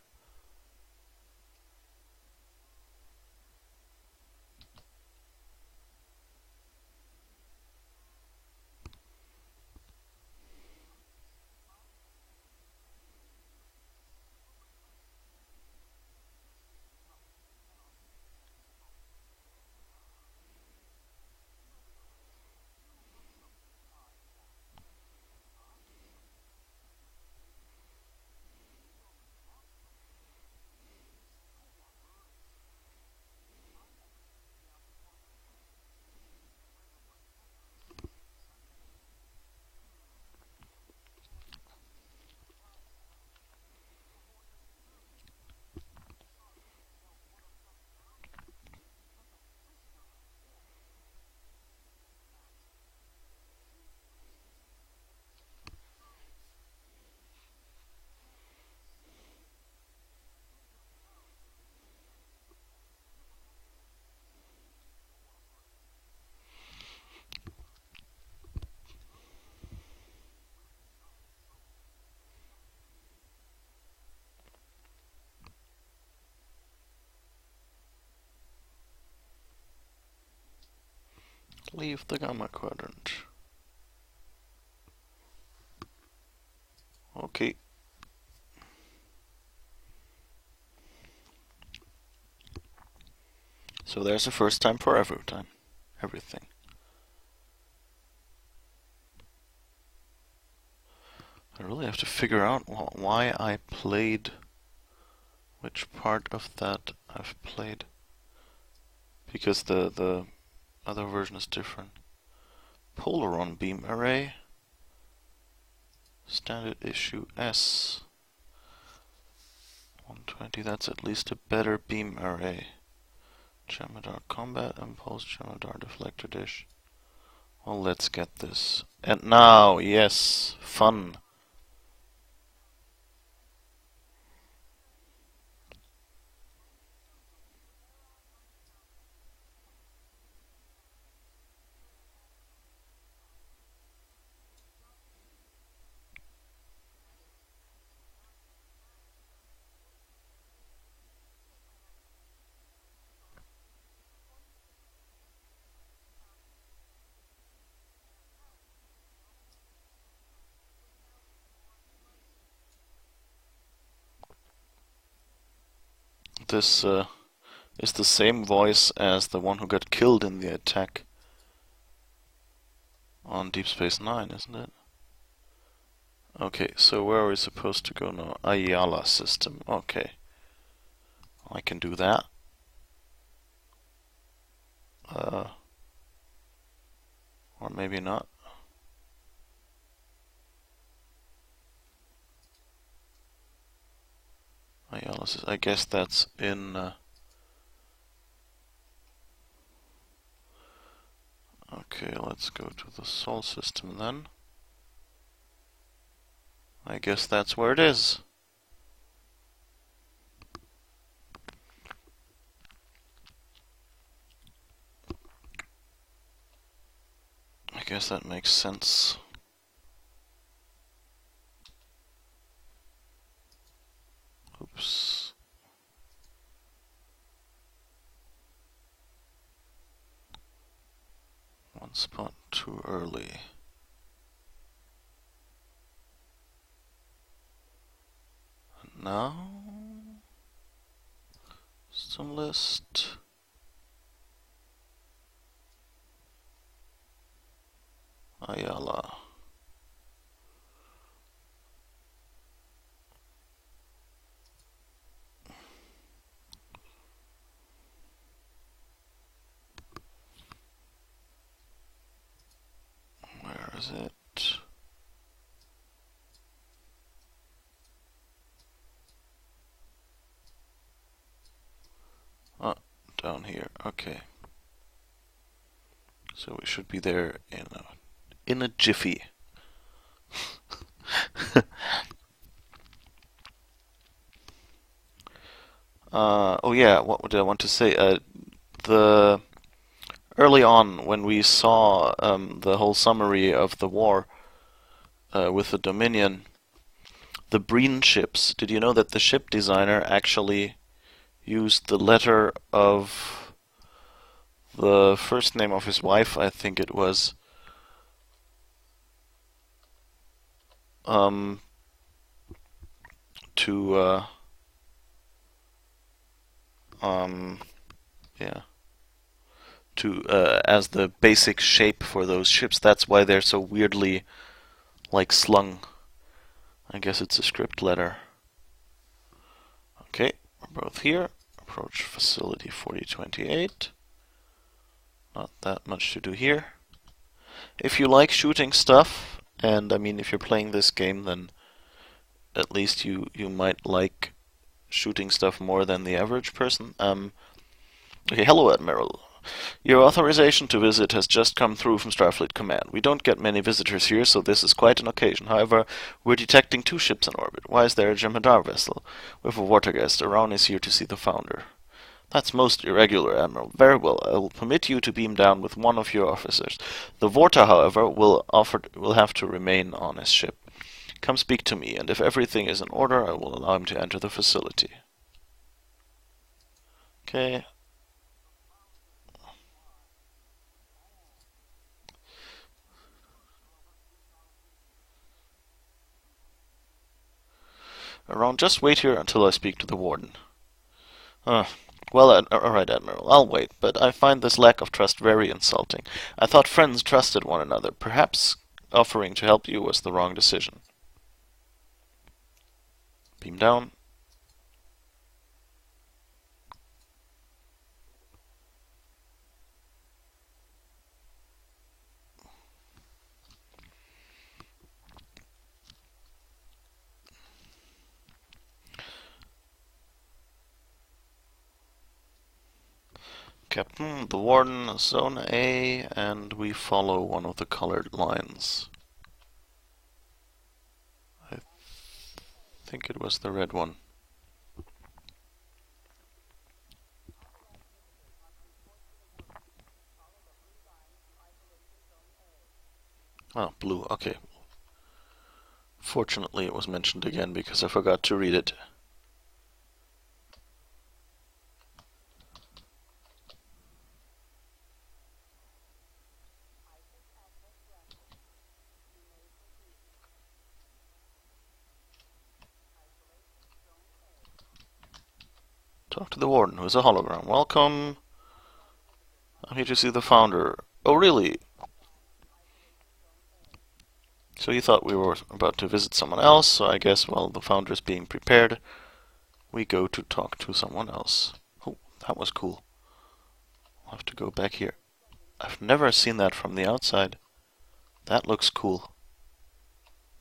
Leave the Gamma Quadrant. Okay. So there's a first time for everything. I really have to figure out why I played, which part of that I've played, because the other version is different. Polaron beam array, standard issue S 120. That's at least a better beam array. Jemadar combat impulse, Jemadar deflector dish. Well, let's get this. And now, yes, fun. This is the same voice as the one who got killed in the attack on Deep Space Nine, isn't it? Okay, so where are we supposed to go now? Ayala system. Okay. I can do that. Or maybe not. Ayala system. I guess that's in... Okay, let's go to the Sol system then. I guess that's where it is. I guess that makes sense. Oops. One spot too early. And now, some list. Ayala. Where is it? Oh, down here. Okay. So we should be there in a jiffy. Oh yeah, what did I want to say? Early on, when we saw the whole summary of the war with the Dominion, the Breen ships, did you know that the ship designer actually used the letter of the first name of his wife, I think it was, as the basic shape for those ships. That's why they're so weirdly like slung. I guess it's a script letter. Okay, we're both here. Approach facility 4028. Not that much to do here. If you like shooting stuff, and I mean if you're playing this game, then at least you might like shooting stuff more than the average person. Okay, hello Admiral. Your authorization to visit has just come through from Starfleet Command. We don't get many visitors here, so this is quite an occasion. However, we're detecting 2 ships in orbit. Why is there a Jemadar vessel? With a Waterguest, Orion is here to see the Founder. That's most irregular, Admiral. Very well, I will permit you to beam down with one of your officers. The Vorta, however, will have to remain on his ship. Come speak to me, and if everything is in order, I will allow him to enter the facility. Okay. Around, just wait here until I speak to the warden. Well, alright, Admiral, I'll wait, but I find this lack of trust very insulting. I thought friends trusted one another. Perhaps offering to help you was the wrong decision. Beam down. Captain, the warden, Zone A, and we follow one of the colored lines. I think it was the red one. Oh, blue, okay. Fortunately, it was mentioned again because I forgot to read it. Talk to the warden, who is a hologram. Welcome. I'm here to see the founder. Oh, really? So you thought we were about to visit someone else, so I guess while the founder is being prepared, we go to talk to someone else. Oh, that was cool. I'll have to go back here. I've never seen that from the outside. That looks cool.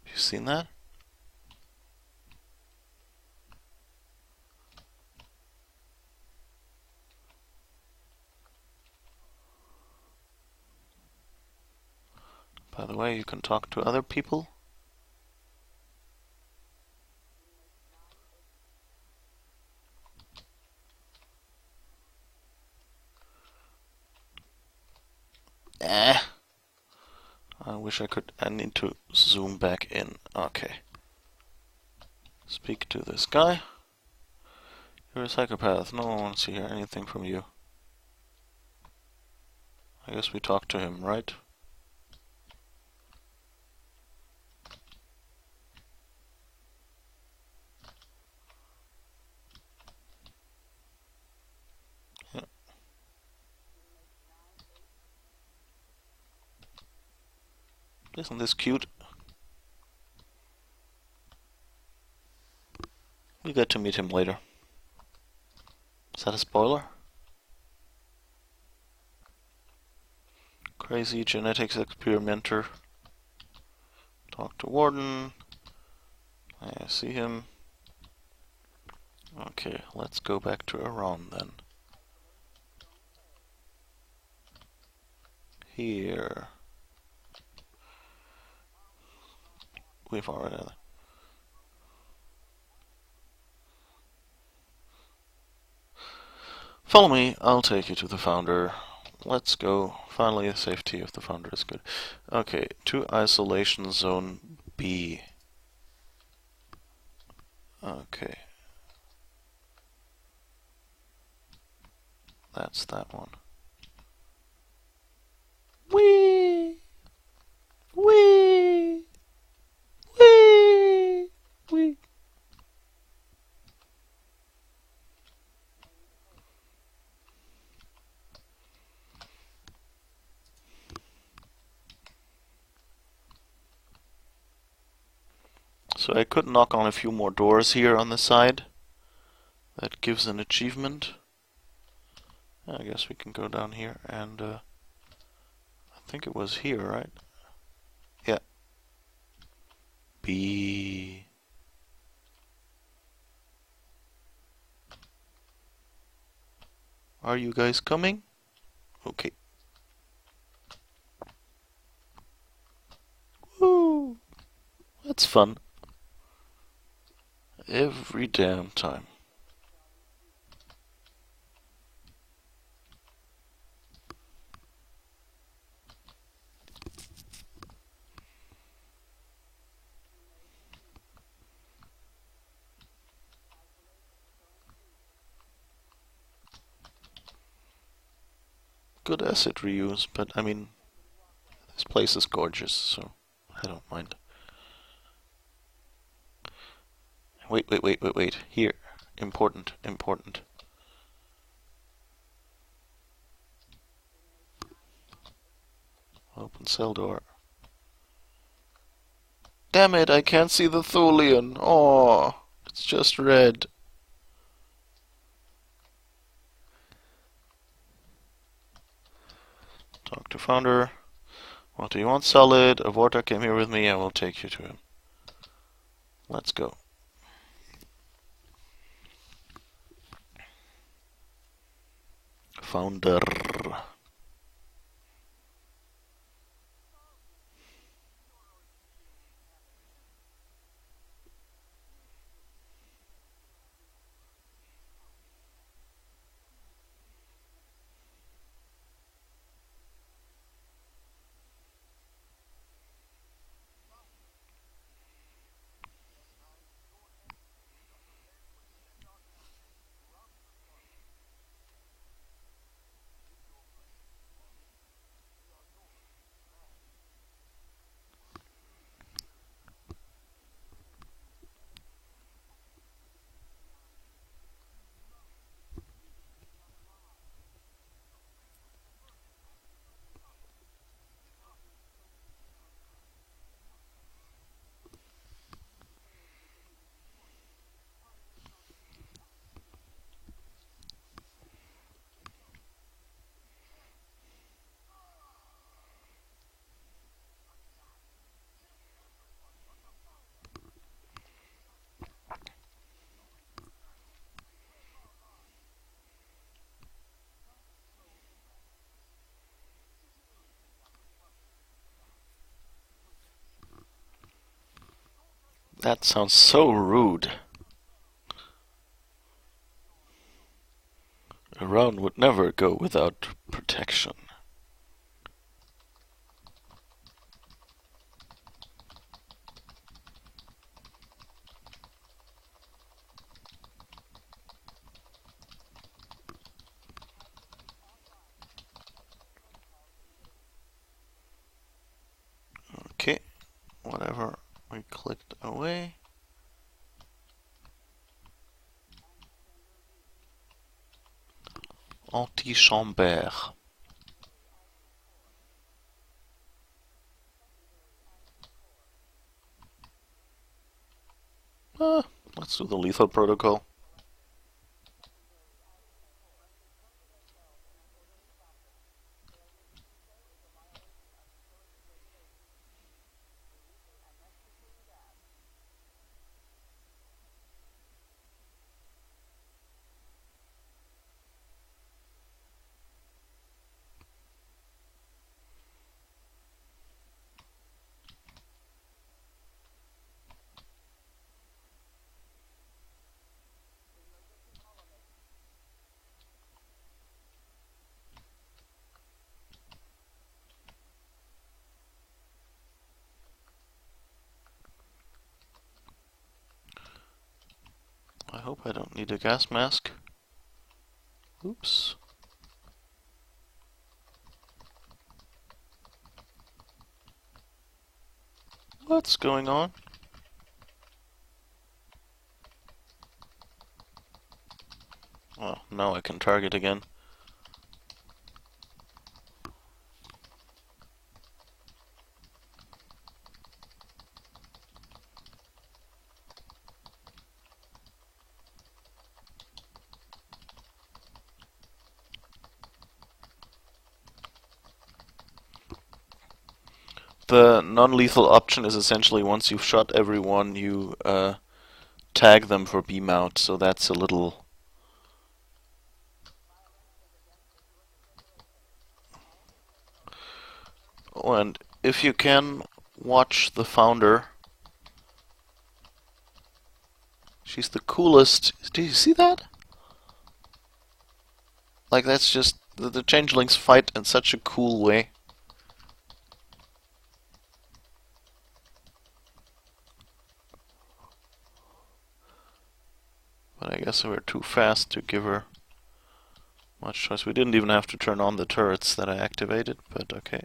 You seen that? By the way, you can talk to other people. I wish I could. I need to zoom back in. Okay. Speak to this guy. You're a psychopath. No one wants to hear anything from you. I guess we talk to him, right? Yeah. Isn't this cute? We get to meet him later. Is that a spoiler? Crazy genetics experimenter. Talk to warden. I see him. Okay, let's go back to Orion then. Here. We've already... Follow me, I'll take you to the founder. Let's go. Finally, the safety of the founder is good. Okay, to isolation zone B. Okay. That's that one. Whee! Whee! Whee! Whee! So I could knock on a few more doors here on the side. That gives an achievement. I guess we can go down here and I think it was here, right? Yeah. B. Are you guys coming? Okay. Woo! That's fun. Every damn time. Good asset reuse, but I mean, this place is gorgeous, so I don't mind. Wait. Here. Important. Open cell door. Damn it, I can't see the Thulian. Oh, it's just red. Talk to Founder. What do you want? Solid. Avorta came here with me. I will take you to him. Let's go. Founder. That sounds so rude. A round would never go without protection. Okay, whatever we clicked away. Antichambre. Let's do the lethal protocol. I hope I don't need a gas mask. Oops. What's going on? Oh, now I can target again. The non-lethal option is essentially once you've shot everyone, you tag them for beam out, so that's a little... Oh, and if you can, watch the Founder. She's the coolest. Do you see that? Like, that's just... The changelings fight in such a cool way. But I guess we were too fast to give her much choice. We didn't even have to turn on the turrets that I activated, but okay.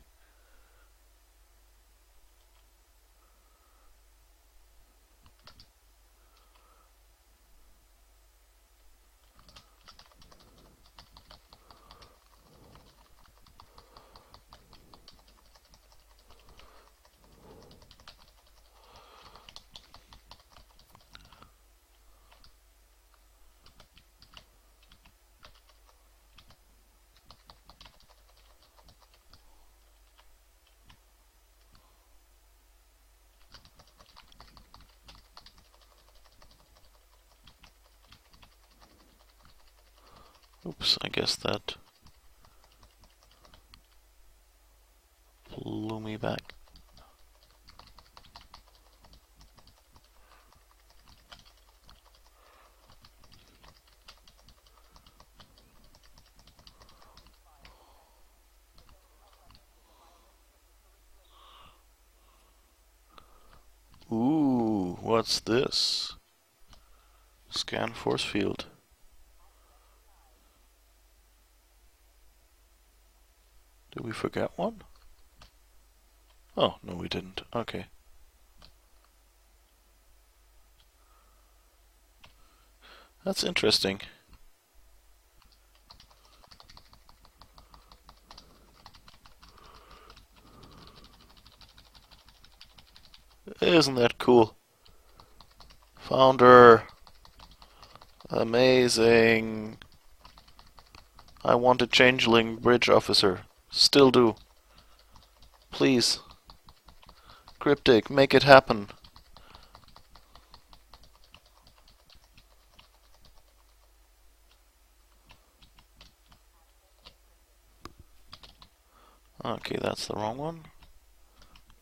Oops, I guess that blew me back. Ooh, what's this? Scan force field. Did we forget one? Oh, no we didn't. Okay. That's interesting. Isn't that cool? Founder. Amazing. I want a changeling bridge officer. Still do. Please. Cryptic, make it happen. Okay, that's the wrong one.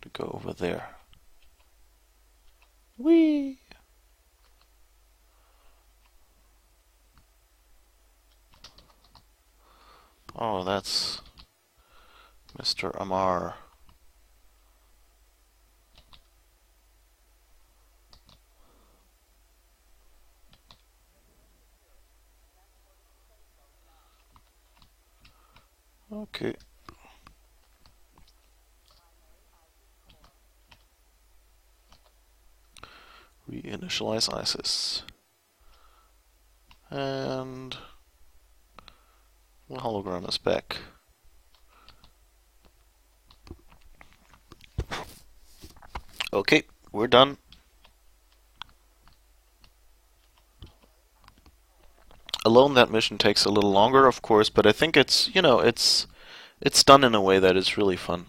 To go over there. Whee! Oh, that's Mr. Amar. Okay. Reinitialize ISIS. And the hologram is back. Okay, we're done. Alone that mission takes a little longer, of course, but I think it's, you know, it's done in a way that is really fun.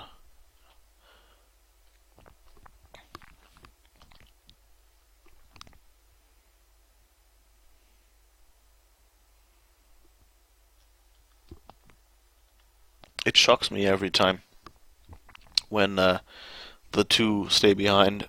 It shocks me every time when the two stay behind.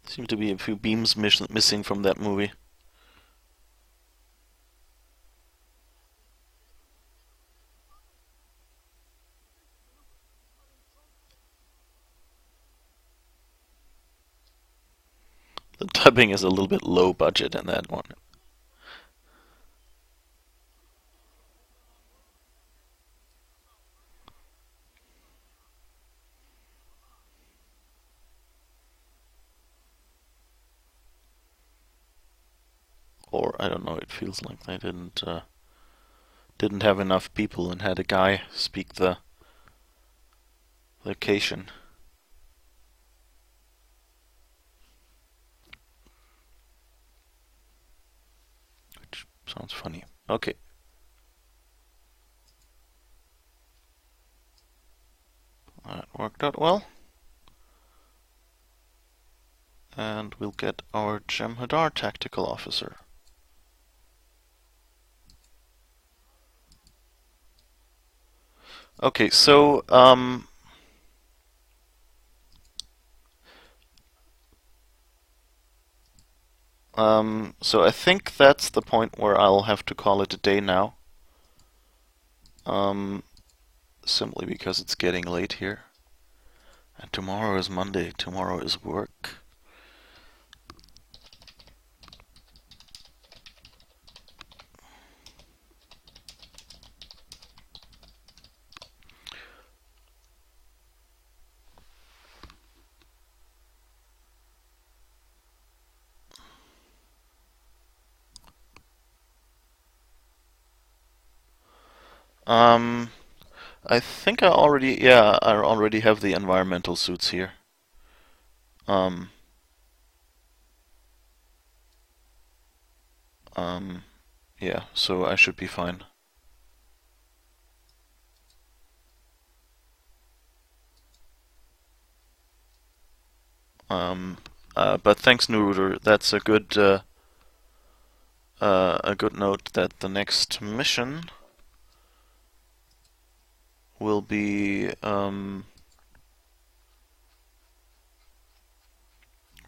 Seem to be a few beams missing from that movie. The dubbing is a little bit low budget in that one. Or I don't know. It feels like they didn't have enough people and had a guy speak the location. Which sounds funny. Okay. That worked out well. And we'll get our Jem'Hadar tactical officer. Okay, so so I think that's the point where I'll have to call it a day now. Simply because it's getting late here. And tomorrow is Monday. Tomorrow is work. I think I already have the environmental suits here. Um, yeah, so I should be fine. But thanks, Nuruder. That's a good note that the next mission will be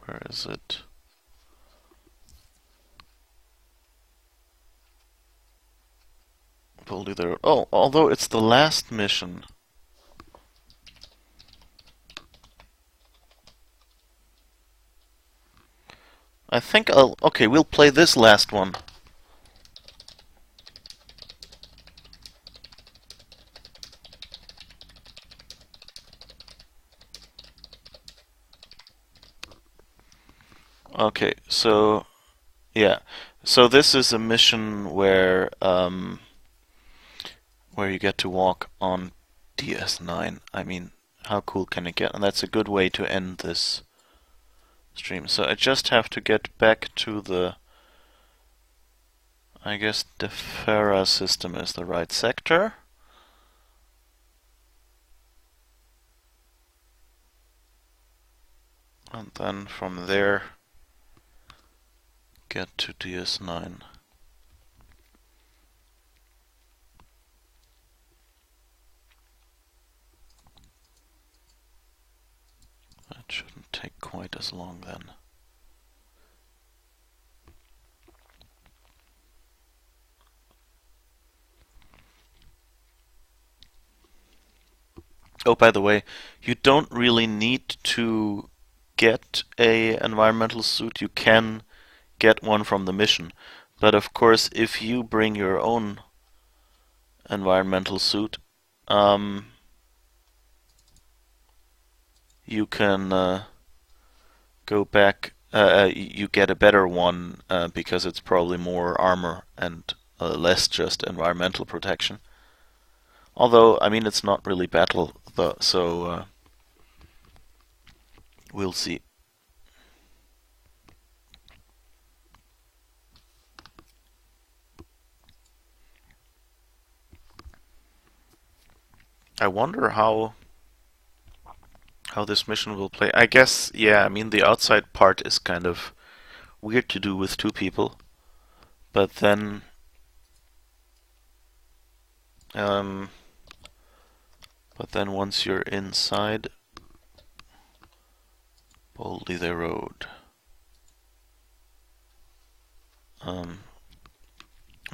where is it? Boldly there. Oh, although it's the last mission. I think okay, we'll play this last one. Okay, so yeah. So this is a mission where you get to walk on DS9. I mean, how cool can it get? And that's a good way to end this stream. So I just have to get back to the, I guess the Farah system is the right sector. And then from there get to DS9. That shouldn't take quite as long then. Oh, by the way, you don't really need to get a environmental suit. You can get one from the mission. But of course, if you bring your own environmental suit, you can go back. You get a better one because it's probably more armor and less just environmental protection. Although, I mean, it's not really battle, though, so we'll see. I wonder how this mission will play. I guess, yeah, I mean, the outside part is kind of weird to do with two people, but then once you're inside, boldly they rode.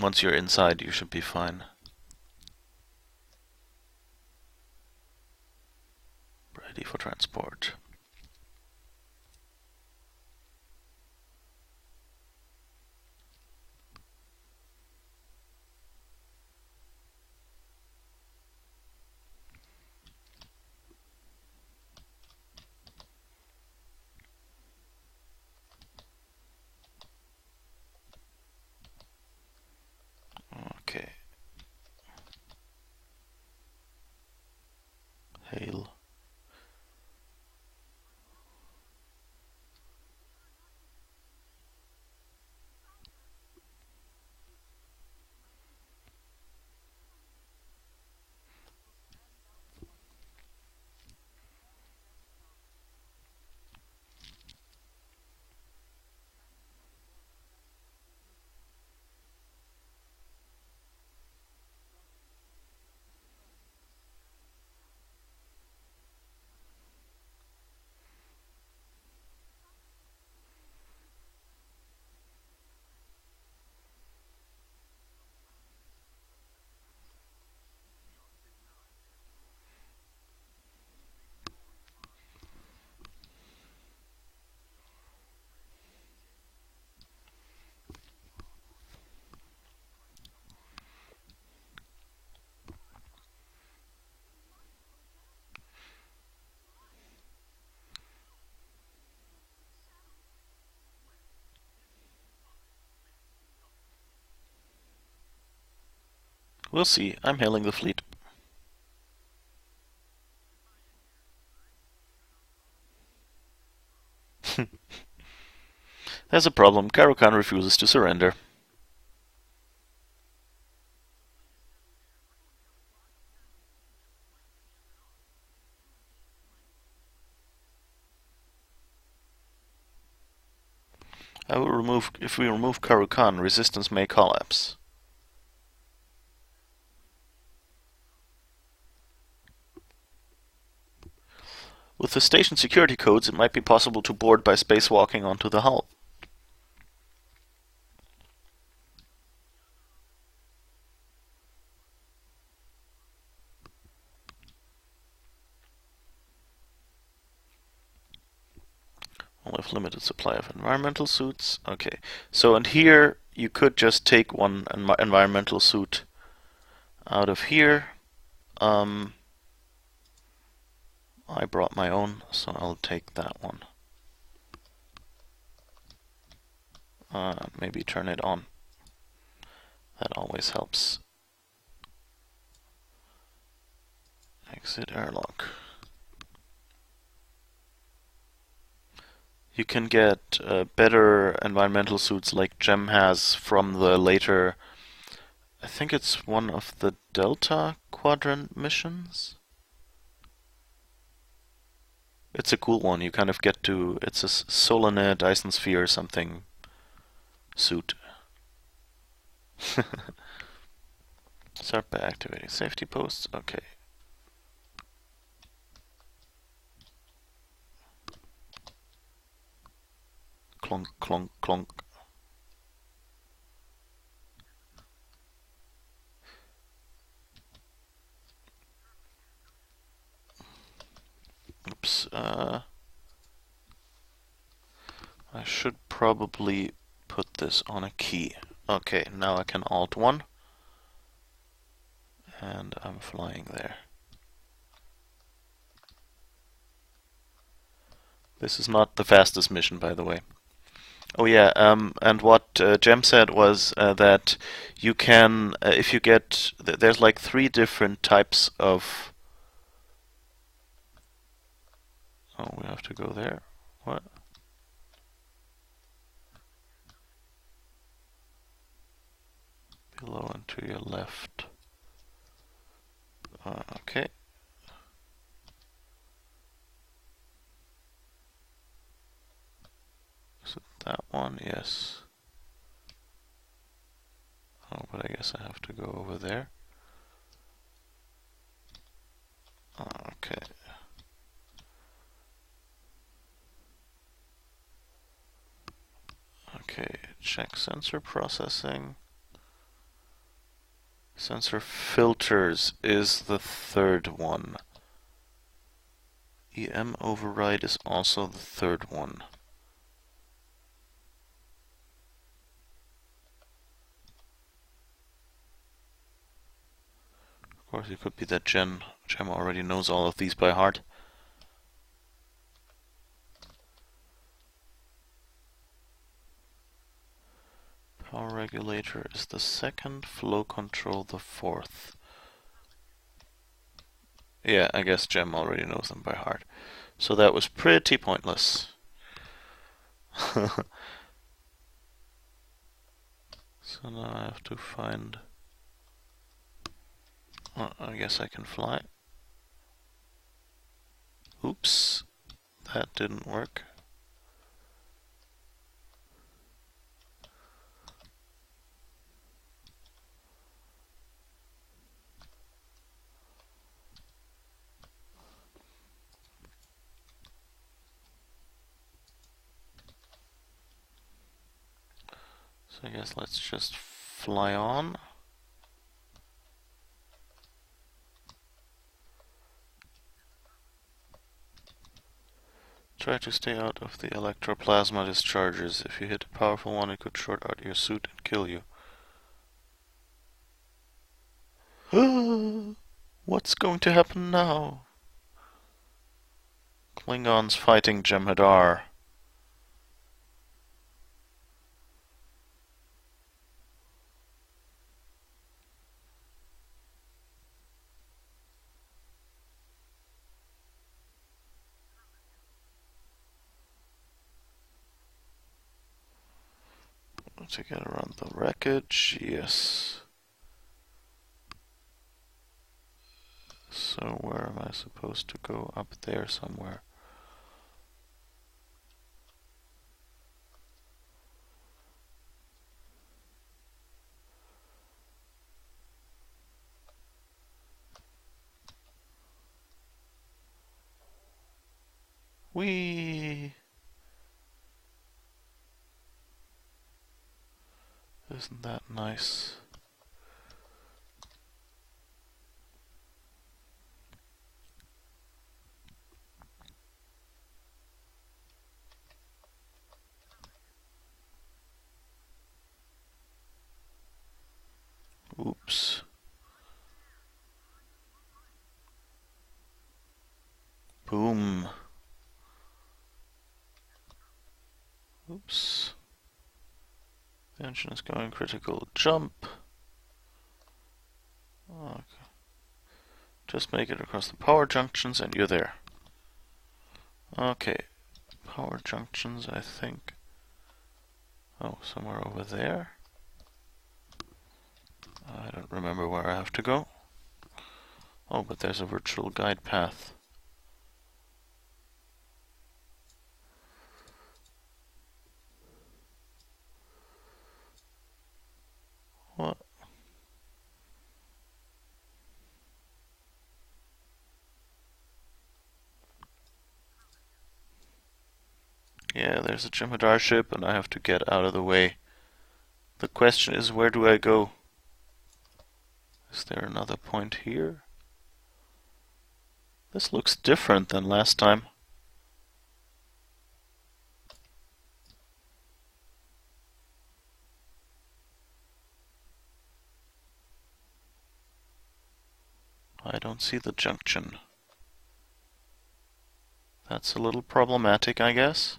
Once you're inside, you should be fine. Ready for transport. Okay. Hail. We'll see. I'm hailing the fleet. There's a problem. Karukan refuses to surrender. If we remove Karukan, resistance may collapse. With the station security codes, it might be possible to board by spacewalking onto the hull. We'll have limited supply of environmental suits. Okay, so and here you could just take one environmental suit out of here. I brought my own, so I'll take that one. Maybe turn it on. That always helps. Exit airlock. You can get better environmental suits like Gem has from the later, I think it's one of the Delta Quadrant missions. It's a cool one. You kind of get to, it's a Solanet, Dyson Sphere or something suit. Start by activating safety posts. Okay. Clonk, clonk, clonk. Oops. I should probably put this on a key. Okay, now I can Alt 1. And I'm flying there. This is not the fastest mission, by the way. Oh yeah, and what Jem said was that you can, if you get, there's like 3 different types of... Oh, we have to go there. What? Below and to your left. Okay. Is it that one? Yes. Oh, but I guess I have to go over there. Okay. Okay, check sensor processing. Sensor filters is the 3rd one. EM override is also the 3rd one. Of course, it could be that Gem already knows all of these by heart. Power regulator is the 2nd, flow control the 4th. Yeah, I guess Gem already knows them by heart. So that was pretty pointless. So now I have to find... Oh, I guess I can fly. Oops, that didn't work. So I guess let's just fly on. Try to stay out of the electroplasma discharges. If you hit a powerful one, it could short out your suit and kill you. What's going to happen now? Klingons fighting Jem'Hadar. to get around the wreckage, yes. So where am I supposed to go? Up there somewhere. Whee! Isn't that nice? Oops. Boom. Oops. The engine is going critical. Jump. Okay. Just make it across the power junctions and you're there. Okay. Power junctions, I think. Oh, somewhere over there. I don't remember where I have to go. Oh, but there's a virtual guide path. What? Yeah, there's a Jem'Hadar ship and I have to get out of the way. The question is, where do I go? Is there another point here? This looks different than last time. I don't see the junction. That's a little problematic, I guess.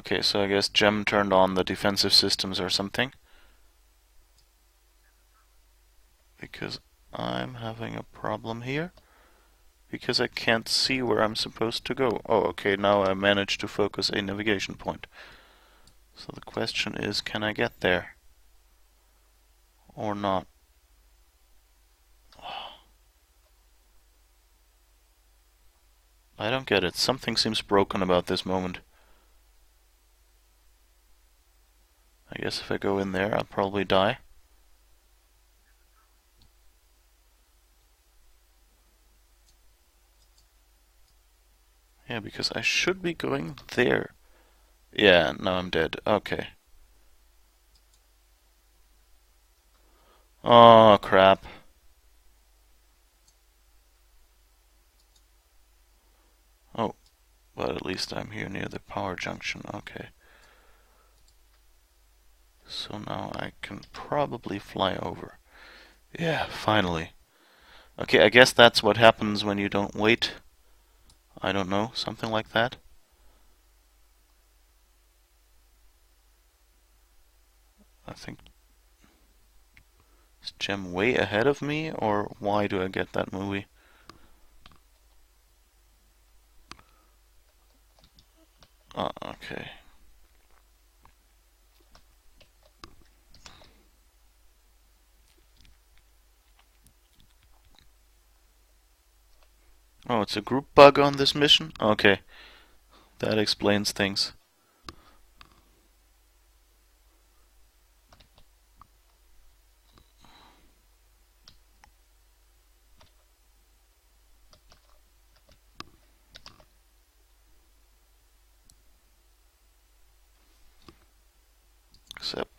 Okay, so I guess Gem turned on the defensive systems or something. Because I'm having a problem here. Because I can't see where I'm supposed to go. Oh, okay, now I managed to focus a navigation point. So the question is, can I get there? Or not? I don't get it. Something seems broken about this moment. I guess if I go in there, I'll probably die. Yeah, because I should be going there. Yeah, now I'm dead. Okay. Oh, crap. Oh, but at least I'm here near the power junction. Okay. So now I can probably fly over. Yeah, finally. Okay, I guess that's what happens when you don't wait. I don't know, something like that. I think... Is Gem way ahead of me, or why do I get that movie? Okay. Oh, it's a group bug on this mission? Okay. That explains things. Except...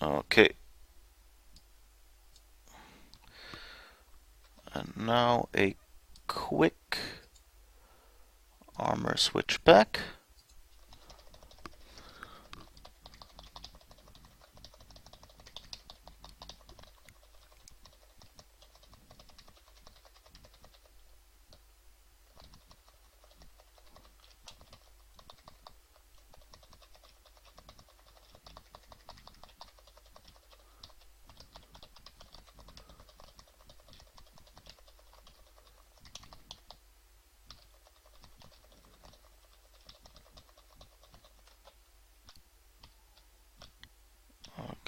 Okay. And now a quick Armor switch back.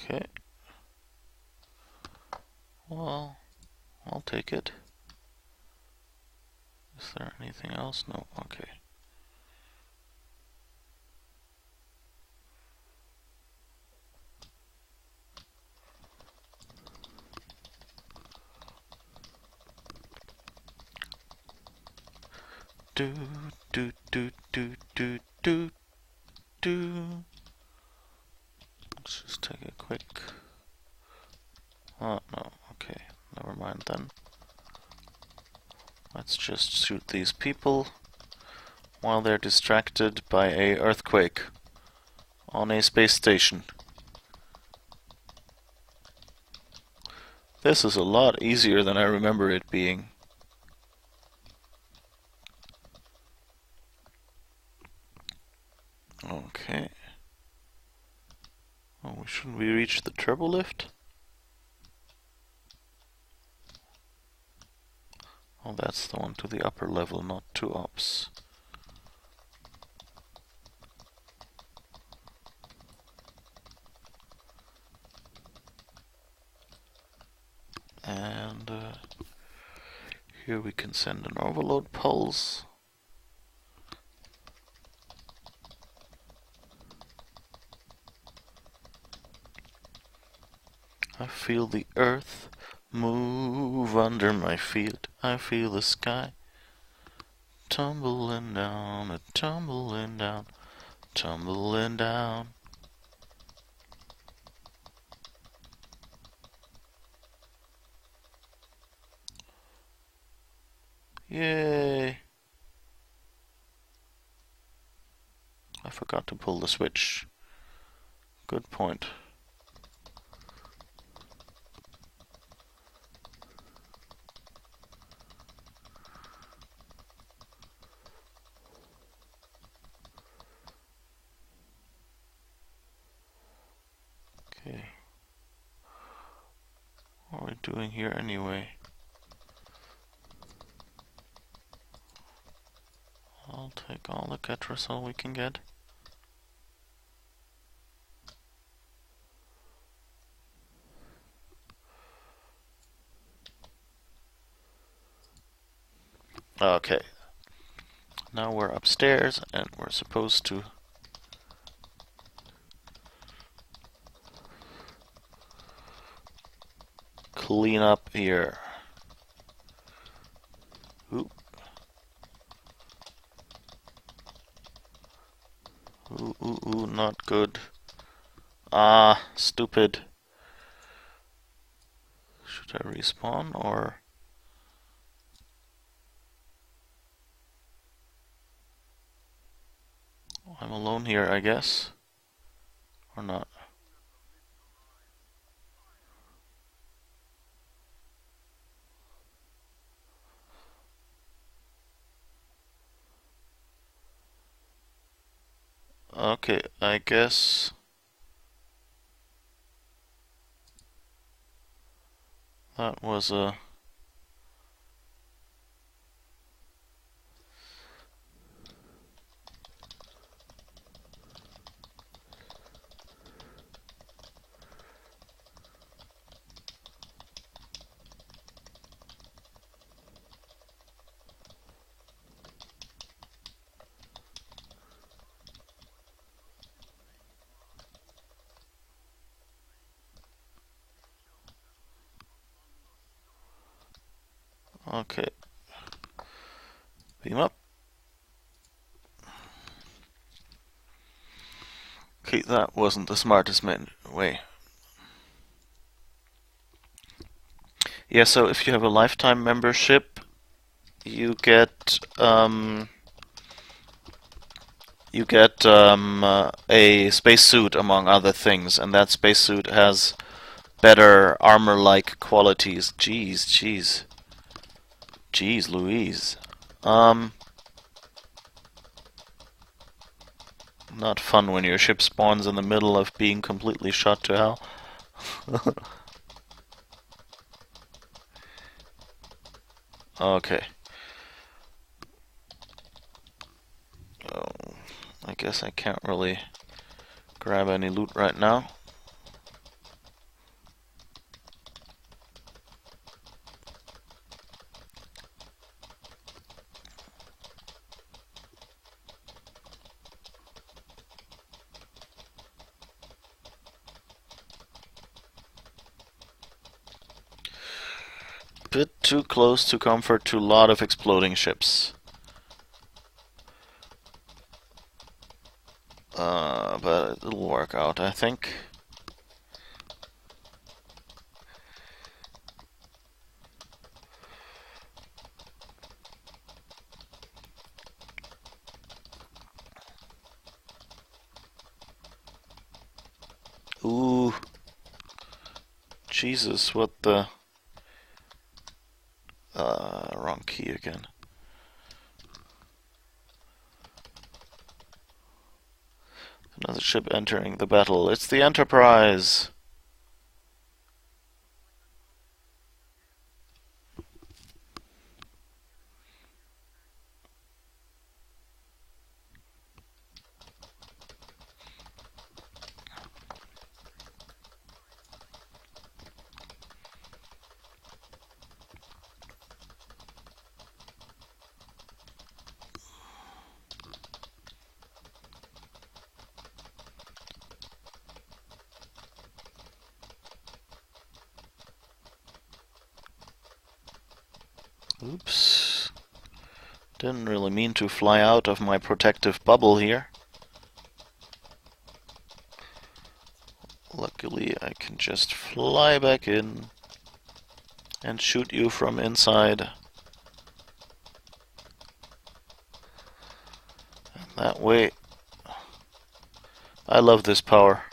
Okay. Well, I'll take it. Is there anything else? No. Okay. Do do do do do do do. Let's just take a quick. Oh no. Okay. Never mind then. Let's just shoot these people while they're distracted by a earthquake on a space station. This is a lot easier than I remember it being. Okay. Oh, shouldn't we reach the turbo lift? Oh, that's the one to the upper level, not to ops. And here we can send an overload pulse. I feel the earth move under my feet. I feel the sky tumbling down, tumbling down, tumbling down. Yay! I forgot to pull the switch. Good point. Okay. What are we doing here anyway? I'll take all the Ketracel we can get. Okay. Now we're upstairs and we're supposed to clean up here. Ooh. Ooh, ooh, ooh, not good. Ah, stupid. Should I respawn or... I'm alone here, I guess. Or not. Okay, I guess... that was a... Okay. Beam up. Okay, that wasn't the smartest way. Yeah, so if you have a lifetime membership, you get you get a spacesuit among other things, and that spacesuit has better armor-like qualities. Jeez Louise. Not fun when your ship spawns in the middle of being completely shot to hell. Okay. Oh, I guess I can't really grab any loot right now. Bit too close to comfort to a lot of exploding ships. But it'll work out, I think. Ooh. Jesus, what the... wrong key again. Another ship entering the battle. It's the Enterprise! Oops. Didn't really mean to fly out of my protective bubble here. Luckily, I can just fly back in and shoot you from inside. And that way, I love this power.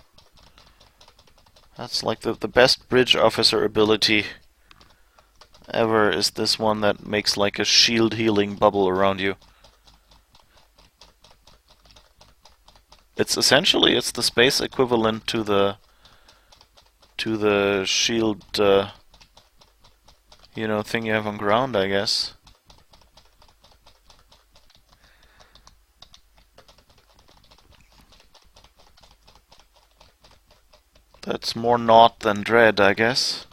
That's like the best bridge officer ability ever, is this one that makes like a shield healing bubble around you. It's essentially, it's the space equivalent to the shield you know, thing you have on ground, I guess. That's more naught than dread, I guess.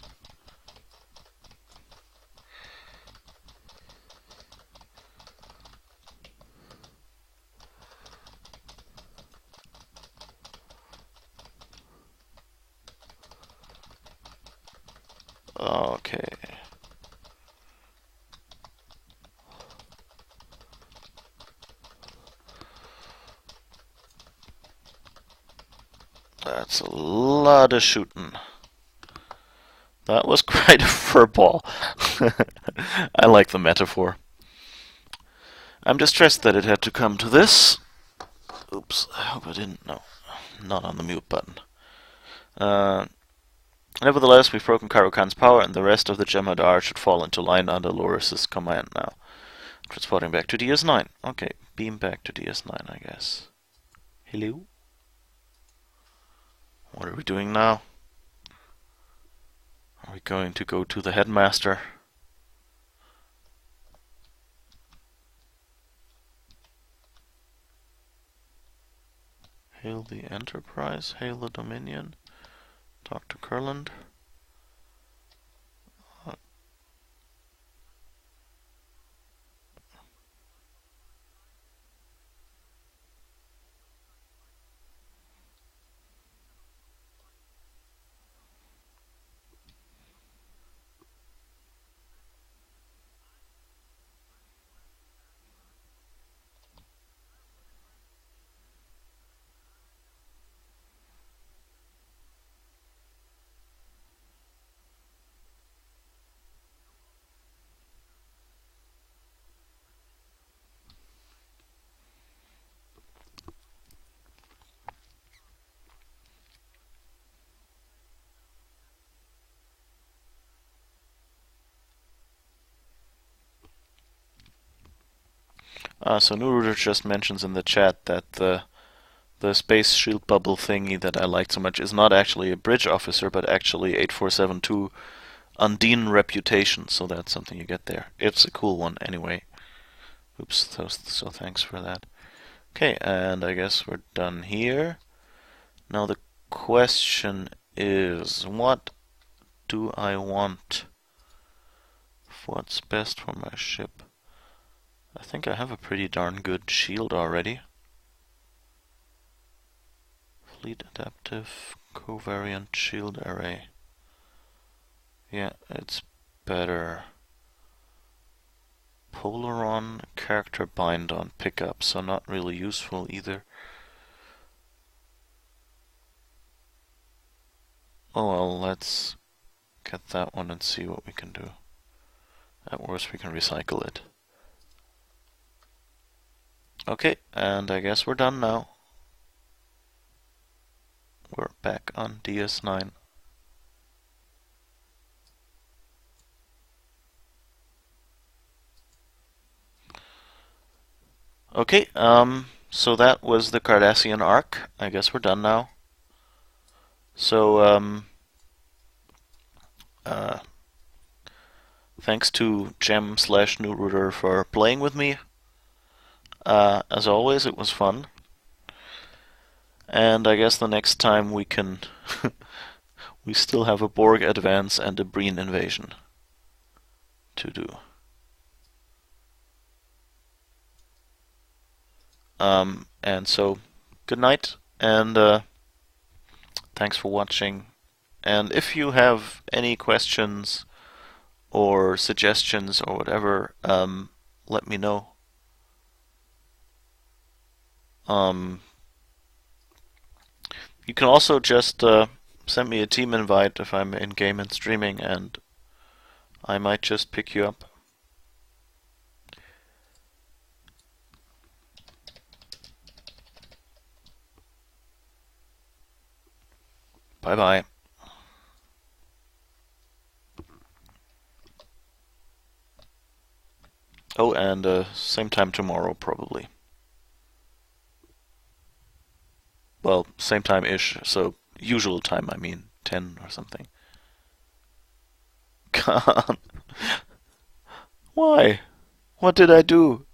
Okay. That's a lot of shooting. That was quite a furball. I like the metaphor. I'm distressed that it had to come to this. Oops, I hope I didn't. No, not on the mute button. Nevertheless, we've broken Karukan's power, and the rest of the Jem'Hadar should fall into line under Loris's command now. Transporting back to DS9. Okay, beam back to DS9, I guess. Hello? What are we doing now? Are we going to go to the headmaster? Hail the Enterprise, hail the Dominion, talk to Kurland. So Nuruder just mentions in the chat that the space shield bubble thingy that I liked so much is not actually a bridge officer, but actually 8472 Undine reputation. So that's something you get there. It's a cool one anyway. Oops. So thanks for that. Okay, and I guess we're done here. Now the question is, what do I want? What's best for my ship? I think I have a pretty darn good shield already. Fleet adaptive covariant shield array. Yeah, it's better. Polaron character bind on pickup, so not really useful either. Oh well, let's get that one and see what we can do. At worst, we can recycle it. Okay, and I guess we're done now. We're back on DS9. Okay, so that was the Cardassian arc. I guess we're done now. So, thanks to Gem/Nuruder for playing with me. As always, it was fun. And I guess the next time we can... we still have a Borg advance and a Breen invasion to do. And so, good night, and thanks for watching. And if you have any questions or suggestions or whatever, let me know. You can also just send me a team invite if I'm in game and streaming, and I might just pick you up. Bye bye. Oh, and same time tomorrow, probably. Well, same time-ish, so usual time, I mean, 10 or something. God. Why? What did I do?